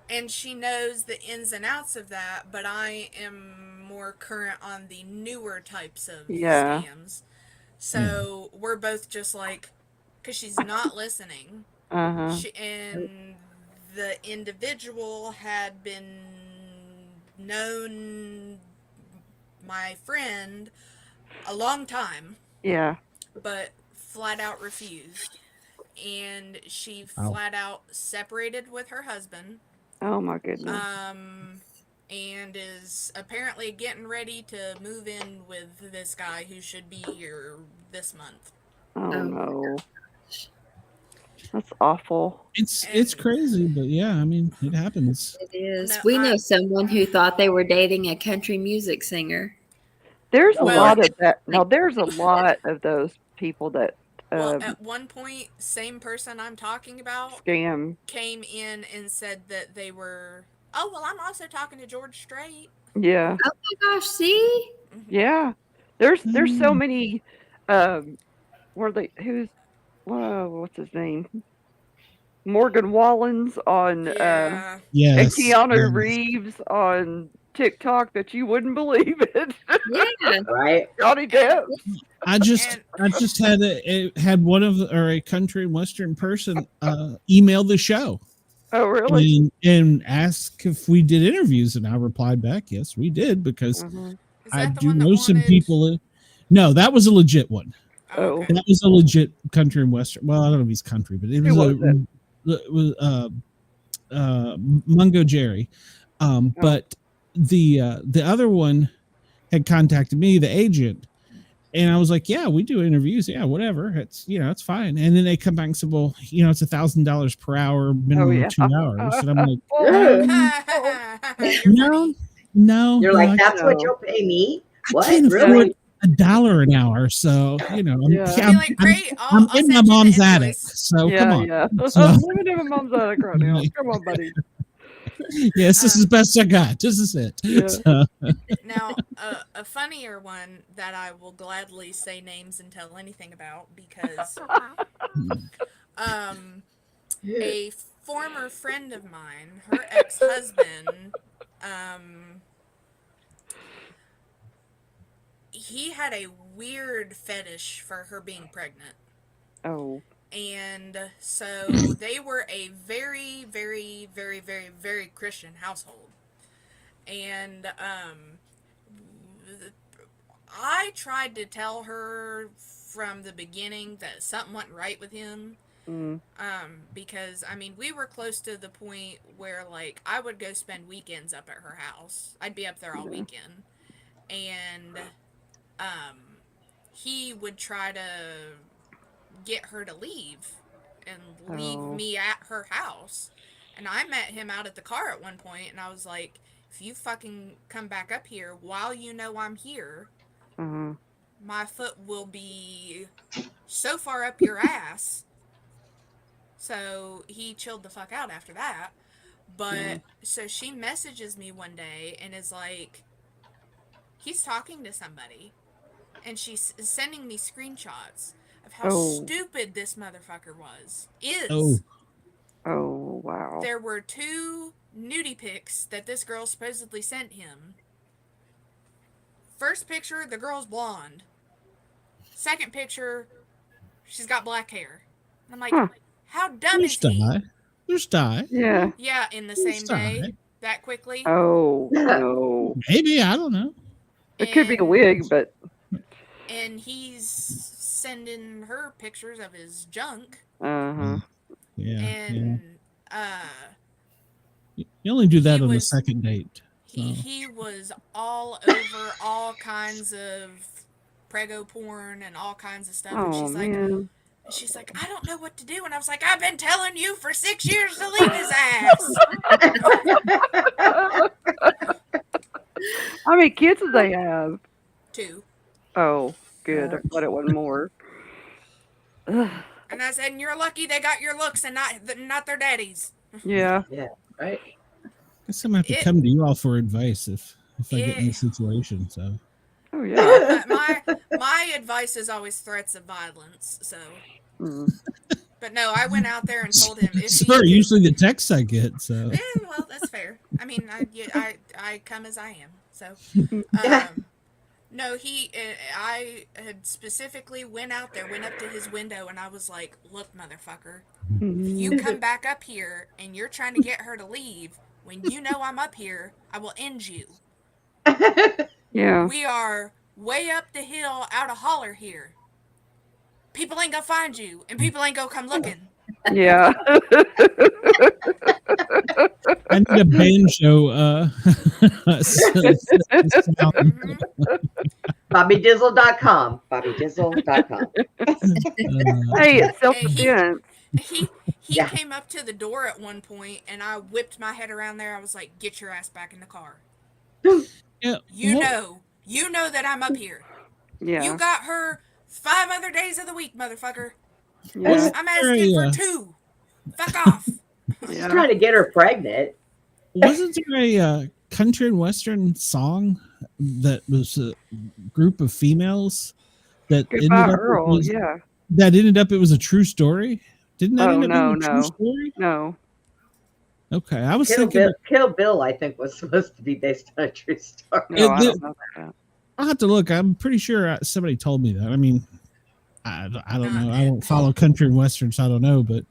And she knows the ins and outs of that, but I am more current on the newer types of scams. So we're both just like, because she's not listening. And the individual had been known my friend a long time. Yeah. But flat out refused. And she flat out separated with her husband. Oh my goodness. And is apparently getting ready to move in with this guy who should be here this month. Oh no. That's awful. It's crazy, but yeah, I mean, it happens. It is. No, We know someone who thought they were dating a country music singer. There's a lot of that. No, there's a lot of those people that at one point, same person I'm talking about scam came in and said that they were. Oh well, I'm also talking to George Strait. Yeah. Oh my gosh! See? Yeah. There's so many. What's his name? Morgan Wallens on and Keanu Reeves on TikTok that you wouldn't believe it. Yeah. Right. Johnny Depp. I just had a country and western person email the show. Oh really? And ask if we did interviews, and I replied back, yes, we did, because I do know some people. No, that was a legit one. Oh, okay. That was a legit country and western. Well, I don't know if he's country, but it was Mungo Jerry. But the other one had contacted me, the agent, and I was like, yeah, we do interviews. Yeah, whatever. It's, it's fine. And then they come back and said, well, it's $1,000 per hour, minimum 2 hours. And I'm like, no. You're like, that's what you'll pay me? What? I can't Really? afford $1 an hour. So, I'm in my mom's attic. So come on. Yeah. So, I'm living in my mom's attic right now. Come on, buddy. Yes, this is the best I got. This is it. Yeah. So, Now, a funnier one that I will gladly say names and tell anything about because a former friend of mine, her ex-husband, he had a weird fetish for her being pregnant. Oh. And so they were a very, very, very, very, very Christian household. And I tried to tell her from the beginning that something wasn't right with him. Because I mean, we were close to the point where like I would go spend weekends up at her house. I'd be up there all weekend, and he would try to get her to leave and leave me at her house. And I met him out at the car at one point, and I was like, if you fucking come back up here while you know I'm here, my foot will be so far up your ass. So he chilled the fuck out after that. But so she messages me one day and is like, he's talking to somebody, and she's sending me screenshots of how stupid this motherfucker is. Oh, wow. There were 2 nudie pics that this girl supposedly sent him. First picture, the girl's blonde. Second picture, she's got black hair. I'm like, how dumb is he? There's dye. Yeah. Yeah, in the same day, that quickly. Oh, no. Maybe, I don't know. It could be a wig, but... And he's sending her pictures of his junk. Uh-huh. Yeah. And, you only do that on the second date. So. He was all over all kinds of prego porn and all kinds of stuff. And she's like, I don't know what to do. And I was like, I've been telling you for 6 years to leave his ass. How many kids do they have? 2. Oh, good. I thought it wasn't more. And I said, and you're lucky they got your looks and not their daddies. Yeah. Yeah, right. I guess I'm going to have to come to you all for advice if I get in the situation. So. Oh, yeah. My advice is always threats of violence. So. But no, I went out there and told him. Usually the texts I get. So. Yeah, well, that's fair. I mean, I come as I am. So. No, I had specifically went up to his window, and I was like, look, motherfucker, if you come back up here and you're trying to get her to leave, when you know I'm up here, I will end you. Yeah. We are way up the hill out of holler here. People ain't gonna find you, and people ain't gonna come looking. Yeah. I need a banjo. BobbyDizzle.com. BobbyDizzle.com. Hey, it's self-defense. He came up to the door at one point, and I whipped my head around there. I was like, get your ass back in the car. Yeah, you know that I'm up here. Yeah. You got her 5 other days of the week, motherfucker. Yeah. I'm asking for 2. Fuck off. He's trying to get her pregnant. Wasn't there a country and western song that was a group of females that ended up it was a true story? Didn't that end up being a true story? No. Okay, I was thinking Kill Bill, I think, was supposed to be based on a true story. No, I don't know that. I'll have to look. I'm pretty sure somebody told me that. I mean, I don't know. I don't follow country and western, so I don't know. But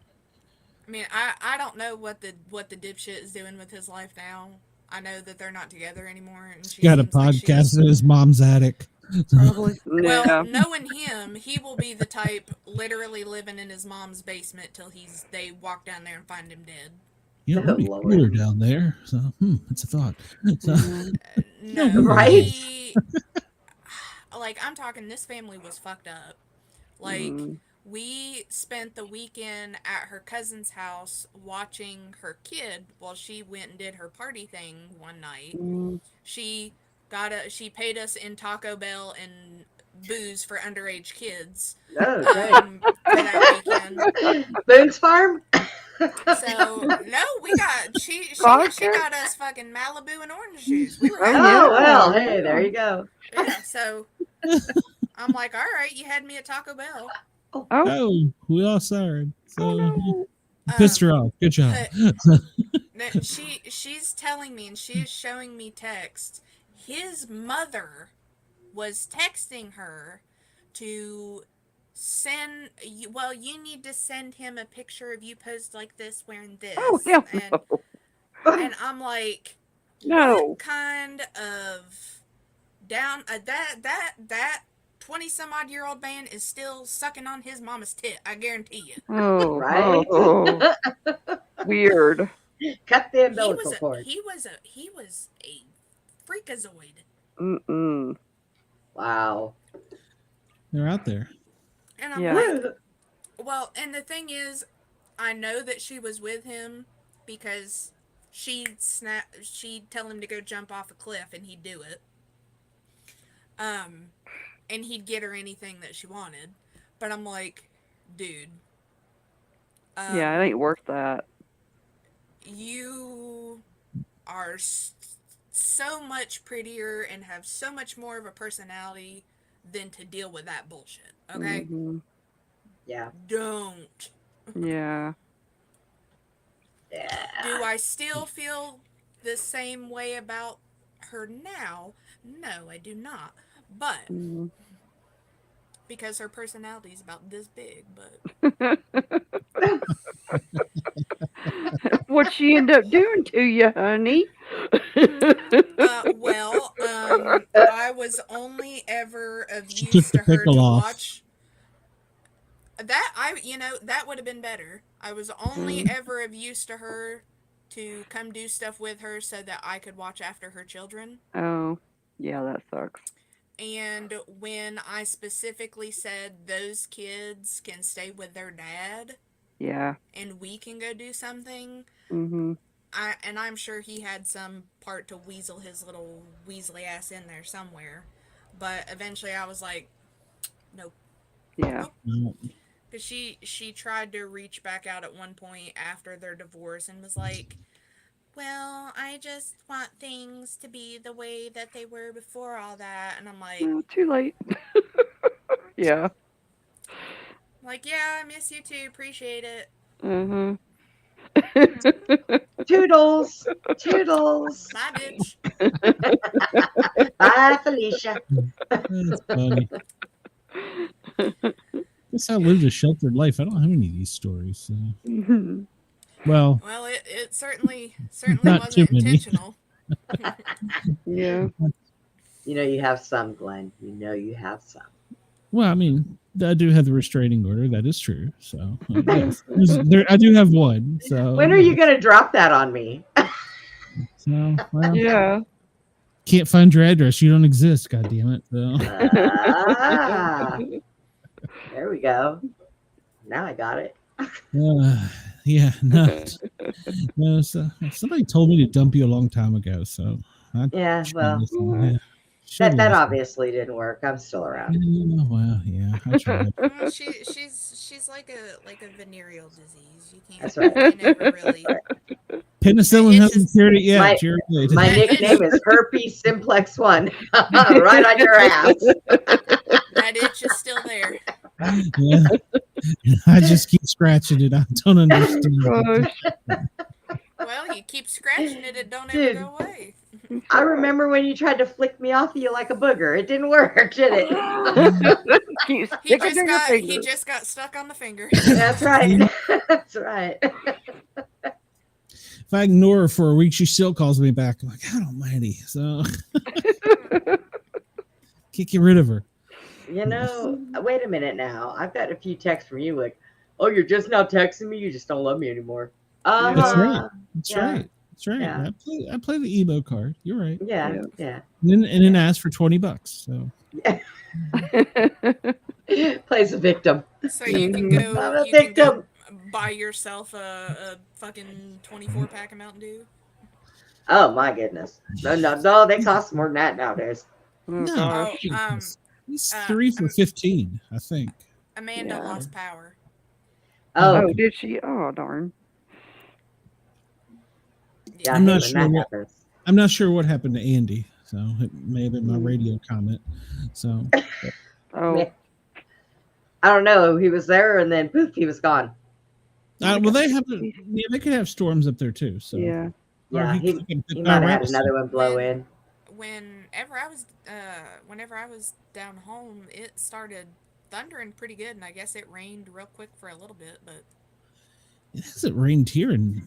I mean, I don't know what the dipshit is doing with his life now. I know that they're not together anymore. And she got a podcast in his mom's attic. Probably. Well, knowing him, he will be the type literally living in his mom's basement till they walk down there and find him dead. You know, be cooler down there. So, it's a thought. So, no, right? Like, I'm talking, this family was fucked up. Like, we spent the weekend at her cousin's house watching her kid while she went and did her party thing one night. She paid us in Taco Bell and booze for underage kids. Oh, for that weekend. Boone's Farm? So no, we got she got us fucking Malibu and orange juice. We were Oh, happy. well, hey, there you go. Yeah, so I'm like, all right, you had me at Taco Bell. Oh, we all saw her. So pissed her off. Good job. She's telling me, and she is showing me texts. His mother was texting her to send. Well, you need to send him a picture of you posed like this, wearing this. Oh, hell and I'm like, no. what kind of down that 20-some-odd-year-old man is still sucking on his mama's tit. I guarantee you. Oh, Right? oh. Weird. Cut the umbilical cord. He was a freakazoid. Mm-mm. Wow. They're out there. And I'm Yeah. like, well, and the thing is, I know that she was with him because she'd tell him to go jump off a cliff and he'd do it. And he'd get her anything that she wanted. But I'm like, dude. Yeah, it ain't worth that. You are so much prettier and have so much more of a personality than to deal with that bullshit. Okay? Mm-hmm. Yeah. Don't. Yeah. Yeah. Do I still feel the same way about her now? No, I do not. But Mm-hmm. because her personality is about this big, but What'd she end up doing to you, honey? well, I was only ever of She use took the to her to pickle off. watch. That would have been better. I was only ever of use to her to come do stuff with her so that I could watch after her children. Oh, yeah, that sucks. And when I specifically said those kids can stay with their dad Yeah. and we can go do something, Mm-hmm. I'm sure he had some part to weasel his little weaselly ass in there somewhere. But eventually I was like, nope. Yeah. No. Because she tried to reach back out at one point after their divorce and was like, well, I just want things to be the way that they were before all that. And I'm like, Too late. Yeah. yeah, I miss you too. Appreciate it. Mm-hmm. Toodles. Toodles. Bye, bitch. Bye, Felicia. That's funny. Guess I lived a sheltered life. I don't have any of these stories. So. Mm-hmm. Well, it certainly Not wasn't too many. intentional. Yeah. You know you have some, Glenn. You know you have some. I mean, I do have the restraining order. That is true. So yes. I do have one. So When are you going to drop that on me? So, well, Yeah. can't find your address. You don't exist. God damn it. So. There we go. Now I got it. Yeah, no. So somebody told me to dump you a long time ago. So Yeah, well, Should've that listened. obviously didn't work. I'm still around. Yeah, well, yeah, I tried. Well, she's like a venereal disease. You can't. That's right. You never really. Penicillin hasn't cured it yet. My- You're good. My nickname is Herpes Simplex 1. Right on your ass. That itch is still there. Yeah. I just keep scratching it. I don't understand. Gosh. Well, you keep scratching it, it don't Dude. ever go away. I remember when you tried to flick me off of you like a booger. It didn't work, did it? Keep sticking to your He finger. just got stuck on the finger. That's right. That's right. If I ignore her for a week, she still calls me back. I'm like, God almighty. So can't get rid of her. You know, wait a minute now. I've got a few texts from you like, oh, you're just now texting me? You just don't love me anymore. That's right. That's yeah. right. That's right. Yeah. I play the emo card. You're right. Yeah. And then ask for $20. So Plays a victim. So you can I'm go. a You can go victim. buy yourself a fucking 24-pack of Mountain Dew. Oh my goodness. No, they cost more than that nowadays. no, Oh, it's 3 for 15, I think. Amanda lost power. Oh, Did she? Oh, darn. Yeah, I I'm hate not when sure that what happens. I'm not sure what happened to Andy. So it may have been my radio comment. So Oh, I don't know. He was there and then poof, he was gone. well, they could have storms up there too. So yeah. or Yeah, he could might fire have had out. another one blow in. Whenever I was down home, it started thundering pretty good, and I guess it rained real quick for a little bit, but It hasn't rained here in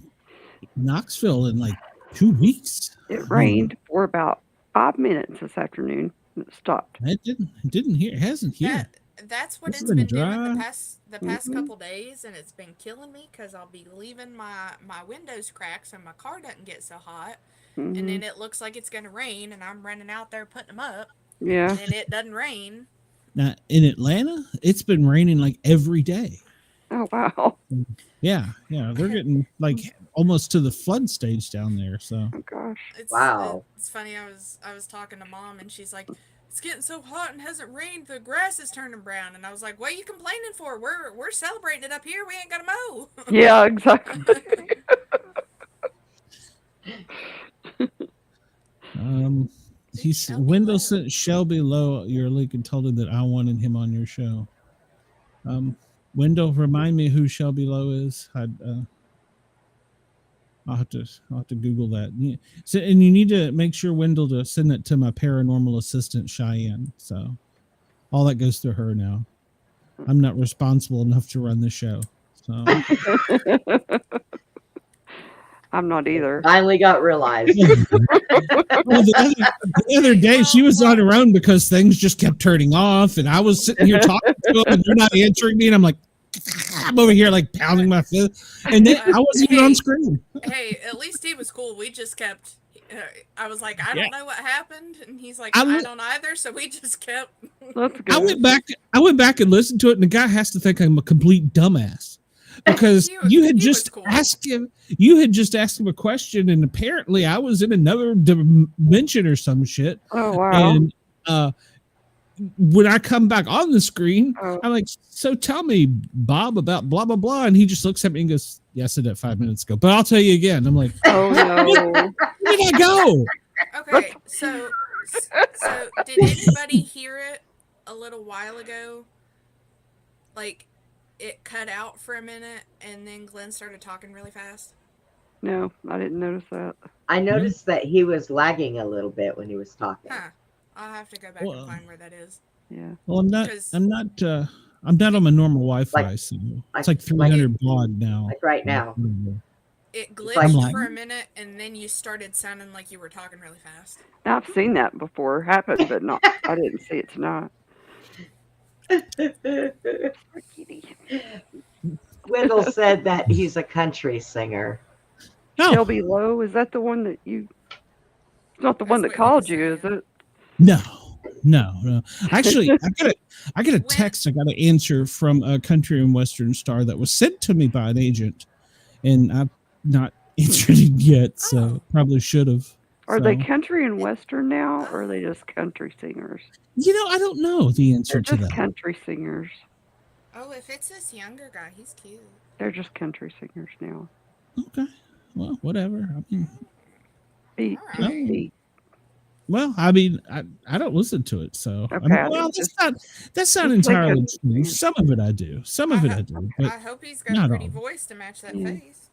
Knoxville in like 2 weeks. It rained for about 5 minutes this afternoon. And it stopped. It didn't here. It hasn't here. that's what It's it's been been doing dry. the past couple days, and it's been killing me because I'll be leaving my windows cracked so my car doesn't get so hot, and then it looks like it's gonna rain, and I'm running out there putting them up. Yeah. And then it doesn't rain. Now in Atlanta, it's been raining like every day. Oh wow. Yeah, they're getting like almost to the flood stage down there. So Oh gosh. Wow. It's funny. I was talking to Mom, and she's like, "It's getting so hot and hasn't rained. The grass is turning brown." And I was like, "What are you complaining for? We're celebrating it up here. We ain't got to mow." Yeah, exactly. Wendell sent Shelby Lowe your link and told him that I wanted him on your show. Wendell, remind me who Shelby Lowe is. I'll have to Google that. Yeah. So, and you need to make sure Wendell to send it to my paranormal assistant Cheyenne. So all that goes through her now. I'm not responsible enough to run the show. So I'm not either. Finally got realized. the other day she was on her own because things just kept turning off, and I was sitting here talking to them, and they're not answering me, and I'm like, I'm over here like pounding my fist, and then I wasn't even on screen. Hey, at least he was cool. We just kept. I was like, I don't know what happened, and he's like, I I don't either. So we just kept. That's good. I went back and listened to it, and the guy has to think I'm a complete dumbass because you had just asked him a question, and apparently I was in another dimension or some shit. Oh wow. And when I come back on the screen, I'm like, so tell me, Bob, about blah blah blah, and he just looks at me and goes, "Yeah, I said that 5 minutes ago, but I'll tell you again." I'm like, oh no. Where did I go? Okay, so did anybody hear it a little while ago? Like, it cut out for a minute, and then Glenn started talking really fast. No, I didn't notice that. I noticed that he was lagging a little bit when he was talking. Huh. I'll have to go back and find where that is. Yeah. Well, I'm not on my normal Wi-Fi, so it's like 300 baud now. Like right now. It glitched for a minute, and then you started sounding like you were talking really fast. I've seen that before happen, but not. I didn't see it tonight. Wendell said that he's a country singer. Shelby Lowe, is that the one that you? It's not the one that called you, is it? No. Actually, I got a text I got to answer from a country and western star that was sent to me by an agent, and I've not answered it yet, so probably should have. Are they country and western now, or are they just country singers? I don't know the answer to They're just that. country singers. Oh, if it's this younger guy, he's cute. They're just country singers now. Okay, well, whatever. I mean, Well, I mean, I don't listen to it, so okay, I mean, well, that's not entirely true. Some of it I do. Some of it I do. But I hope he's got a pretty voice to match that face.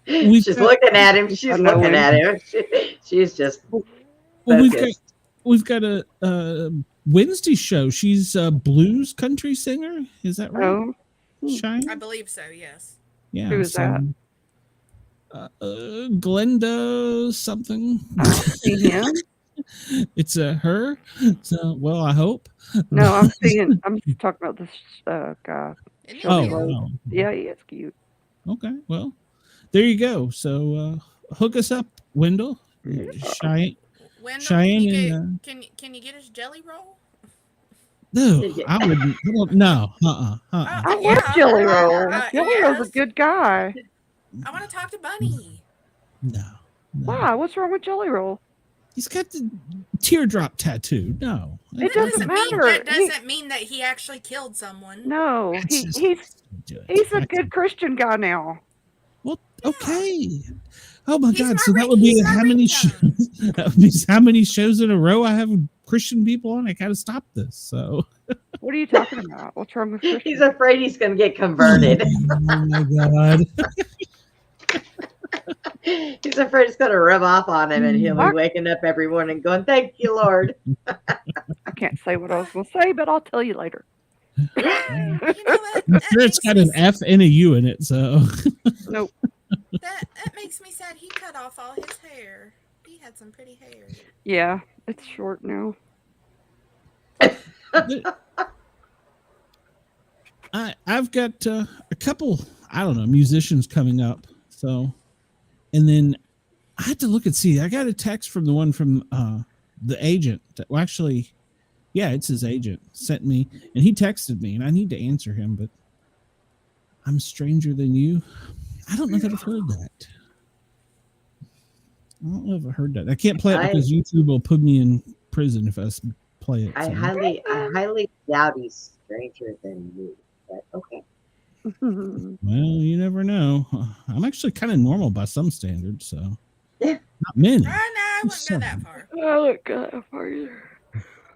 She's looking at him. She's looking at him. She's just. Well, we've got a Wednesday show. She's a blues country singer. Is that right? Oh, Cheyenne? I believe so. Yes. Yeah. Who is that? Glenda something. See him? It's her. So, well, I hope. No, I'm talking about this guy. Oh. Yeah, he is cute. Okay, well, there you go. So, hook us up, Wendell. Cheyenne. Wendell, can you get us jelly roll? No, I wouldn't. No, I love Jelly Roll. Jelly Roll's a good guy. I want to talk to Bunny. No. Why? What's wrong with Jelly Roll? He's got the teardrop tattoo. No, It doesn't matter. That doesn't mean that he actually killed someone. No, he's a good Christian guy now. Well, okay. Oh my God! my So that ring- would be he's my how many ringtone. shows? That would be how many shows in a row I have Christian people on? I gotta stop this. So What are you talking about? What's wrong with Christian? He's afraid he's going to get converted. oh my God! He's afraid it's going to rub off on him, and he'll be waking up every morning going, "Thank you, Lord." I can't say what I was going to say, but I'll tell you later. You know what? I'm sure it's got an F and a U in it. So Nope. That makes me sad. He cut off all his hair. He had some pretty hair. Yeah, it's short now. I've got a couple, I don't know, musicians coming up. So, and then I had to look and see. I got a text from the one from the agent. Well, actually, yeah, it's his agent sent me, and he texted me, and I need to answer him. But I'm a stranger than you. I don't know that I've heard that. I don't know if I've heard that. I can't play it because YouTube will put me in prison if I play it. I highly doubt he's stranger than you. But okay. Well, you never know. I'm actually kind of normal by some standards, so not many. No, I wouldn't go that far. I wouldn't go that far either.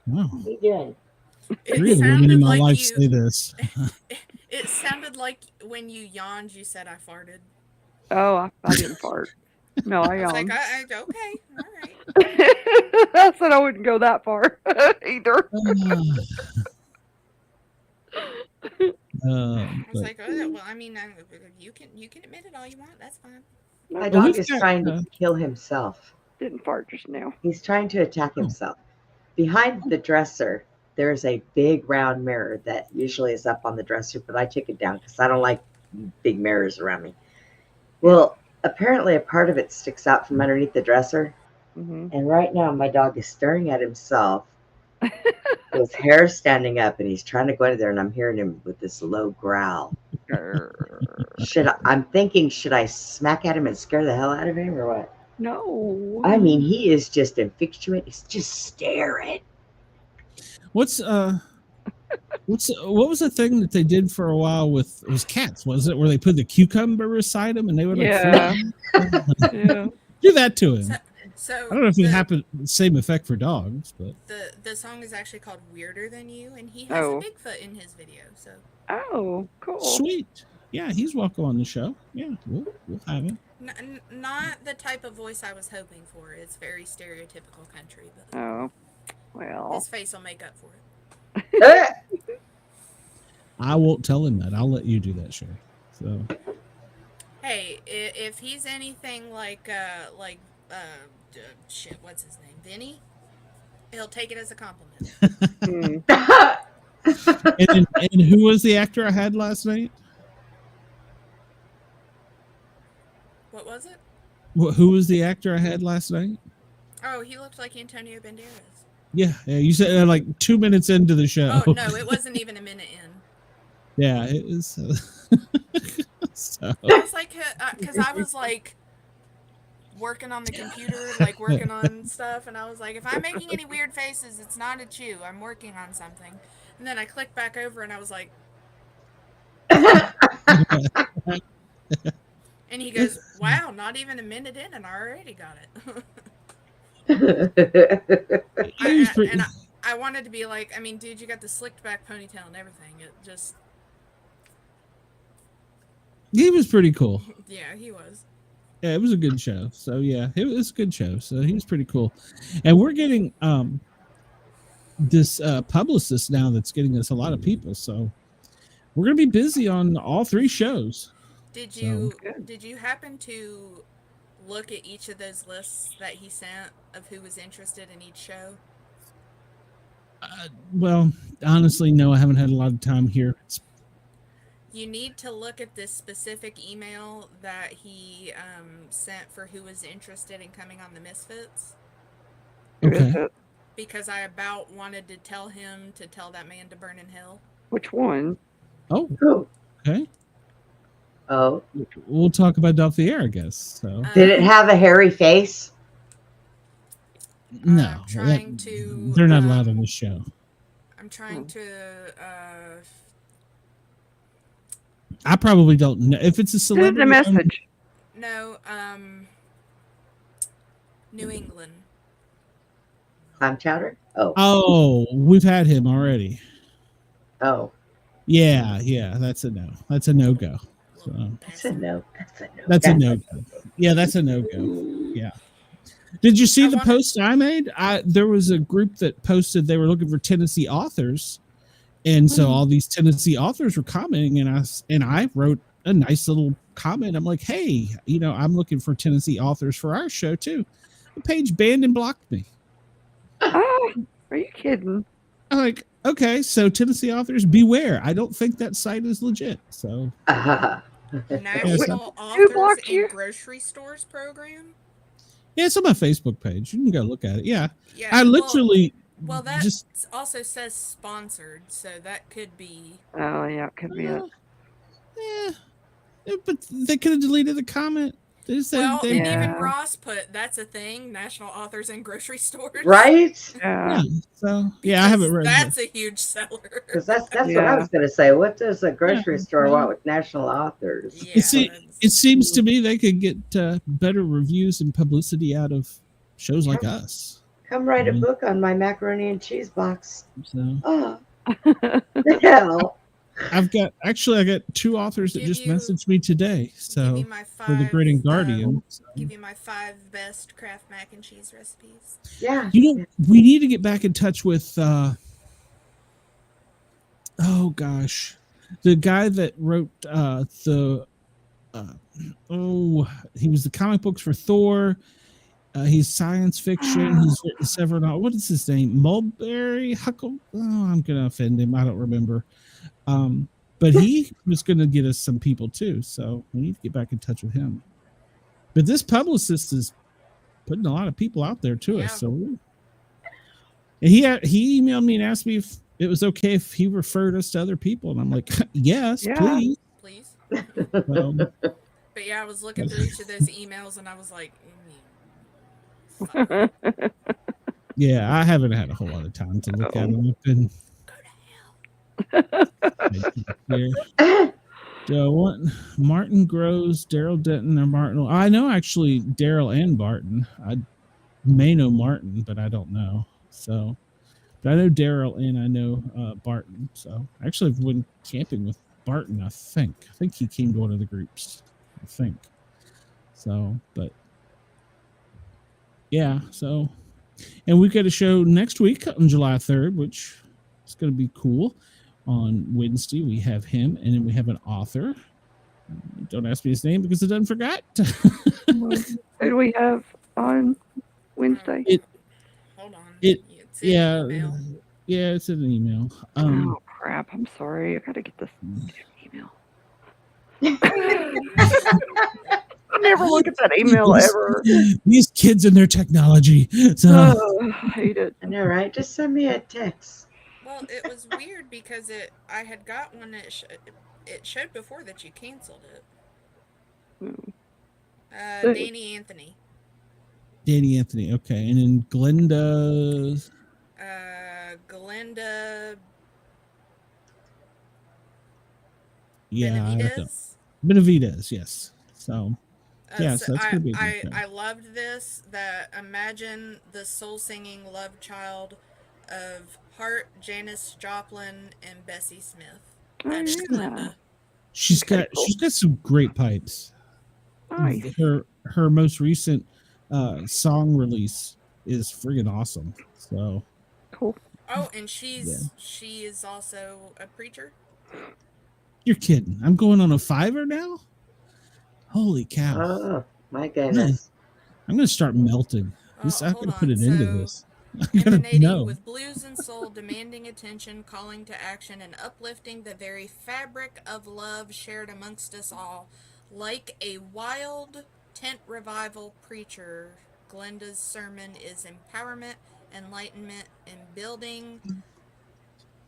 Wow. He did. Three of the women in my life say this. It sounded like when you yawned, you said I farted. Oh, I didn't fart. No, I I was like, yawned. okay, all right. I said I wouldn't go that far either. I was like, oh, well, I mean, you can admit it all you want. That's fine. My dog is trying to kill himself. Didn't fart just now. He's trying to attack himself. Behind the dresser, there's a big round mirror that usually is up on the dresser, but I took it down because I don't like big mirrors around me. Well, apparently a part of it sticks out from underneath the dresser. Mm-hmm. And right now my dog is staring at himself with his hair standing up, and he's trying to go in there, and I'm hearing him with this low growl. I'm thinking, should I smack at him and scare the hell out of him or what? No. I mean, he is just infatuated. He's just staring. What was the thing that they did for a while with, it was cats, was it, where they put the cucumber beside him and they would like yeah. do that to him. So I don't know if it happened the same effect for dogs, but the song is actually called "Weirder Than You," and he has a Bigfoot in his video. So cool. Sweet. Yeah, he's welcome on the show. Yeah, we'll have him. Not the type of voice I was hoping for. It's very stereotypical country, but well, his face will make up for it. I won't tell him that. I'll let you do that, Sherry. So, hey, if he's anything like shit, what's his name, Vinny? He'll take it as a compliment. and who was the actor I had last night? What was it? Who was the actor I had last night? Oh, he looked like Antonio Banderas. Yeah, you said like 2 minutes into the show. Oh no, it wasn't even a minute in. Yeah, it is. So. It's like because I was like working on the computer, like working on stuff, and I was like, if I'm making any weird faces, it's not at you. I'm working on something. And then I clicked back over, and I was like, and he goes, "Wow, not even a minute in, and I already got it." I wanted to be like, I mean, dude, you got the slicked back ponytail and everything. It just. He was pretty cool. Yeah, he was. Yeah, it was a good show. So yeah, it was a good show. So he was pretty cool. And we're getting this publicist now that's getting us a lot of people. So we're gonna be busy on all 3 shows. Did you happen to look at each of those lists that he sent of who was interested in each show? Well, honestly, no, I haven't had a lot of time here. You need to look at this specific email that he sent for who was interested in coming on the Misfits. Okay. Because I about wanted to tell him to tell that man to burn in hell. Which one? Oh. Okay. Oh. We'll talk about it off the air, I guess. So. Did it have a hairy face? No, I'm trying to. They're not allowed on this show. I'm trying to. I probably don't know if it's a Send celebrity. a message. No, New England. Clam chowder? Oh. Oh, we've had him already. Oh. Yeah, that's a no. That's a no go. So, That's a no. That's a no go. Yeah, that's a no go. Yeah. Did you see the post I made? There was a group that posted they were looking for Tennessee authors, and so all these Tennessee authors were commenting, and I wrote a nice little comment. I'm like, hey, I'm looking for Tennessee authors for our show too. The page banned and blocked me. Oh, are you kidding? I'm like, okay, so Tennessee authors, beware. I don't think that site is legit. So National Who Authors blocked in you? Grocery Stores program. yeah, it's on my Facebook page. You can go look at it. Yeah, Yeah, I literally Well, that just also says sponsored, so that could be. Oh yeah, it could be it. yeah, but they could have deleted the comment. They said Well, they, and even Ross put that's a thing. National Authors in Grocery Stores. Right? yeah. So yeah, I haven't read That's a huge seller. Because that's what I was going to say. What does a grocery store want with national authors? Yeah, it seems to me they could get better reviews and publicity out of shows like us. Come write a book on my macaroni and cheese box. So Oh, the hell. I got two authors that just messaged me today. So for the Great and Guardian. Give you my 5 best Kraft mac and cheese recipes. Yeah. We need to get back in touch with oh gosh, the guy that wrote he was the comic books for Thor. He's science fiction. He's written several. What is his name? Mulberry Huckle. Oh, I'm gonna offend him. I don't remember. But he was gonna get us some people too. So we need to get back in touch with him. But this publicist is putting a lot of people out there to us. So and he emailed me and asked me if it was okay if he referred us to other people, and I'm like, yes, please. But yeah, I was looking through each of those emails, and I was like. Yeah, I haven't had a whole lot of time to look at them. I've been so what? Martin Groves, Daryl Denton, or Martin? I know actually Daryl and Barton. I may know Martin, but I don't know. So, but I know Daryl and I know Barton. So actually, I've went camping with Barton. I think he came to one of the groups. I think so, but. Yeah, so, and we've got a show next week on July 3rd, which is going to be cool. On Wednesday, we have him, and then we have an author. Don't ask me his name because I done forgot. Who do we have on Wednesday? Hold on. It's an email. Oh crap! I'm sorry. I gotta get this email. I never look at that email ever. These kids and their technology. So. I hate it. I know, right? Just send me a text. Well, it was weird because I had got one that it showed before that you canceled it. Danny Anthony. Danny Anthony, okay. And then Glenda. Glenda. Yeah. Benavides? Benavides, yes. So. Yeah, so that's gonna be a good show. I loved this. That imagine the soul singing love child of Hart, Janis Joplin, and Bessie Smith. That's Glenda. She's got some great pipes. Nice. Her most recent song release is friggin' awesome. So cool. Oh, and she is also a preacher. You're kidding. I'm going on a 5er now? Holy cow. Oh, my goodness. I'm going to start melting. I got to put it into this. Emanating with blues and soul, demanding attention, calling to action, and uplifting the very fabric of love shared amongst us all. Like a wild tent revival preacher, Glenda's sermon is empowerment, enlightenment, and building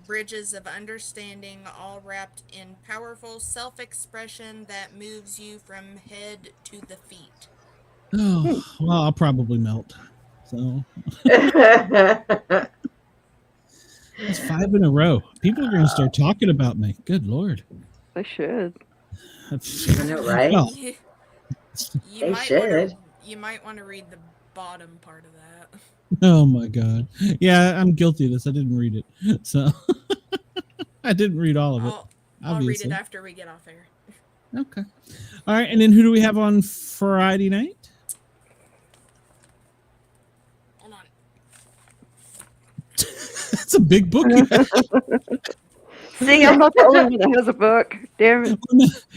bridges of understanding, all wrapped in powerful self-expression that moves you from head to the feet. Oh, well, I'll probably melt. So that's 5 in a row. People are going to start talking about me. Good Lord. They should. I know, right? Well, You might want to read the bottom part of that. oh my God. Yeah, I'm guilty of this. I didn't read it. So I didn't read all of it. I'll read Obviously. it after we get off air. Okay. All right. And then who do we have on Friday night? Hold on. That's a big book. See, I'm not the only one that has a book. Damn it.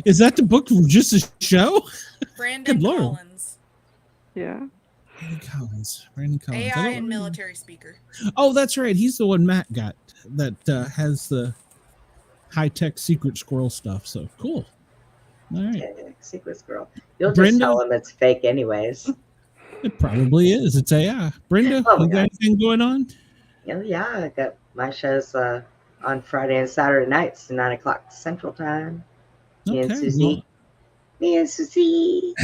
Is that the book from just a show? Brandon Collins. Yeah. Brandon Collins. AI and military speaker. Oh, that's right. He's the one Matt got that has the high-tech secret squirrel stuff. So cool. All right. Yeah, secret squirrel. You'll just Brenda? tell them it's fake anyways. It probably is. It's AI. Brenda, you got anything going on? Yeah, I got my shows on Friday and Saturday nights at 9 o'clock Central Time. Me and Susie. Me and Susie.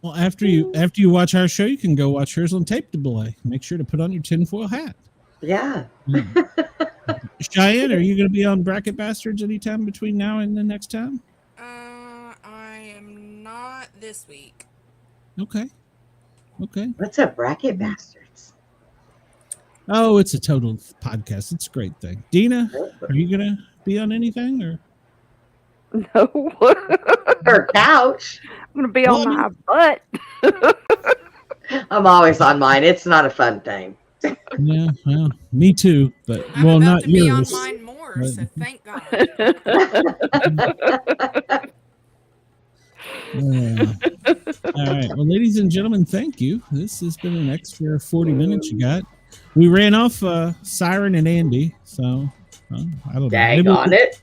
Well, after you watch our show, you can go watch hers on tape delay. Make sure to put on your tinfoil hat. Yeah. Cheyenne, are you going to be on Bracket Bastards anytime between now and the next time? I am not this week. Okay. What's a Bracket Bastards? Oh, it's a total podcast. It's a great thing. Dina, are you going to be on anything or? No. Her couch. I'm going to be on my butt. I'm always on mine. It's not a fun thing. Yeah, well, me too, but I'm not to be yours. on mine more, but, so thank God. All right. Well, ladies and gentlemen, thank you. This has been an extra 40 minutes you got. We ran off Siren and Andy, so I don't know. Dang on it.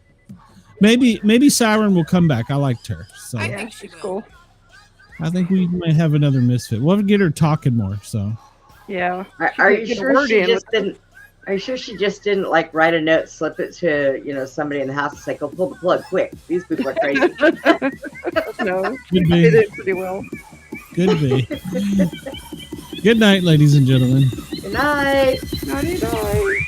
Maybe Siren will come back. I liked her. So I think she's cool. I think we might have another Misfit. We'll have to get her talking more. So yeah. Are you sure she just didn't? Are you sure she just didn't like write a note, slip it to somebody in the house, and say, "Go pull the plug quick"? These people are crazy. No, Could be. they did pretty well. Could be. Good night, ladies and gentlemen. Good night. Nighty night.